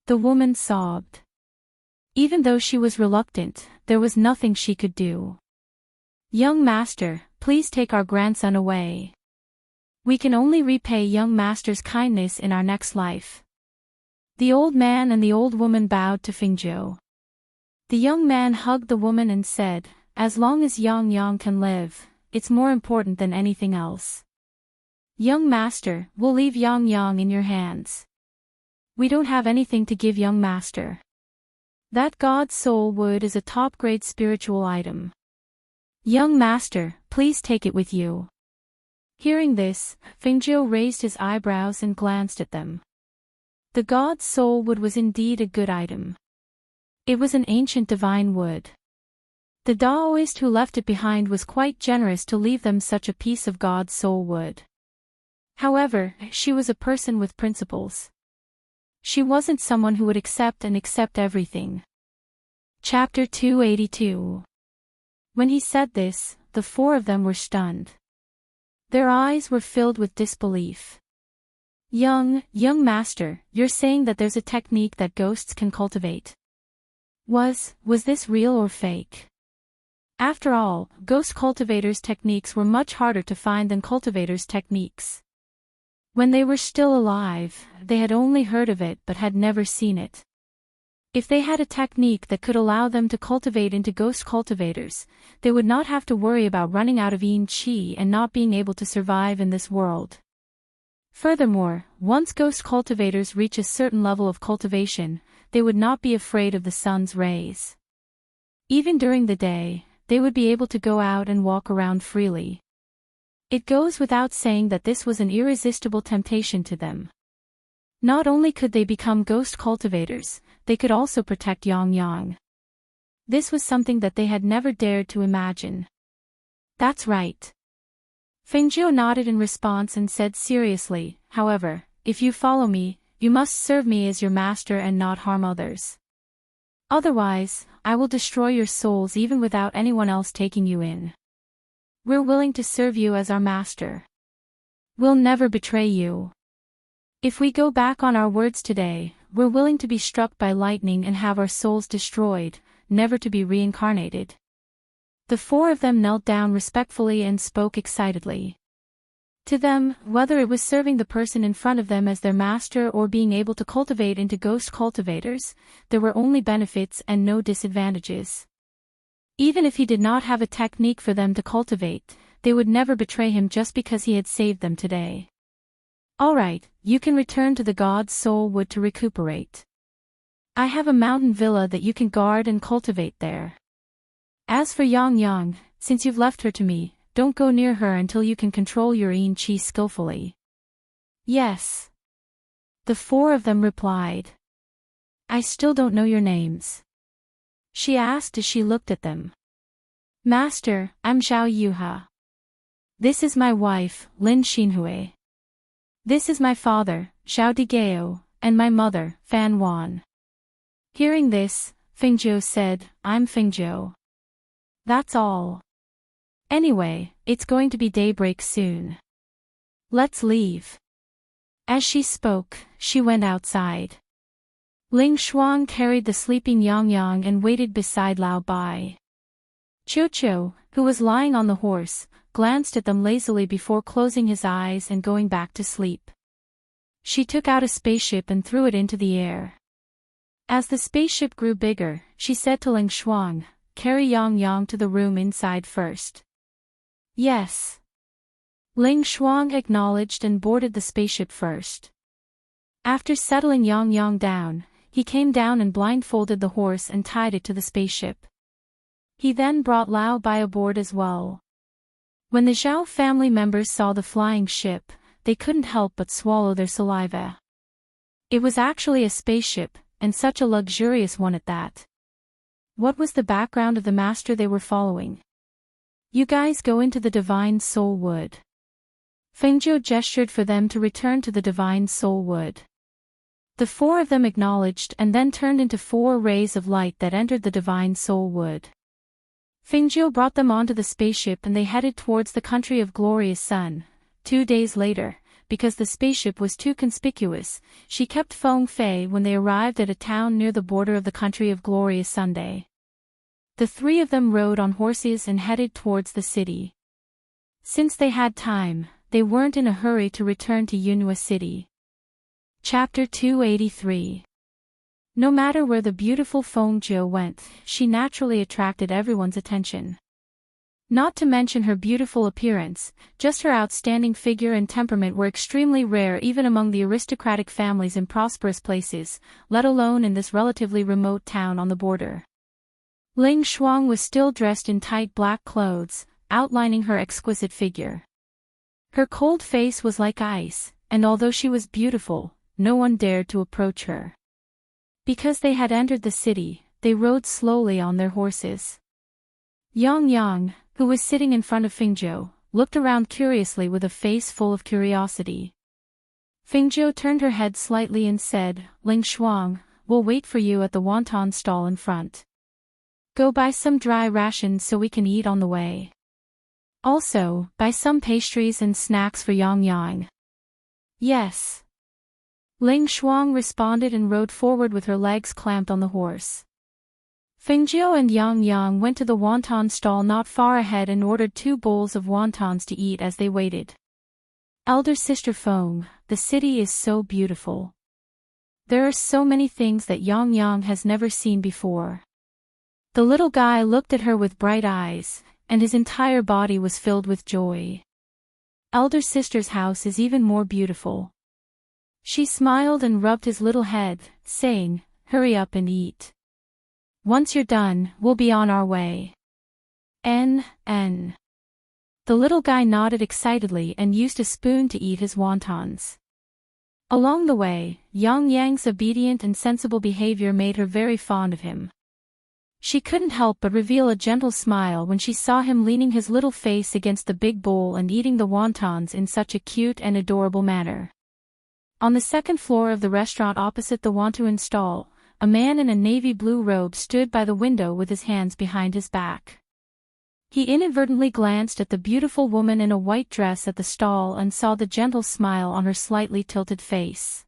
The woman sobbed. Even though she was reluctant, there was nothing she could do. Young master, please take our grandson away. We can only repay young master's kindness in our next life. The old man and the old woman bowed to Fengjiu. The young man hugged the woman and said, as long as Yang Yang can live, it's more important than anything else. Young master, we'll leave Yang Yang in your hands. We don't have anything to give young master. That god's soul wood is a top-grade spiritual item. Young master, please take it with you. Hearing this, Fengjiu raised his eyebrows and glanced at them. The god's soul wood was indeed a good item. It was an ancient divine wood. The Taoist who left it behind was quite generous to leave them such a piece of God's soul wood. However, she was a person with principles. She wasn't someone who would accept everything. Chapter 282. When he said this, the four of them were stunned. Their eyes were filled with disbelief. Young master, you're saying that there's a technique that ghosts can cultivate. Was this real or fake? After all, ghost cultivators' techniques were much harder to find than cultivators' techniques. When they were still alive, they had only heard of it but had never seen it. If they had a technique that could allow them to cultivate into ghost cultivators, they would not have to worry about running out of yin qi and not being able to survive in this world. Furthermore, once ghost cultivators reach a certain level of cultivation, they would not be afraid of the sun's rays. Even during the day, they would be able to go out and walk around freely. It goes without saying that this was an irresistible temptation to them. Not only could they become ghost cultivators, they could also protect Yang. This was something that they had never dared to imagine. That's right. Fengjiu nodded in response and said seriously, however, if you follow me, you must serve me as your master and not harm others. Otherwise, I will destroy your souls even without anyone else taking you in. We're willing to serve you as our master. We'll never betray you. If we go back on our words today, we're willing to be struck by lightning and have our souls destroyed, never to be reincarnated. The four of them knelt down respectfully and spoke excitedly. To them, whether it was serving the person in front of them as their master or being able to cultivate into ghost cultivators, there were only benefits and no disadvantages. Even if he did not have a technique for them to cultivate, they would never betray him just because he had saved them today. Alright, you can return to the God's soul wood to recuperate. I have a mountain villa that you can guard and cultivate there. As for Yang, since you've left her to me, don't go near her until you can control your yin qi skillfully. Yes. The four of them replied. I still don't know your names. She asked as she looked at them. Master, I'm Zhao Yuha. This is my wife, Lin Xinhui. This is my father, Zhao Digao, and my mother, Fan Wan. Hearing this, Fengjiu said, I'm Fengjiu. That's all. Anyway, it's going to be daybreak soon. Let's leave. As she spoke, she went outside. Ling Shuang carried the sleeping Yang and waited beside Lao Bai. Qiu, who was lying on the horse, glanced at them lazily before closing his eyes and going back to sleep. She took out a spaceship and threw it into the air. As the spaceship grew bigger, she said to Ling Shuang, carry Yang to the room inside first. Yes. Ling Shuang acknowledged and boarded the spaceship first. After settling Yang down, he came down and blindfolded the horse and tied it to the spaceship. He then brought Lao Bai aboard as well. When the Zhao family members saw the flying ship, they couldn't help but swallow their saliva. It was actually a spaceship, and such a luxurious one at that. What was the background of the master they were following? You guys go into the Divine Soul Wood. Fengjiu gestured for them to return to the Divine Soul Wood. The four of them acknowledged and then turned into 4 rays of light that entered the Divine Soul Wood. Fengjiu brought them onto the spaceship and they headed towards the country of Glorious Sun. 2 days later, because the spaceship was too conspicuous, she kept Feng Fei when they arrived at a town near the border of the country of Glorious Sunday. The 3 of them rode on horses and headed towards the city. Since they had time, they weren't in a hurry to return to Yunhua City. Chapter 283. No matter where the beautiful Fengjiu went, she naturally attracted everyone's attention. Not to mention her beautiful appearance, just her outstanding figure and temperament were extremely rare even among the aristocratic families in prosperous places, let alone in this relatively remote town on the border. Ling Shuang was still dressed in tight black clothes, outlining her exquisite figure. Her cold face was like ice, and although she was beautiful, no one dared to approach her. Because they had entered the city, they rode slowly on their horses. Yang Yang, who was sitting in front of Fingzhou, looked around curiously with a face full of curiosity. Fingzhou turned her head slightly and said, Ling Shuang, we'll wait for you at the wonton stall in front. Go buy some dry rations so we can eat on the way. Also, buy some pastries and snacks for Yang Yang. Yes. Ling Shuang responded and rode forward with her legs clamped on the horse. Fingzhou and Yang Yang went to the wonton stall not far ahead and ordered 2 bowls of wontons to eat as they waited. Elder sister Feng, the city is so beautiful. There are so many things that Yang Yang has never seen before. The little guy looked at her with bright eyes, and his entire body was filled with joy. Elder sister's house is even more beautiful. She smiled and rubbed his little head, saying, hurry up and eat. Once you're done, we'll be on our way. The little guy nodded excitedly and used a spoon to eat his wontons. Along the way, Yang Yang's obedient and sensible behavior made her very fond of him. She couldn't help but reveal a gentle smile when she saw him leaning his little face against the big bowl and eating the wontons in such a cute and adorable manner. On the second floor of the restaurant opposite the wonton stall, a man in a navy blue robe stood by the window with his hands behind his back. He inadvertently glanced at the beautiful woman in a white dress at the stall and saw the gentle smile on her slightly tilted face.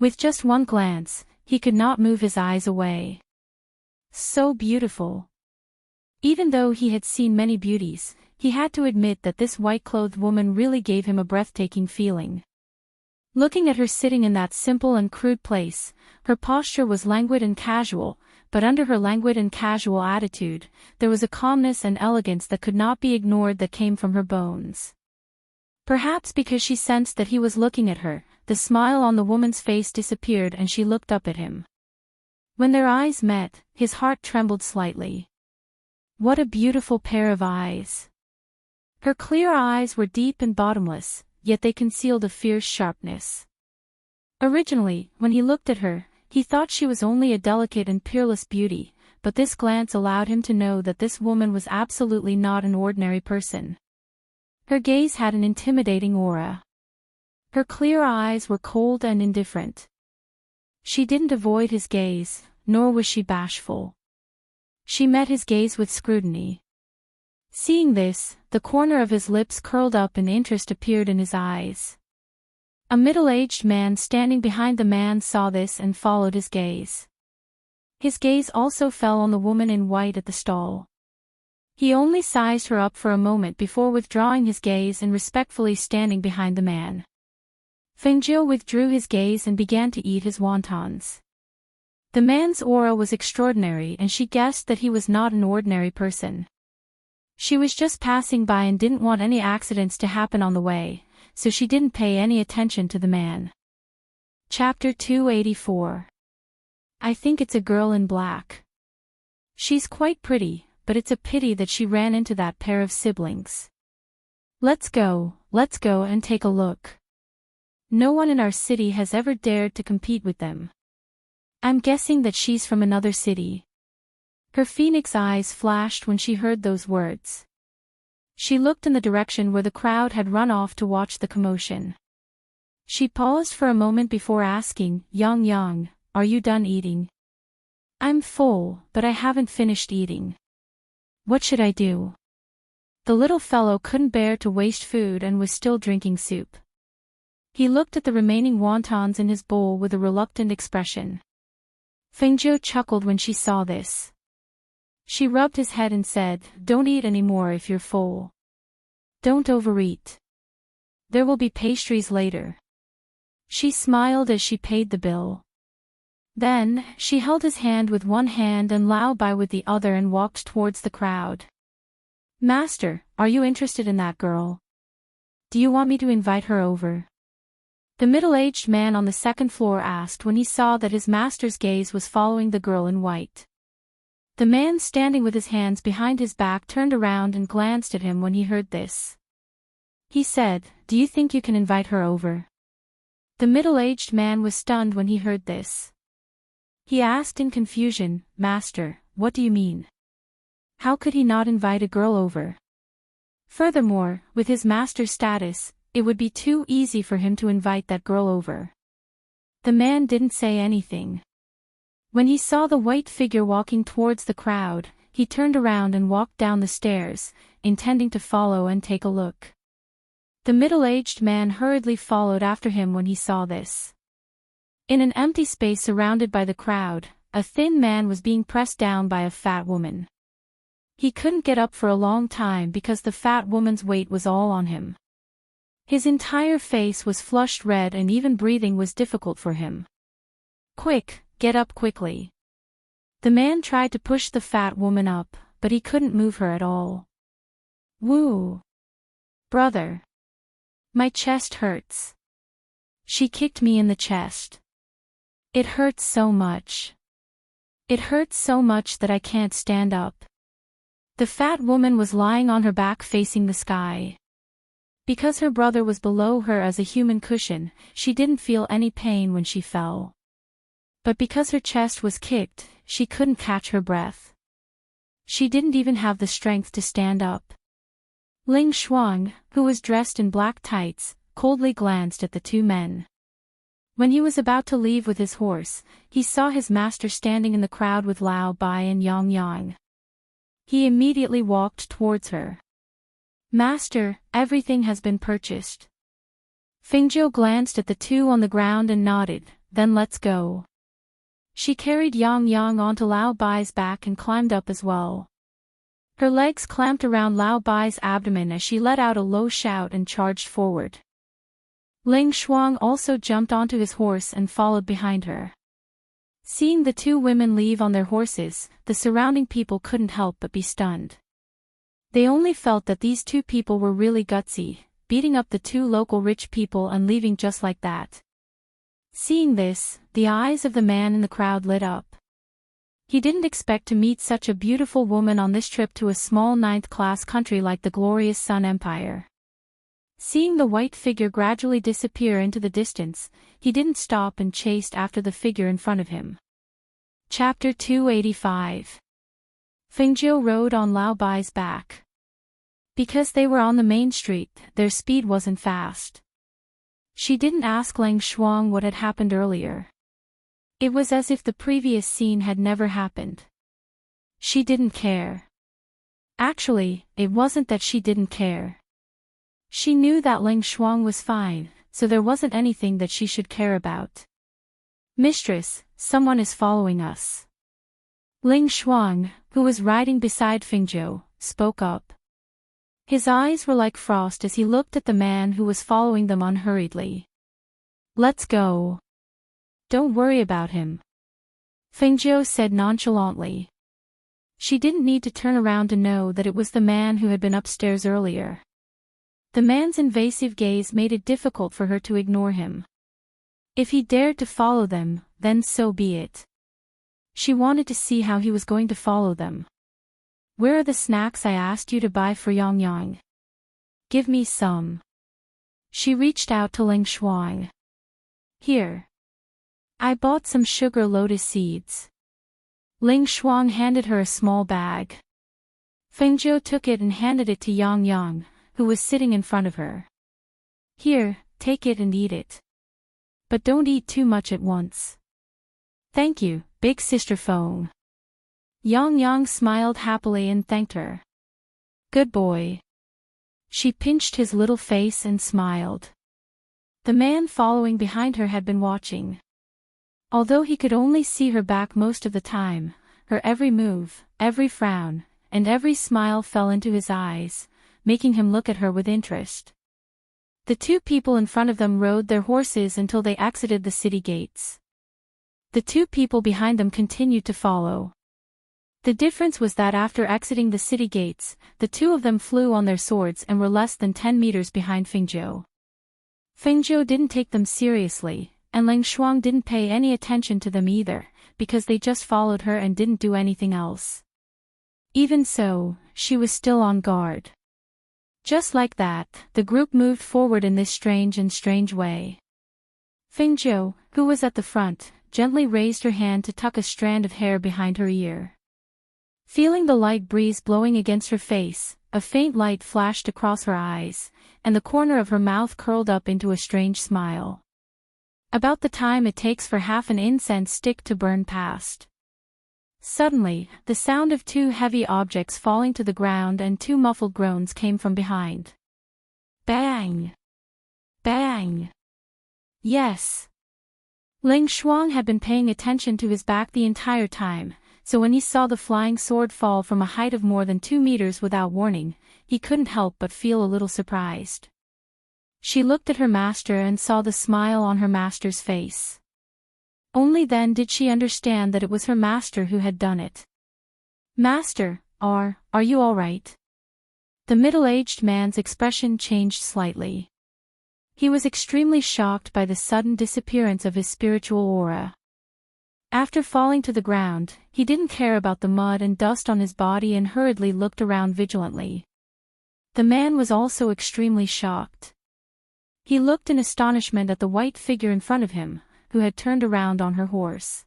With just one glance, he could not move his eyes away. So beautiful. Even though he had seen many beauties, he had to admit that this white-clothed woman really gave him a breathtaking feeling. Looking at her sitting in that simple and crude place, her posture was languid and casual, but under her languid and casual attitude, there was a calmness and elegance that could not be ignored that came from her bones. Perhaps because she sensed that he was looking at her, the smile on the woman's face disappeared and she looked up at him. When their eyes met, his heart trembled slightly. What a beautiful pair of eyes. Her clear eyes were deep and bottomless, yet they concealed a fierce sharpness. Originally, when he looked at her, he thought she was only a delicate and peerless beauty, but this glance allowed him to know that this woman was absolutely not an ordinary person. Her gaze had an intimidating aura. Her clear eyes were cold and indifferent. She didn't avoid his gaze, nor was she bashful. She met his gaze with scrutiny. Seeing this, the corner of his lips curled up and interest appeared in his eyes. A middle-aged man standing behind the man saw this and followed his gaze. His gaze also fell on the woman in white at the stall. He only sized her up for a moment before withdrawing his gaze and respectfully standing behind the man. Fengzhou withdrew his gaze and began to eat his wontons. The man's aura was extraordinary and she guessed that he was not an ordinary person. She was just passing by and didn't want any accidents to happen on the way, so she didn't pay any attention to the man. Chapter 284. I think it's a girl in black. She's quite pretty, but it's a pity that she ran into that pair of siblings. Let's go and take a look. No one in our city has ever dared to compete with them. I'm guessing that she's from another city. Her phoenix eyes flashed when she heard those words. She looked in the direction where the crowd had run off to watch the commotion. She paused for a moment before asking, Yang Yang, are you done eating? I'm full, but I haven't finished eating. What should I do? The little fellow couldn't bear to waste food and was still drinking soup. He looked at the remaining wontons in his bowl with a reluctant expression. Fengzhou chuckled when she saw this. She rubbed his head and said, don't eat anymore if you're full. Don't overeat. There will be pastries later. She smiled as she paid the bill. Then, she held his hand with one hand and Lao Bai with the other and walked towards the crowd. Master, are you interested in that girl? Do you want me to invite her over? The middle-aged man on the second floor asked when he saw that his master's gaze was following the girl in white. The man standing with his hands behind his back turned around and glanced at him when he heard this. He said, do you think you can invite her over? The middle-aged man was stunned when he heard this. He asked in confusion, Master, what do you mean? How could he not invite a girl over? Furthermore, with his master's status, it would be too easy for him to invite that girl over. The man didn't say anything. When he saw the white figure walking towards the crowd, he turned around and walked down the stairs, intending to follow and take a look. The middle-aged man hurriedly followed after him when he saw this. In an empty space surrounded by the crowd, a thin man was being pressed down by a fat woman. He couldn't get up for a long time because the fat woman's weight was all on him. His entire face was flushed red and even breathing was difficult for him. "Quick, get up quickly." The man tried to push the fat woman up, but he couldn't move her at all. "Woo! Brother. My chest hurts." She kicked me in the chest. "It hurts so much. It hurts so much that I can't stand up." The fat woman was lying on her back facing the sky. Because her brother was below her as a human cushion, she didn't feel any pain when she fell. But because her chest was kicked, she couldn't catch her breath. She didn't even have the strength to stand up. Ling Shuang, who was dressed in black tights, coldly glanced at the two men. When he was about to leave with his horse, he saw his master standing in the crowd with Lao Bai and Yang Yang. He immediately walked towards her. "Master, everything has been purchased." Fingzhou glanced at the two on the ground and nodded, "Then let's go." She carried Yang Yang onto Lao Bai's back and climbed up as well. Her legs clamped around Lao Bai's abdomen as she let out a low shout and charged forward. Ling Shuang also jumped onto his horse and followed behind her. Seeing the two women leave on their horses, the surrounding people couldn't help but be stunned. They only felt that these two people were really gutsy, beating up the two local rich people and leaving just like that. Seeing this, the eyes of the man in the crowd lit up. He didn't expect to meet such a beautiful woman on this trip to a small ninth-class country like the glorious Sun Empire. Seeing the white figure gradually disappear into the distance, he didn't stop and chased after the figure in front of him. Chapter 285. Fingzhou rode on Lao Bai's back. Because they were on the main street, their speed wasn't fast. She didn't ask Ling Shuang what had happened earlier. It was as if the previous scene had never happened. She didn't care. Actually, it wasn't that she didn't care. She knew that Ling Shuang was fine, so there wasn't anything that she should care about. "Mistress, someone is following us." Ling Shuang, who was riding beside Fingzhou, spoke up. His eyes were like frost as he looked at the man who was following them unhurriedly. "Let's go." "Don't worry about him," Fingzhou said nonchalantly. She didn't need to turn around to know that it was the man who had been upstairs earlier. The man's invasive gaze made it difficult for her to ignore him. If he dared to follow them, then so be it. She wanted to see how he was going to follow them. "Where are the snacks I asked you to buy for Yang Yang? Give me some." She reached out to Ling Shuang. "Here. I bought some sugar lotus seeds." Ling Shuang handed her a small bag. Fingzhou took it and handed it to Yang Yang, who was sitting in front of her. "Here, take it and eat it. But don't eat too much at once." "Thank you, big sister Feng." Yang Yang smiled happily and thanked her. "Good boy." She pinched his little face and smiled. The man following behind her had been watching. Although he could only see her back most of the time, her every move, every frown, and every smile fell into his eyes, making him look at her with interest. The two people in front of them rode their horses until they exited the city gates. The two people behind them continued to follow. The difference was that after exiting the city gates, the two of them flew on their swords and were less than 10 meters behind Fingzhou. Fingzhou didn't take them seriously, and Ling Shuang didn't pay any attention to them either, because they just followed her and didn't do anything else. Even so, she was still on guard. Just like that, the group moved forward in this strange way. Fingzhou, who was at the front, gently raised her hand to tuck a strand of hair behind her ear. Feeling the light breeze blowing against her face, a faint light flashed across her eyes, and the corner of her mouth curled up into a strange smile. About the time it takes for half an incense stick to burn past. Suddenly, the sound of two heavy objects falling to the ground and two muffled groans came from behind. Bang! Bang! Yes! Ling Shuang had been paying attention to his back the entire time, so when he saw the flying sword fall from a height of more than 2 meters without warning, he couldn't help but feel a little surprised. She looked at her master and saw the smile on her master's face. Only then did she understand that it was her master who had done it. "Master, are you all right?" The middle-aged man's expression changed slightly. He was extremely shocked by the sudden disappearance of his spiritual aura. After falling to the ground, he didn't care about the mud and dust on his body and hurriedly looked around vigilantly. The man was also extremely shocked. He looked in astonishment at the white figure in front of him, who had turned around on her horse.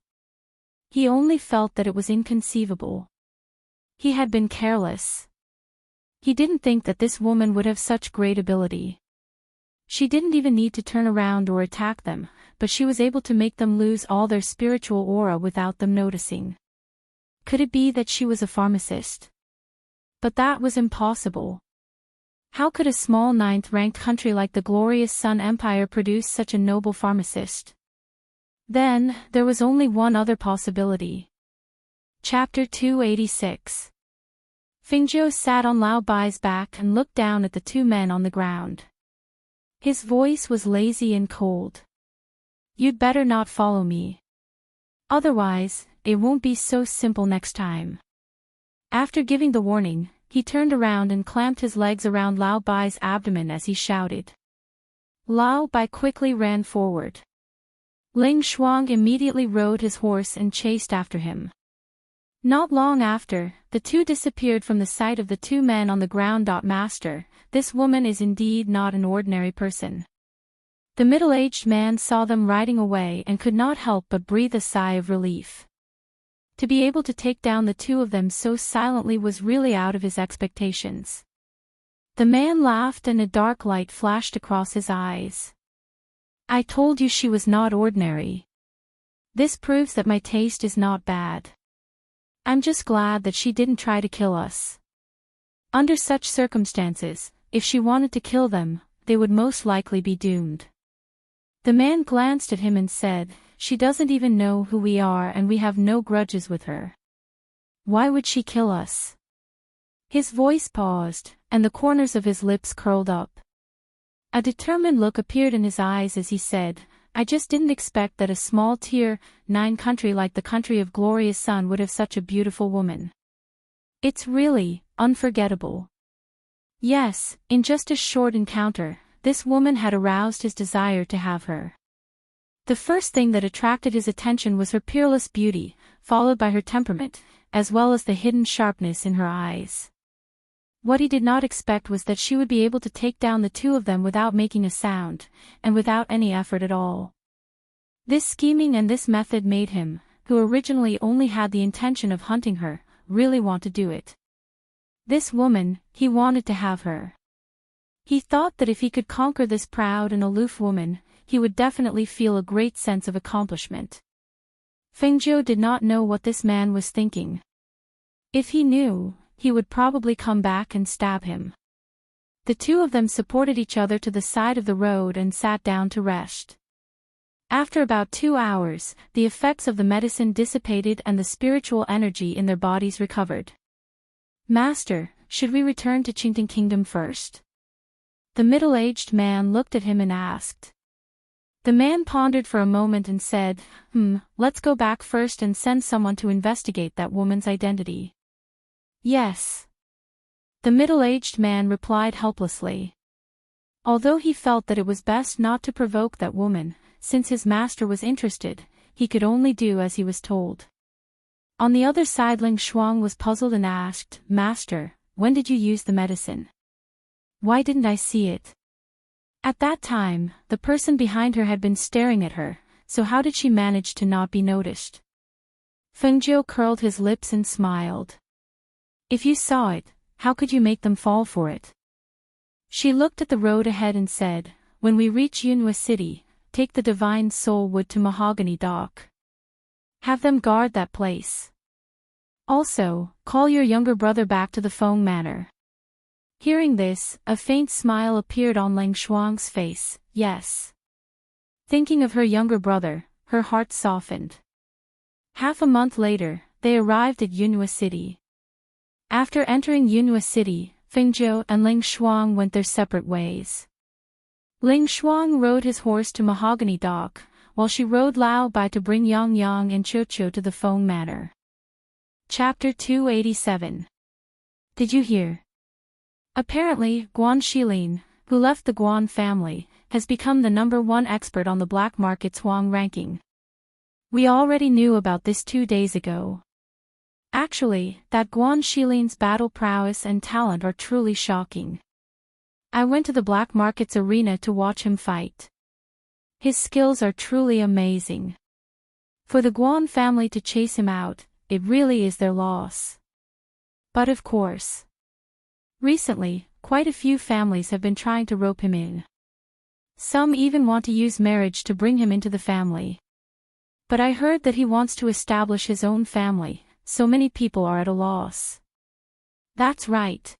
He only felt that it was inconceivable. He had been careless. He didn't think that this woman would have such great ability. She didn't even need to turn around or attack them, but she was able to make them lose all their spiritual aura without them noticing. Could it be that she was a pharmacist? But that was impossible. How could a small 9th-ranked country like the glorious Sun Empire produce such a noble pharmacist? Then, there was only one other possibility. Chapter 286. Fengjiu sat on Lao Bai's back and looked down at the two men on the ground. His voice was lazy and cold. "You'd better not follow me. Otherwise, it won't be so simple next time." After giving the warning, he turned around and clamped his legs around Lao Bai's abdomen as he shouted. Lao Bai quickly ran forward. Ling Shuang immediately rode his horse and chased after him. Not long after, the two disappeared from the sight of the two men on the ground. "Master, this woman is indeed not an ordinary person." The middle-aged man saw them riding away and could not help but breathe a sigh of relief. To be able to take down the two of them so silently was really out of his expectations. The man laughed and a dark light flashed across his eyes. "I told you she was not ordinary. This proves that my taste is not bad. I'm just glad that she didn't try to kill us. Under such circumstances, if she wanted to kill them, they would most likely be doomed." The man glanced at him and said, "She doesn't even know who we are and we have no grudges with her. Why would she kill us?" His voice paused, and the corners of his lips curled up. A determined look appeared in his eyes as he said, "I just didn't expect that a small tier 9 country like the country of Glorious Sun would have such a beautiful woman. It's really unforgettable." Yes, in just a short encounter, this woman had aroused his desire to have her. The first thing that attracted his attention was her peerless beauty, followed by her temperament, as well as the hidden sharpness in her eyes. What he did not expect was that she would be able to take down the two of them without making a sound, and without any effort at all. This scheming and this method made him, who originally only had the intention of hunting her, really want to do it. This woman, he wanted to have her. He thought that if he could conquer this proud and aloof woman, he would definitely feel a great sense of accomplishment. Fengjiu did not know what this man was thinking. If he knew, he would probably come back and stab him. The two of them supported each other to the side of the road and sat down to rest. After about 2 hours, the effects of the medicine dissipated and the spiritual energy in their bodies recovered. "Master, should we return to Enchanting Kingdom first?" The middle-aged man looked at him and asked. The man pondered for a moment and said, Let's go back first and send someone to investigate that woman's identity." "Yes." The middle-aged man replied helplessly. Although he felt that it was best not to provoke that woman, since his master was interested, he could only do as he was told. On the other side, Ling Shuang was puzzled and asked, "Master, when did you use the medicine? Why didn't I see it?" At that time, the person behind her had been staring at her, so how did she manage to not be noticed? Fengjiu curled his lips and smiled. If you saw it, how could you make them fall for it? She looked at the road ahead and said, when we reach Yunhua City, take the Divine Soul Wood to Mahogany Dock. Have them guard that place. Also, call your younger brother back to the Feng Manor. Hearing this, a faint smile appeared on Lang Shuang's face. Yes. Thinking of her younger brother, her heart softened. Half a month later, they arrived at Yunhua City. After entering Yunhua City, Feng Zhou and Ling Shuang went their separate ways. Ling Shuang rode his horse to Mahogany Dock, while she rode Lao Bai to bring Yang Yang and Qiu Qiu to the Feng Manor. Chapter 287. Did you hear? Apparently, Guan Shilin, who left the Guan family, has become the #1 expert on the black market's Huang ranking. We already knew about this 2 days ago. Actually, that Guan Shilin's battle prowess and talent are truly shocking. I went to the black market's arena to watch him fight. His skills are truly amazing. For the Guan family to chase him out, it really is their loss. But of course, recently, quite a few families have been trying to rope him in. Some even want to use marriage to bring him into the family. But I heard that he wants to establish his own family, so many people are at a loss. That's right.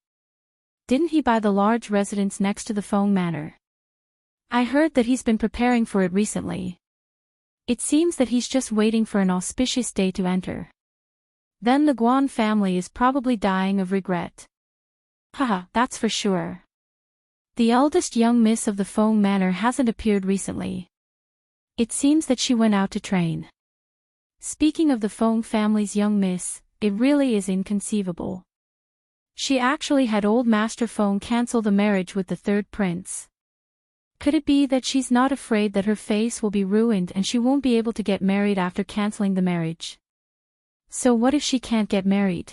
Didn't he buy the large residence next to the Feng Manor? I heard that he's been preparing for it recently. It seems that he's just waiting for an auspicious day to enter. Then the Guan family is probably dying of regret. Haha, that's for sure. The eldest young miss of the Feng Manor hasn't appeared recently. It seems that she went out to train. Speaking of the Feng family's young miss, it really is inconceivable. She actually had old Master Feng cancel the marriage with the third prince. Could it be that she's not afraid that her face will be ruined and she won't be able to get married after canceling the marriage? So what if she can't get married?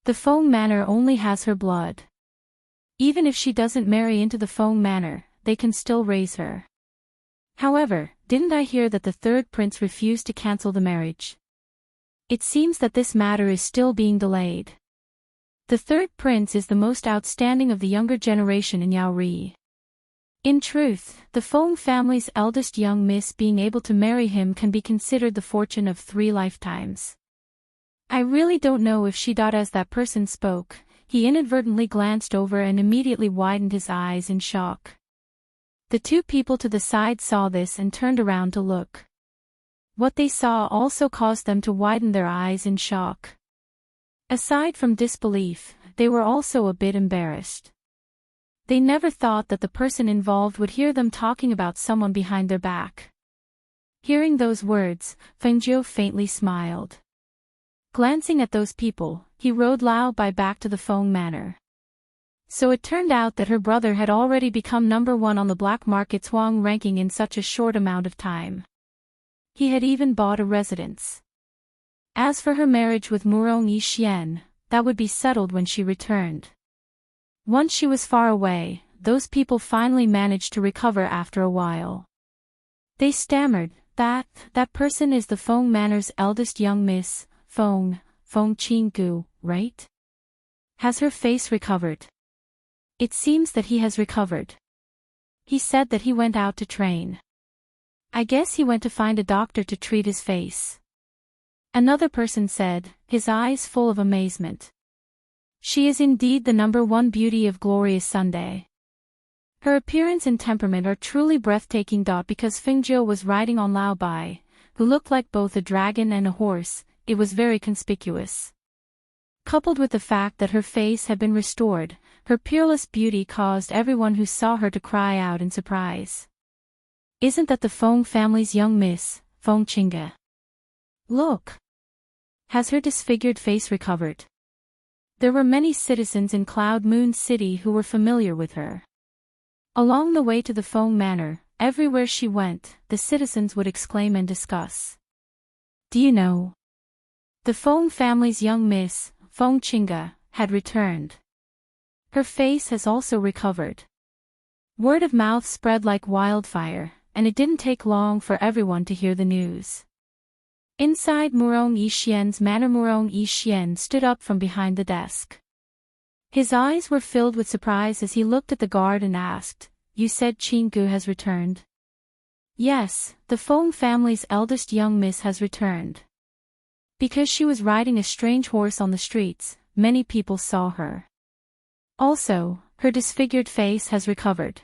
The Feng Manor only has her blood. Even if she doesn't marry into the Feng Manor, they can still raise her. However, didn't I hear that the third prince refused to cancel the marriage? It seems that this matter is still being delayed. The third prince is the most outstanding of the younger generation in Yaori. In truth, the Feng family's eldest young miss being able to marry him can be considered the fortune of 3 lifetimes. I really don't know if as that person spoke, he inadvertently glanced over and immediately widened his eyes in shock. The 2 people to the side saw this and turned around to look. What they saw also caused them to widen their eyes in shock. Aside from disbelief, they were also a bit embarrassed. They never thought that the person involved would hear them talking about someone behind their back. Hearing those words, Feng Zhou faintly smiled. Glancing at those people, he rode Lao Bai back to the Feng Manor. So it turned out that her brother had already become #1 on the black market's Huang ranking in such a short amount of time. He had even bought a residence. As for her marriage with Murong Yixian, that would be settled when she returned. Once she was far away, those people finally managed to recover after a while. They stammered, that person is the Feng Manor's eldest young miss, Feng Qinggu, right? Has her face recovered? It seems that he has recovered. He said that he went out to train. I guess he went to find a doctor to treat his face. Another person said, his eyes full of amazement. She is indeed the #1 beauty of glorious Sunday. Her appearance and temperament are truly breathtaking. Because Feng Zhou was riding on Lao Bai, who looked like both a dragon and a horse, it was very conspicuous. Coupled with the fact that her face had been restored, her peerless beauty caused everyone who saw her to cry out in surprise. Isn't that the Feng family's young miss, Feng Qingge? Look! Has her disfigured face recovered? There were many citizens in Cloud Moon City who were familiar with her. Along the way to the Feng Manor, everywhere she went, the citizens would exclaim and discuss. Do you know? The Feng family's young miss, Feng Qingge, had returned. Her face has also recovered. Word of mouth spread like wildfire, and it didn't take long for everyone to hear the news. Inside Murong Yixian's manor, Murong Yixian stood up from behind the desk. His eyes were filled with surprise as he looked at the guard and asked, "You said Qin Gu has returned?" "Yes, the Feng family's eldest young miss has returned. Because she was riding a strange horse on the streets, many people saw her. Also, her disfigured face has recovered."